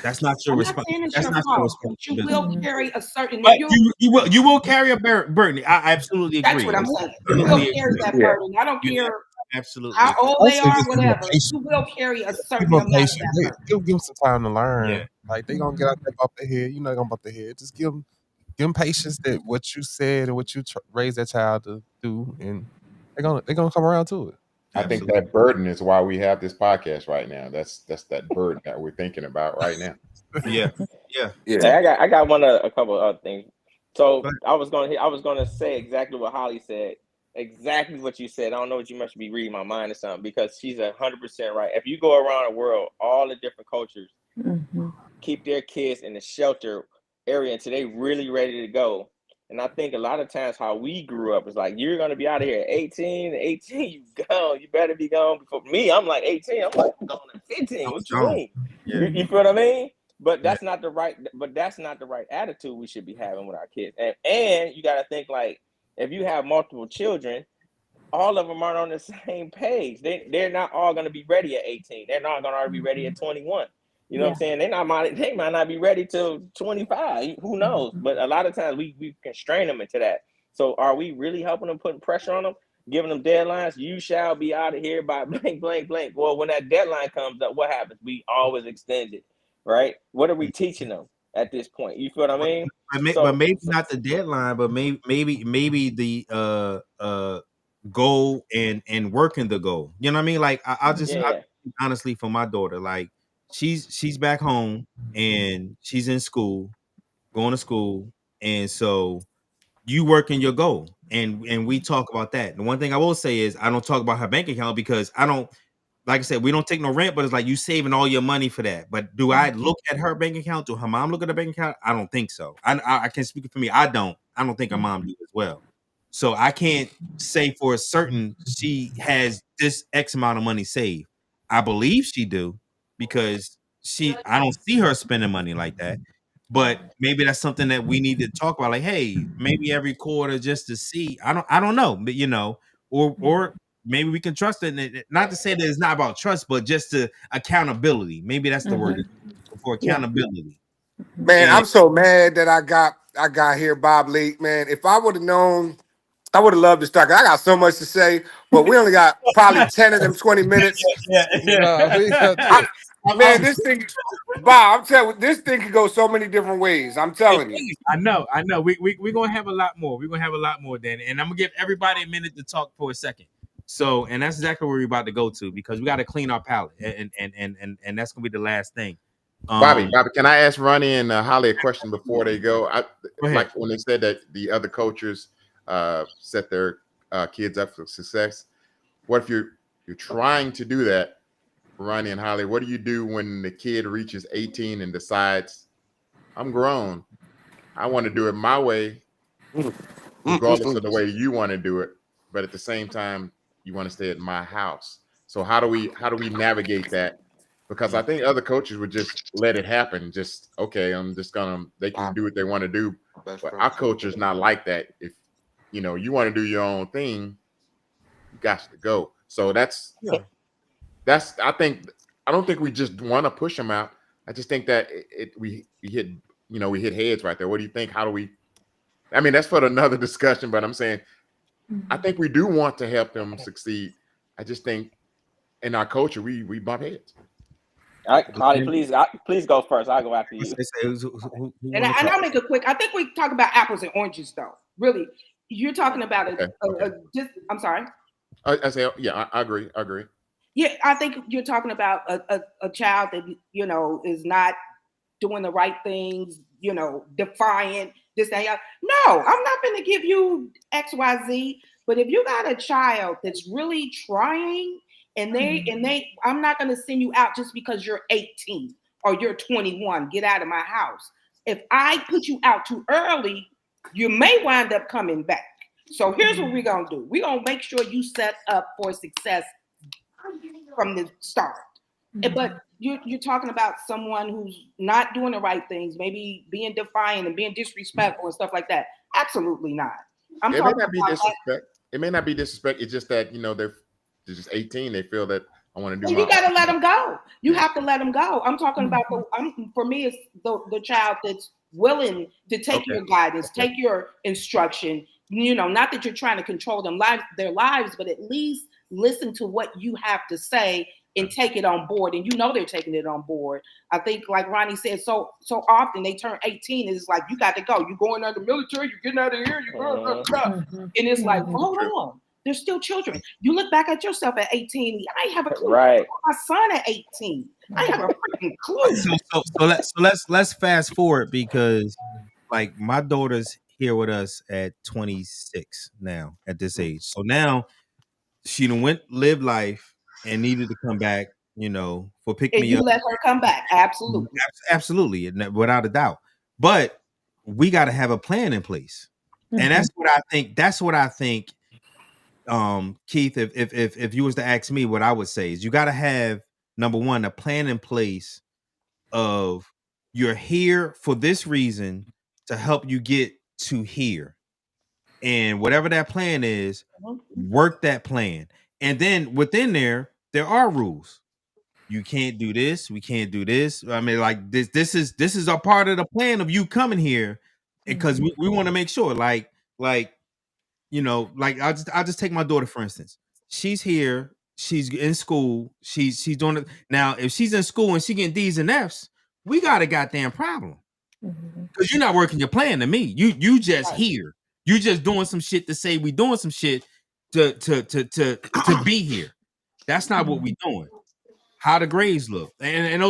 That's not your
I'm not saying it's
That's
your
not your
fault, but you
responsibility.
will
Mhm.
carry a certain if
But
you
you will carry a burden. I absolutely
that's what
agree.
I'm saying. You will
Absolutely
carry
agree.
that
Yeah.
burden. I don't
You
care
absolutely
how
agree.
old they
Also,
are,
just give them
whatever.
patience.
You will carry a
Give
certain
them
amount of
patience.
that burden.
Give them some time to
Yeah.
learn. Like they gonna get out there bump their head. You're not gonna bump their head. Just give them patience that what you said and what you raised that child to do, and they're gonna come around to it.
I think
Absolutely.
that burden is why we have this podcast right now. That's that burden that we're thinking about right now.
Yeah. Yeah.
Yeah.
Hey,
Yeah.
I got a couple of other things. So
But
I was gonna say exactly what Holly said, exactly what you said. I don't know what you must be reading my mind or something because she's 100% right. If you go around the world, all the different cultures
Mhm.
keep their kids in the shelter area until they really ready to go. And I think a lot of times how we grew up is like, you're gonna be out of here at 18, 18, you gone. You better be gone before me. I'm like 18. I'm like, I'm going at
I
15.
was
What you
gone.
mean?
Yeah.
You
Mhm.
feel what I mean? But
Yeah.
that's not the right attitude we should be having with our kids. And you gotta think like if you have multiple children, all of them aren't on the same page. They're not all going to be ready at 18. They're not going to be ready at
Mhm.
21. You know what I'm
Yeah.
saying? They might not be ready till 25. Who knows?
Mhm.
But a lot of times we constrain them into that. So are we really helping them, putting pressure on them, giving them deadlines? You shall be out of here by blank, blank, blank. Well, when that deadline comes up, what happens? We always extend it, right? What are we teaching them at this point? You feel what I
But,
mean?
but
So,
maybe
so
not the deadline, but maybe the goal and working the goal. You know what I mean? Like I
yeah,
honestly for my daughter, like she's back home and she's in school, going to school, and so you work in your goal, and we talk about that. The one thing I will say is I don't talk about her bank account because I don't, like I said, we don't take no rent, but it's like you saving all your money for that. But do I
Mhm.
look at her bank account? Do her mom look at her bank account? I don't think so. I can speak for me. I don't think her mom do as well. So I can't say for a certain she has this X amount of money saved. I believe she do because I don't see her spending money like that. But maybe that's something that we need to talk about. Like, hey, maybe every quarter just to see. I don't know, but or maybe we can trust it. Not to say that it's not about trust, but just to accountability. Maybe that's the word
Mhm.
for
Yeah.
accountability.
Man,
And
I'm so mad that I got here, Bob late, man. If I would have known, I would have loved to start. 'Cause I got so much to say, but we only got probably 10 of them 20 minutes.
No, we got
I,
to.
man, this thing, Bob, I'm telling you, this thing could go so many different ways. I'm telling you.
I know, I know. We're gonna have a lot more. We're gonna have a lot more, Danny. And I'm gonna give everybody a minute to talk for a second. So, and that's exactly where we're about to go to because we got to clean our palate, and that's gonna be the last thing.
Bobby, can I ask Ronnie and Holly a question before they go?
Go ahead.
Like when they said that the other coaches set their kids up for success. What if you're trying to do that, Ronnie and Holly? What do you do when the kid reaches 18 and decides, I'm grown, I want to do it my way, regardless of the way you want to do it, but at the same time, you want to stay at my house. So how do we navigate that? Because I think other coaches would just let it happen. Just okay, they can do what they want to do. But our culture is not like that. If you want to do your own thing, you got to go. So
Yeah.
I don't think we just want to push them out. I just think that we hit heads right there. What do you think? How do we? I mean, that's for another discussion. But I'm saying I think we do want to help them succeed. I just think in our culture we bump heads.
All right, Holly, please go first. I'll go after you.
Who
And,
want to
I, and
talk?
I'll make it quick. I think we talk about apples and oranges, though. Really, you're talking about
Okay.
just. I'm sorry.
I say, yeah, I agree. I agree.
Yeah, I think you're talking about a child that is not doing the right things, defiant, this, that, that. No, I'm not going to give you XYZ. But if you got a child that's really trying I'm not going to send you out just because you're 18 or you're 21. Get out of my house. If I put you out too early, you may wind up coming back. So here's what we're going to do. We're going to make sure you set up for success from the start. But you're talking about someone who's not doing the right things, maybe being defiant and being disrespectful and stuff like that. Absolutely not. I'm
It may
talking
not be
about that.
disrespect. It may not be disrespect. It's just that they're just 18. They feel that I want to do
Well,
my
you got to
own
let
thing.
them go. You
Yeah.
have to let them go. I'm talking about for me, it's the child that's willing to take
Okay.
your guidance,
Okay.
take your instruction. Not that you're trying to control their lives, but at least listen to what you have to say and take it on board. And they're taking it on board. I think, like Ronnie said, so often they turn 18 and it's like you got to go. You're going out of the military. You're getting out of here. And it's like, hold
True.
on. They're still children. You look back at yourself at 18. I have a clue.
Right.
My son at 18. I have a freaking clue.
So let's fast forward because like my daughter's here with us at 26 now at this age. So now she done lived life and needed to come back, for pick
And
me
you
up.
let her come back. Absolutely.
Absolutely, without a doubt. But we got to have a plan in place, and that's what I think. That's what I think, Keith. If you was to ask me, what I would say is you got to have number one a plan in place of you're here for this reason to help you get to here, and whatever that plan is, work that plan, and then within there are rules. You can't do this. We can't do this. I mean, like this is a part of the plan of you coming here because we want to make sure, like like I'll just take my daughter for instance. She's here. She's in school. She's doing it now. If she's in school and she getting D's and F's, we got a goddamn problem because you're not working your plan to me. You just
Right.
here. You just doing some shit to say we doing some shit to be here. That's not what we doing. How the grades look, and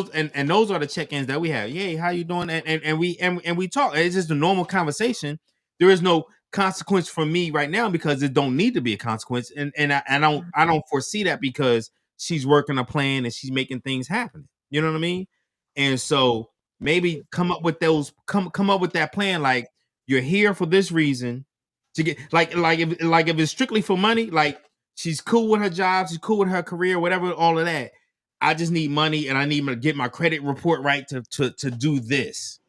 those are the check-ins that we have. Yay, how you doing? And we talk. It's just a normal conversation. There is no consequence for me right now because it don't need to be a consequence, and I don't foresee that because she's working a plan and she's making things happen. You know what I mean? And so maybe come up with that plan. Like you're here for this reason to get like if it's strictly for money, like she's cool with her job, she's cool with her career, whatever, all of that. I just need money and I need to get my credit report right to do this.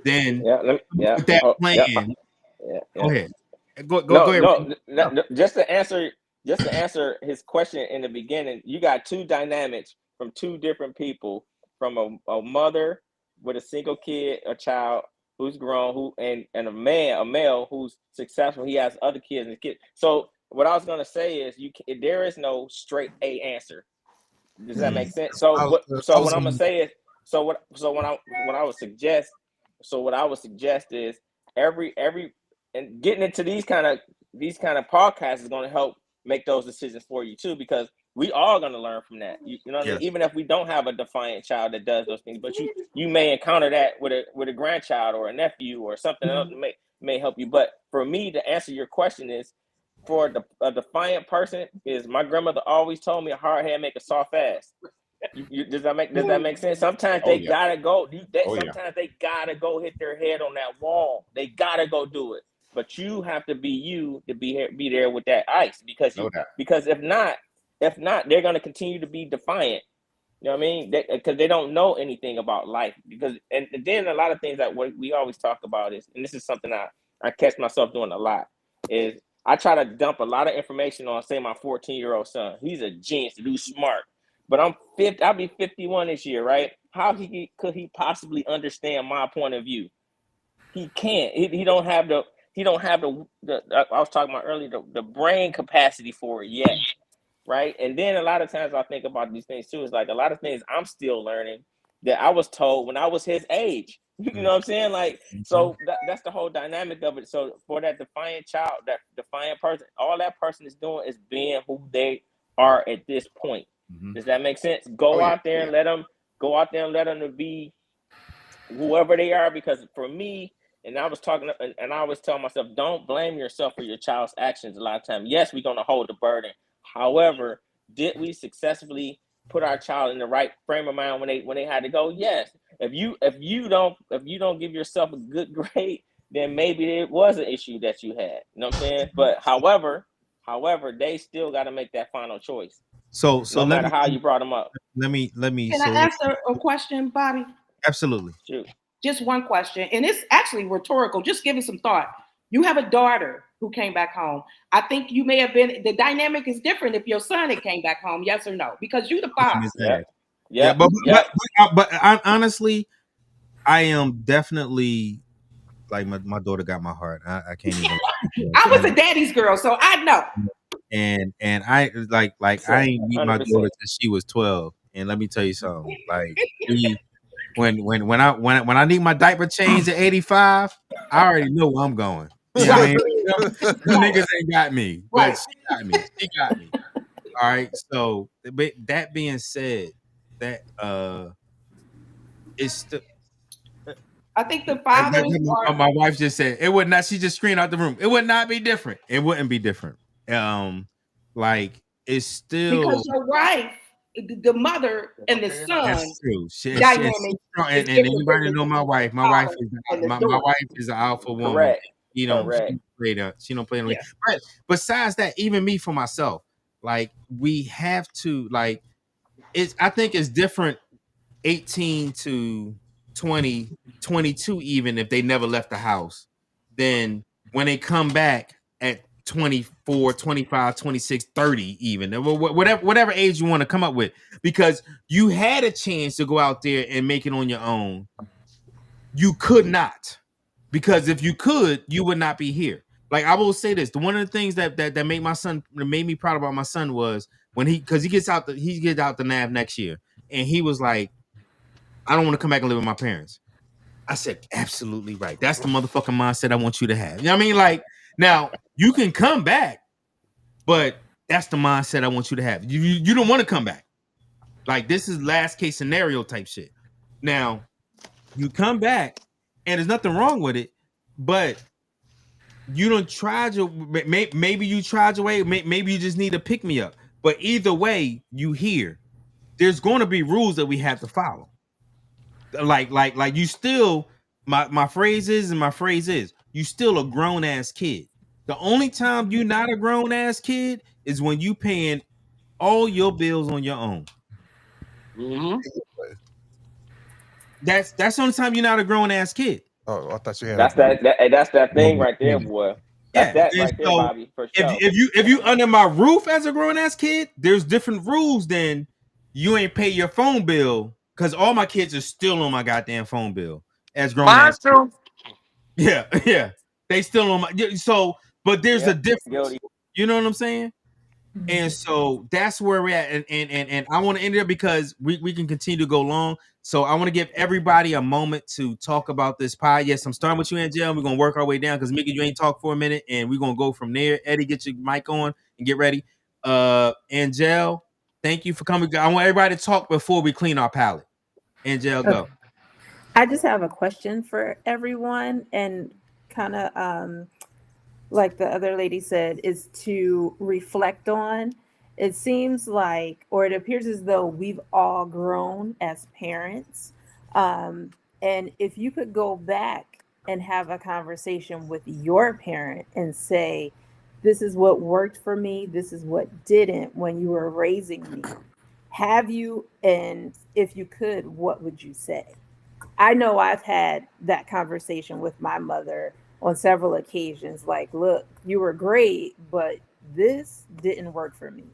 Then
Yeah. Yeah.
with that
Oh, yeah.
plan,
Yeah.
go
Yeah.
ahead. Go
No,
ahead.
no,
No.
no. Just to answer his question in the beginning, you got two dynamics from two different people, from a mother with a single kid, a child who's grown, and a male who's successful. He has other kids and kids. So what I was gonna say is, there is no straight A answer. Does that make sense? So
I
what
was
I'm gonna
gonna,
say is, what I would suggest, is every and getting into these kind of podcasts is going to help make those decisions for you too, because we all going to learn from that. You know what I mean?
yes.
Even if we don't have a defiant child that does those things, but you may encounter that with a grandchild or a nephew or something else that may help you. But for me, to answer your question is, for a defiant person, is my grandmother always told me, a hard head make a soft ass. Does that make sense? Sometimes
Oh
they
yeah.
gotta go.
Oh yeah.
Sometimes they gotta go hit their head on that wall. They gotta go do it. But you have to be you to be there with that ice,
No doubt.
because if not, they're gonna continue to be defiant. You know what I mean? Because they don't know anything about life. And then a lot of things that we always talk about is, and this is something I catch myself doing a lot, is I try to dump a lot of information on, say, my 14-year-old son. He's a genius, dude's smart. But I'll be 51 this year, right? How could he possibly understand my point of view? He can't. He don't have the I was talking about earlier, the brain capacity for it yet. Right. And then a lot of times I think about these things too. It's like a lot of things I'm still learning that I was told when I was his age. You know what I'm saying? Like, so that's the whole dynamic of it. So for that defiant child, that defiant person, all that person is doing is being who they are at this point. Does that make sense?
Oh
Go
yeah.
out there and let them be whoever they are, because for me, and I was talking, and I always tell myself, don't blame yourself for your child's actions. A lot of times, yes, we're going to hold the burden. However, did we successfully put our child in the right frame of mind when they had to go? Yes. If you don't give yourself a good grade, then maybe it was an issue that you had. You know what I'm saying? But however, they still got to make that final choice,
So
no
let
matter
me
how you brought them up.
Can I answer a question, Bobby?
absolutely.
Shoot.
Just one question, and it's actually rhetorical. Just give it some thought. You have a daughter who came back home. I think you may have been, the dynamic is different if your son had came back home, yes or no? Because you the father.
Yep.
Yeah,
Yep.
but
Yep.
honestly, I am definitely like my daughter got my heart. I can't even.
I was a
And
daddy's girl, so I know.
I like I ain't meet my daughter
100%.
till she was 12. And let me tell you something. Like when I need my diaper changed at 85, I already know where I'm going. You know what I
Right,
mean? Them niggas ain't got me, but
right.
she got me. She got me. All right. So, but that being said, that it's still
I think the fathers are,
my wife just said it would not. She just screamed out the room. It would not be different. It wouldn't be different. Like it's
because
still
your wife, the mother and the son
that's true. She's
dynamic
strong,
is
and
different than
anybody
the
know my wife. My wife
father
is
and the
my
daughter.
wife is an alpha woman.
Correct.
She
Correct.
don't play that. She don't play no.
Yeah.
But besides that, even me for myself, like we have to like it's. I think it's different 18 to 20, 22, even if they never left the house, then when they come back at 24, 25, 26, 30, even whatever age you want to come up with, because you had a chance to go out there and make it on your own. You could not, because if you could, you would not be here. Like I will say this, one of the things that made me proud about my son was when because he gets out the NAV next year, and he was like, I don't want to come back and live with my parents. I said, absolutely right. That's the motherfucking mindset I want you to have. You know what I mean? Like, now you can come back, but that's the mindset I want you to have. You don't want to come back. Like, this is last case scenario type shit. Now, you come back, and there's nothing wrong with it, but you don't try your maybe you tried your way, maybe you just need to pick me up. But either way, you here. There's going to be rules that we have to follow. Like you still my phrase is, and my phrase is, you still a grown ass kid. The only time you not a grown ass kid is when you paying all your bills on your own.
Mm-hmm.
That's the only time you're not a grown ass kid.
Oh, I thought you had a
That's
boy.
that's that thing right there, boy. That's
Yeah.
that
And
right there,
so
Bobby, for sure.
if you under my roof as a grown ass kid, there's different rules than you ain't pay your phone bill because all my kids are still on my goddamn phone bill as grown
Mine
ass kids.
too.
Yeah, yeah. They still on my so, but there's a
Yep,
difference.
guilty.
You know what I'm saying? And
Mhm.
so that's where we're at. And I want to end it because we can continue to go long. So I want to give everybody a moment to talk about this pie. Yes, I'm starting with you, Angel. We're gonna work our way down because Mickey, you ain't talked for a minute, and we're gonna go from there. Eddie, get your mic on and get ready. Angel, thank you for coming. I want everybody to talk before we clean our palate. Angel,
Okay.
go.
I just have a question for everyone, and kind of like the other lady said, is to reflect on. It seems like, or it appears as though we've all grown as parents. Um, and if you could go back and have a conversation with your parent and say, this is what worked for me, this is what didn't when you were raising me. Have you, and if you could, what would you say? I know I've had that conversation with my mother on several occasions. Like, look, you were great, but this didn't work for me.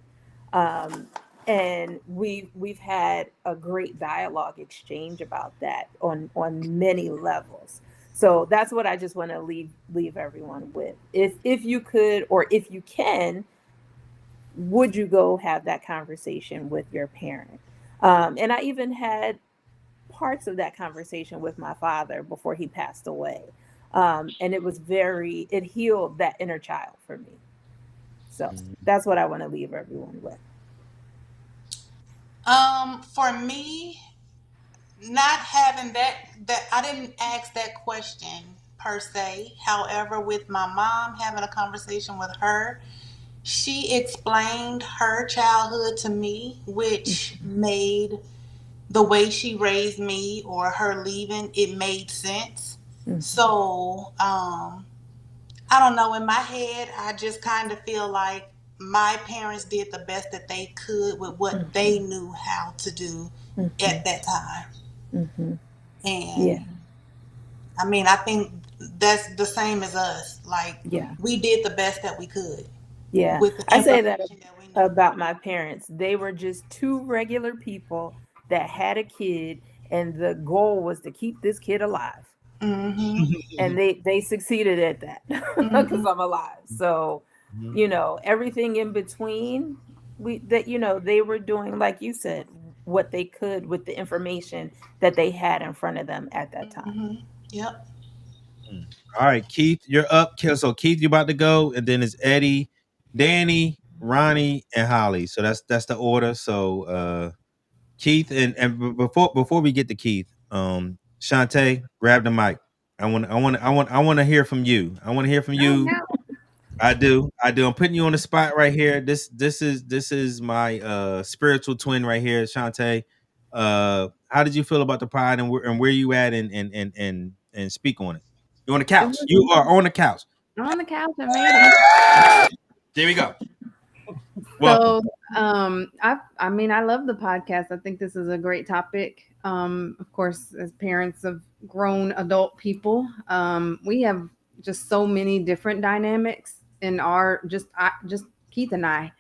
Um, and we've had a great dialogue exchange about that on many levels. So that's what I just want to leave everyone with. If you could, or if you can, would you go have that conversation with your parent? And I even had parts of that conversation with my father before he passed away. And it was it healed that inner child for me. So that's what I want to leave everyone with.
For me, not having that I didn't ask that question per se. However, with my mom having a conversation with her, she explained her childhood to me, which made the way she raised me or her leaving, it made sense.
Mhm.
So, I don't know. In my head, I just kind of feel like my parents did the best that they could with what they
Mhm.
knew how to do
Mhm.
at that time.
Mhm. Yeah.
And I mean, I think that's the same as us. Like,
Yeah.
we did the best that we could
Yeah.
with the
I say that
information that we knew.
about my parents. They were just two regular people that had a kid, and the goal was to keep this kid alive.
Mm-hmm.
And they succeeded at that because
Mm-hmm.
I'm alive. So, everything in between, we that they were doing, like you said, what they could with the information that they had in front of them at that time.
Mm-hmm. Yep.
Mm. All right, Keith, you're up. So Keith, you about to go, and then it's Eddie, Danny, Ronnie, and Holly. So that's the order. So Keith, before we get to Keith, Shantae, grab the mic. I want to hear from you. I want to hear from
Oh
you.
no.
I do. I'm putting you on the spot right here. This is my spiritual twin right here, Shantae. How did you feel about the pod, and where you at, and speak on it? You on the
It
couch?
was
You are on the couch.
on the couch. I made it.
There we go. Welcome.
So, I mean, I love the podcast. I think this is a great topic. Of course, as parents of grown adult people, we have just so many different dynamics in our just Keith and I.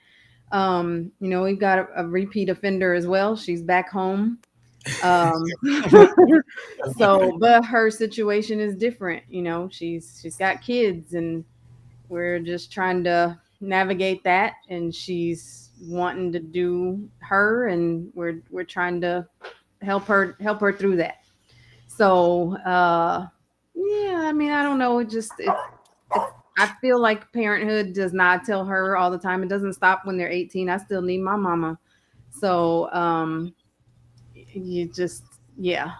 We've got a repeat offender as well. She's back home. Um, so, but her situation is different. She's got kids, and we're just trying to navigate that, and she's wanting to do her, and we're trying to help her through that. So, yeah, I mean, I don't know, it's I feel like parenthood does not tell her all the time. It doesn't stop when they're 18. I still need my mama. So, you just yeah.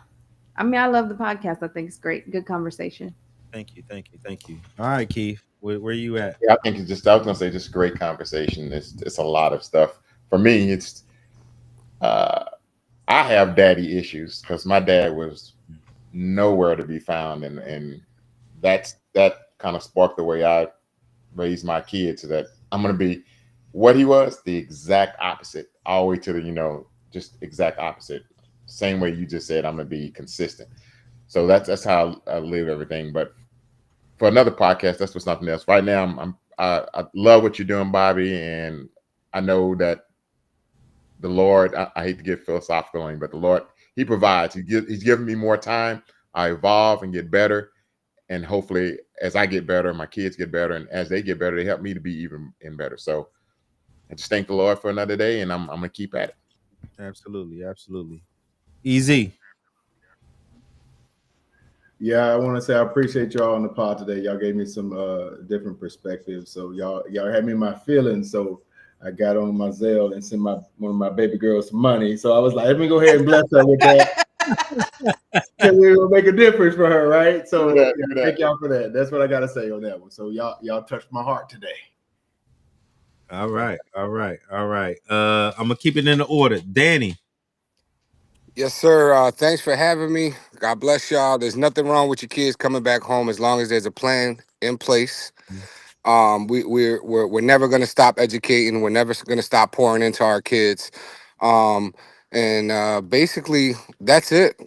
I mean, I love the podcast. I think it's great. Good conversation.
Thank you. All right, Keith, where you at?
Yeah, I think it's just I was gonna say just great conversation. It's a lot of stuff. For me, it's uh I have daddy issues because my dad was nowhere to be found, and that kind of sparked the way I raised my kids, so that I'm gonna be what he was, the exact opposite, all the way to the just exact opposite. Same way you just said, I'm gonna be consistent. So that's how I live everything. But for another podcast, that's for something else. Right now, I love what you're doing, Bobby, and I know that the Lord. I hate to get philosophical on you, but the Lord, he provides. He's giving me more time. I evolve and get better, and hopefully, as I get better, my kids get better, and as they get better, they help me to be even better. So I just thank the Lord for another day, and I'm gonna keep at it.
Absolutely, absolutely. Easy.
Yeah, I want to say I appreciate y'all on the pod today. Y'all gave me some different perspectives. So y'all had me in my feelings. So I got on my Zelle and sent one of my baby girls some money. So I was like, let me go ahead and bless her with that. Because it will make a difference for her, right? So
Do that,
yeah,
do that.
thank y'all for that. That's what I gotta say on that one. So y'all touched my heart today.
All right, all right, all right. I'm gonna keep it in the order. Danny.
Yes, sir. Thanks for having me. God bless y'all. There's nothing wrong with your kids coming back home as long as there's a plan in place. We're never going to stop educating. We're never going to stop pouring into our kids. And basically, that's it.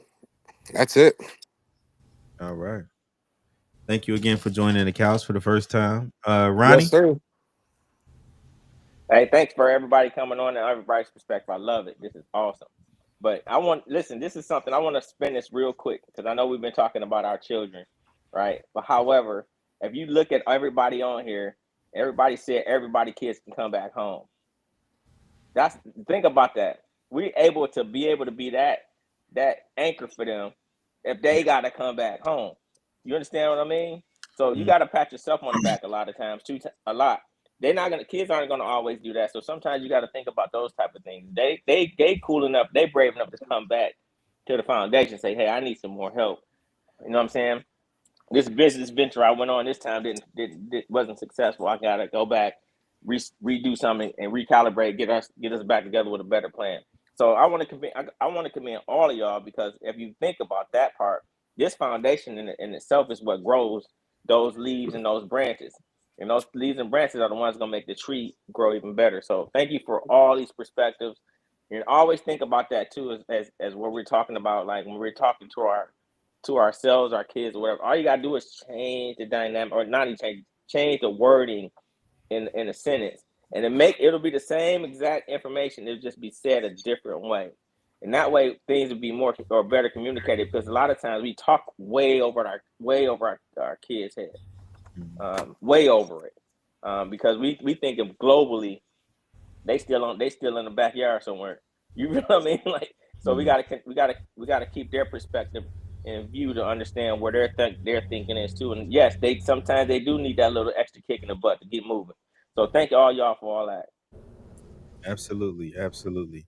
That's it.
All right. Thank you again for joining the couch for the first time.
Yes,
Ronnie.
sir.
Hey, thanks for everybody coming on and everybody's perspective. I love it. This is awesome. But listen, this is something I want to spin this real quick because I know we've been talking about our children, right? But however, if you look at everybody on here, everybody said everybody kids can come back home. Think about that. We able to be that anchor for them if they gotta come back home. You understand what I mean? So you gotta pat yourself on the back a lot of times too. A lot. Kids aren't gonna always do that. So sometimes you gotta think about those type of things. They cool enough, they brave enough to come back to the foundation and say, hey, I need some more help. You know what I'm saying? This business venture I went on this time wasn't successful. I gotta go back, redo something, and recalibrate, get us back together with a better plan. So I want to commend all of y'all because if you think about that part, this foundation in itself is what grows those leaves and those branches, and those leaves and branches are the ones gonna make the tree grow even better. So thank you for all these perspectives, and always think about that too, as what we're talking about, like when we're talking to ourselves, our kids, or whatever. All you gotta do is change the dynamic, or not even change the wording in a sentence, and it'll be the same exact information. It'll just be said a different way, and that way things will be more or better communicated. Because a lot of times we talk way over our kids' head, way over it, because we think of globally. They still in the backyard somewhere. You know what I mean? Like, so we gotta keep their perspective in view to understand where their thinking is too. And yes, they sometimes they do need that little extra kick in the butt to get moving. So thank all y'all for all that.
Absolutely, absolutely.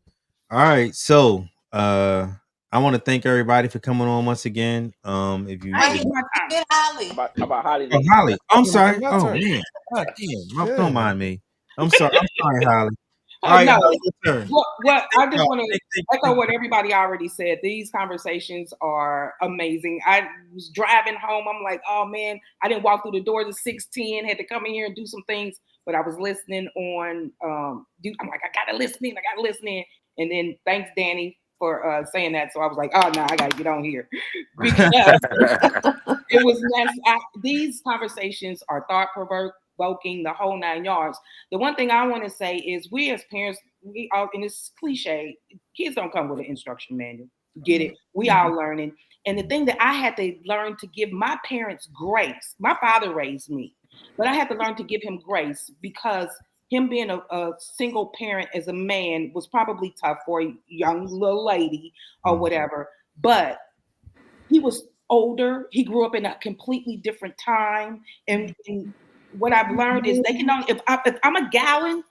All right, so I want to thank everybody for coming on once again. If you,
I
Wait,
didn't
if
get
you
my time.
get Holly.
How about Holly
oh,
leave?
Holly, I'm
And
sorry.
my
Oh
turn.
man, God damn, don't
Yeah.
mind me. I'm sorry. I'm sorry, Holly. All
Oh
right,
no.
Holly, your turn.
What I just want to echo
Thank
what everybody already said. These conversations are amazing. I was driving home. I'm like, oh man, I didn't walk through the doors at 6:10. Had to come in here and do some things, but I was listening on. I'm like, I gotta listen in. I gotta listen in. And then thanks, Danny, for saying that. So I was like, oh no, I gotta get on here because it was nice. These conversations are thought provoking, the whole 9 yards. The one thing I want to say is, we as parents, we all, and it's cliche, kids don't come with an instruction manual. Get it? We all learning. And the thing that I had to learn to give my parents grace. My father raised me, but I had to learn to give him grace because him being a single parent as a man was probably tough for a young little lady or whatever. But he was older. He grew up in a completely different time. And what I've learned is they can only, if I'm a gallon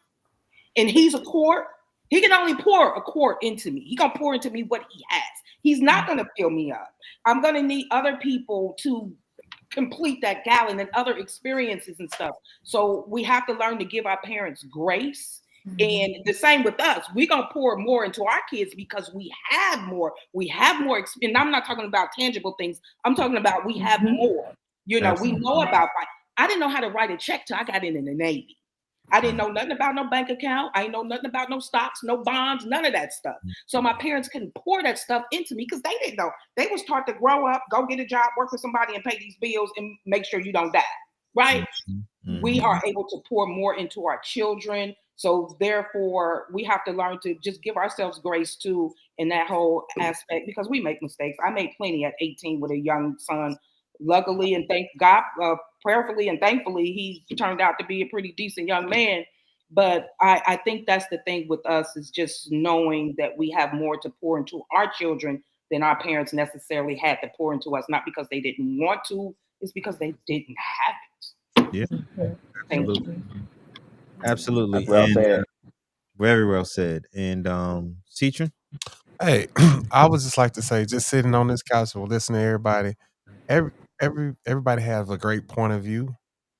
and he's a quart, he can only pour a quart into me. He gonna pour into me what he has. He's not gonna fill me up. I'm gonna need other people to complete that gallon and other experiences and stuff. So we have to learn to give our parents grace. And the same with us. We're gonna pour more into our kids because we have more. We have more experience. And I'm not talking about tangible things. I'm talking about we have more. We
Absolutely.
know about. I didn't know how to write a check till I got in the Navy. I didn't know nothing about no bank account. I didn't know nothing about no stocks, no bonds, none of that stuff. So my parents couldn't pour that stuff into me because they didn't know. They was taught to grow up, go get a job, work for somebody, and pay these bills and make sure you don't die. Right? we
Mhm.
are able to pour more into our children. So therefore, we have to learn to just give ourselves grace too in that whole aspect, because we make mistakes. I made plenty at 18 with a young son. Luckily and thank God, prayerfully and thankfully, he turned out to be a pretty decent young man. But I think that's the thing with us, is just knowing that we have more to pour into our children than our parents necessarily had to pour into us, not because they didn't want to, it's because they didn't have it.
Yeah,
Thank
absolutely.
you.
Absolutely.
That's well
And
said.
very well said. And Citron?
Hey, I would just like to say, just sitting on this couch and listening to everybody, every everybody has a great point of view.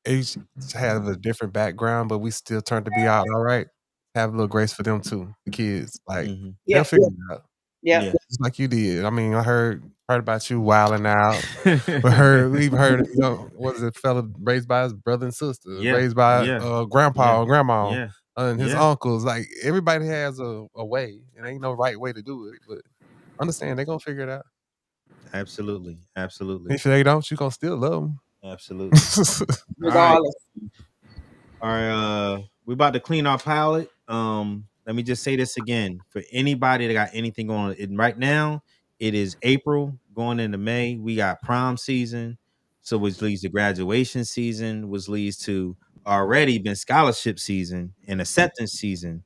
Each have a different background, but we still turn to be out all right. Have a little grace for them too, the kids. Like
Mhm.
they'll
Yeah,
figure it out.
yeah.
Yeah.
Just like you did. I mean, I heard about you wilding out. We even heard, what is it, fella raised by his brother and sister,
Yeah.
raised by
Yeah. Yeah.
grandpa or grandma,
Yeah.
and his
Yeah.
uncles. Like everybody has a way, and ain't no right way to do it. But understand, they're gonna figure it out.
Absolutely. Absolutely.
If they don't, you gonna still love them.
Absolutely. All right.
Regardless.
All right. We about to clean our palate. Let me just say this again. For anybody that got anything on it right now, it is April going into May. We got prom season. So which leads to graduation season, which leads to already been scholarship season and acceptance season.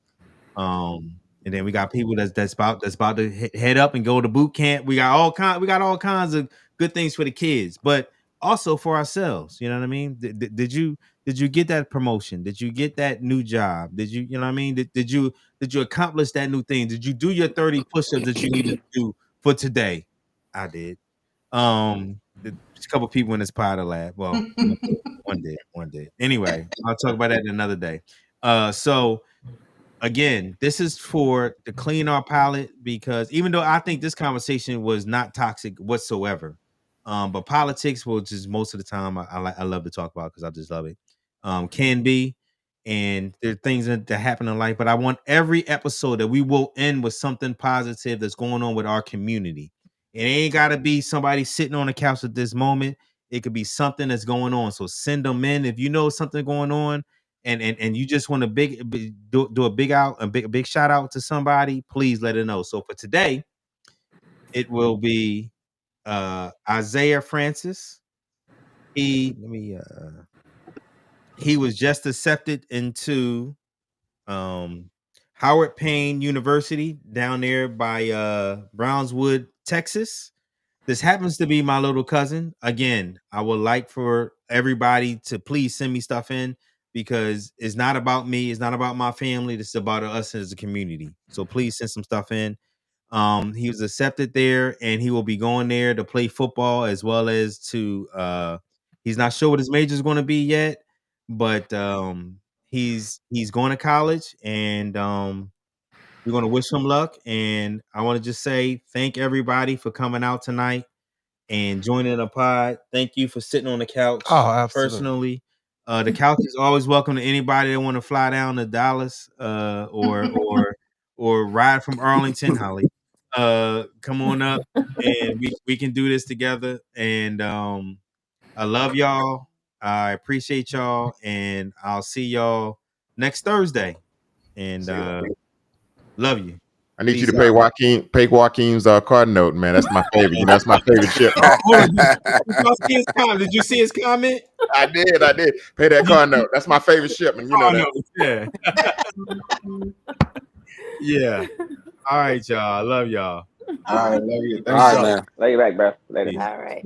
And then we got people that's about to head up and go to boot camp. We got all kinds of good things for the kids, but also for ourselves. You know what I mean? Did you get that promotion? Did you get that new job? Did you you know what I mean? Did you accomplish that new thing? Did you do your 30 push-ups that you needed to do for today? I did. There's a couple people in this pod of lab. Well, one did. Anyway, I'll talk about that another day. So again, this is for to clean our palate, because even though I think this conversation was not toxic whatsoever, but politics, which is most of the time I love to talk about because I just love it, can be, and there are things that happen in life. But I want every episode that we will end with something positive that's going on with our community. It ain't got to be somebody sitting on the couch at this moment. It could be something that's going on. So send them in if you know something going on, and you just want to do a big shout out to somebody, please let it know. So for today, it will be Isaiah Francis. He was just accepted into Howard Payne University down there by Brownswood, Texas. This happens to be my little cousin. Again, I would like for everybody to please send me stuff in, because it's not about me, it's not about my family, this is about us as a community. So please send some stuff in. He was accepted there, and he will be going there to play football as well as to he's not sure what his major is going to be yet, but he's going to college, and we're going to wish him luck. And I want to just say thank everybody for coming out tonight and joining the pod. Thank you for sitting on the couch.
Oh, absolutely.
Personally, the couch is always welcome to anybody that want to fly down to Dallas, or ride from Arlington, Holly. Come on up, and we can do this together. And I love y'all. I appreciate y'all, and I'll see y'all next Thursday. And
See you later.
love you.
I need you to
Peace out.
pay Joaquin's card note, man. That's my favorite. You know, that's my favorite shipment.
Oh, hold on. Did y'all see his comment? Did you see his comment?
I did. Pay that card note. That's my favorite shipment. You know
Oh
that.
no, yeah. Yeah. All right, y'all. I love y'all.
All right, love you.
All
Thanks,
right.
y'all.
Peace.
Man.
Lay you back, bro. Later.
Peace.
All right.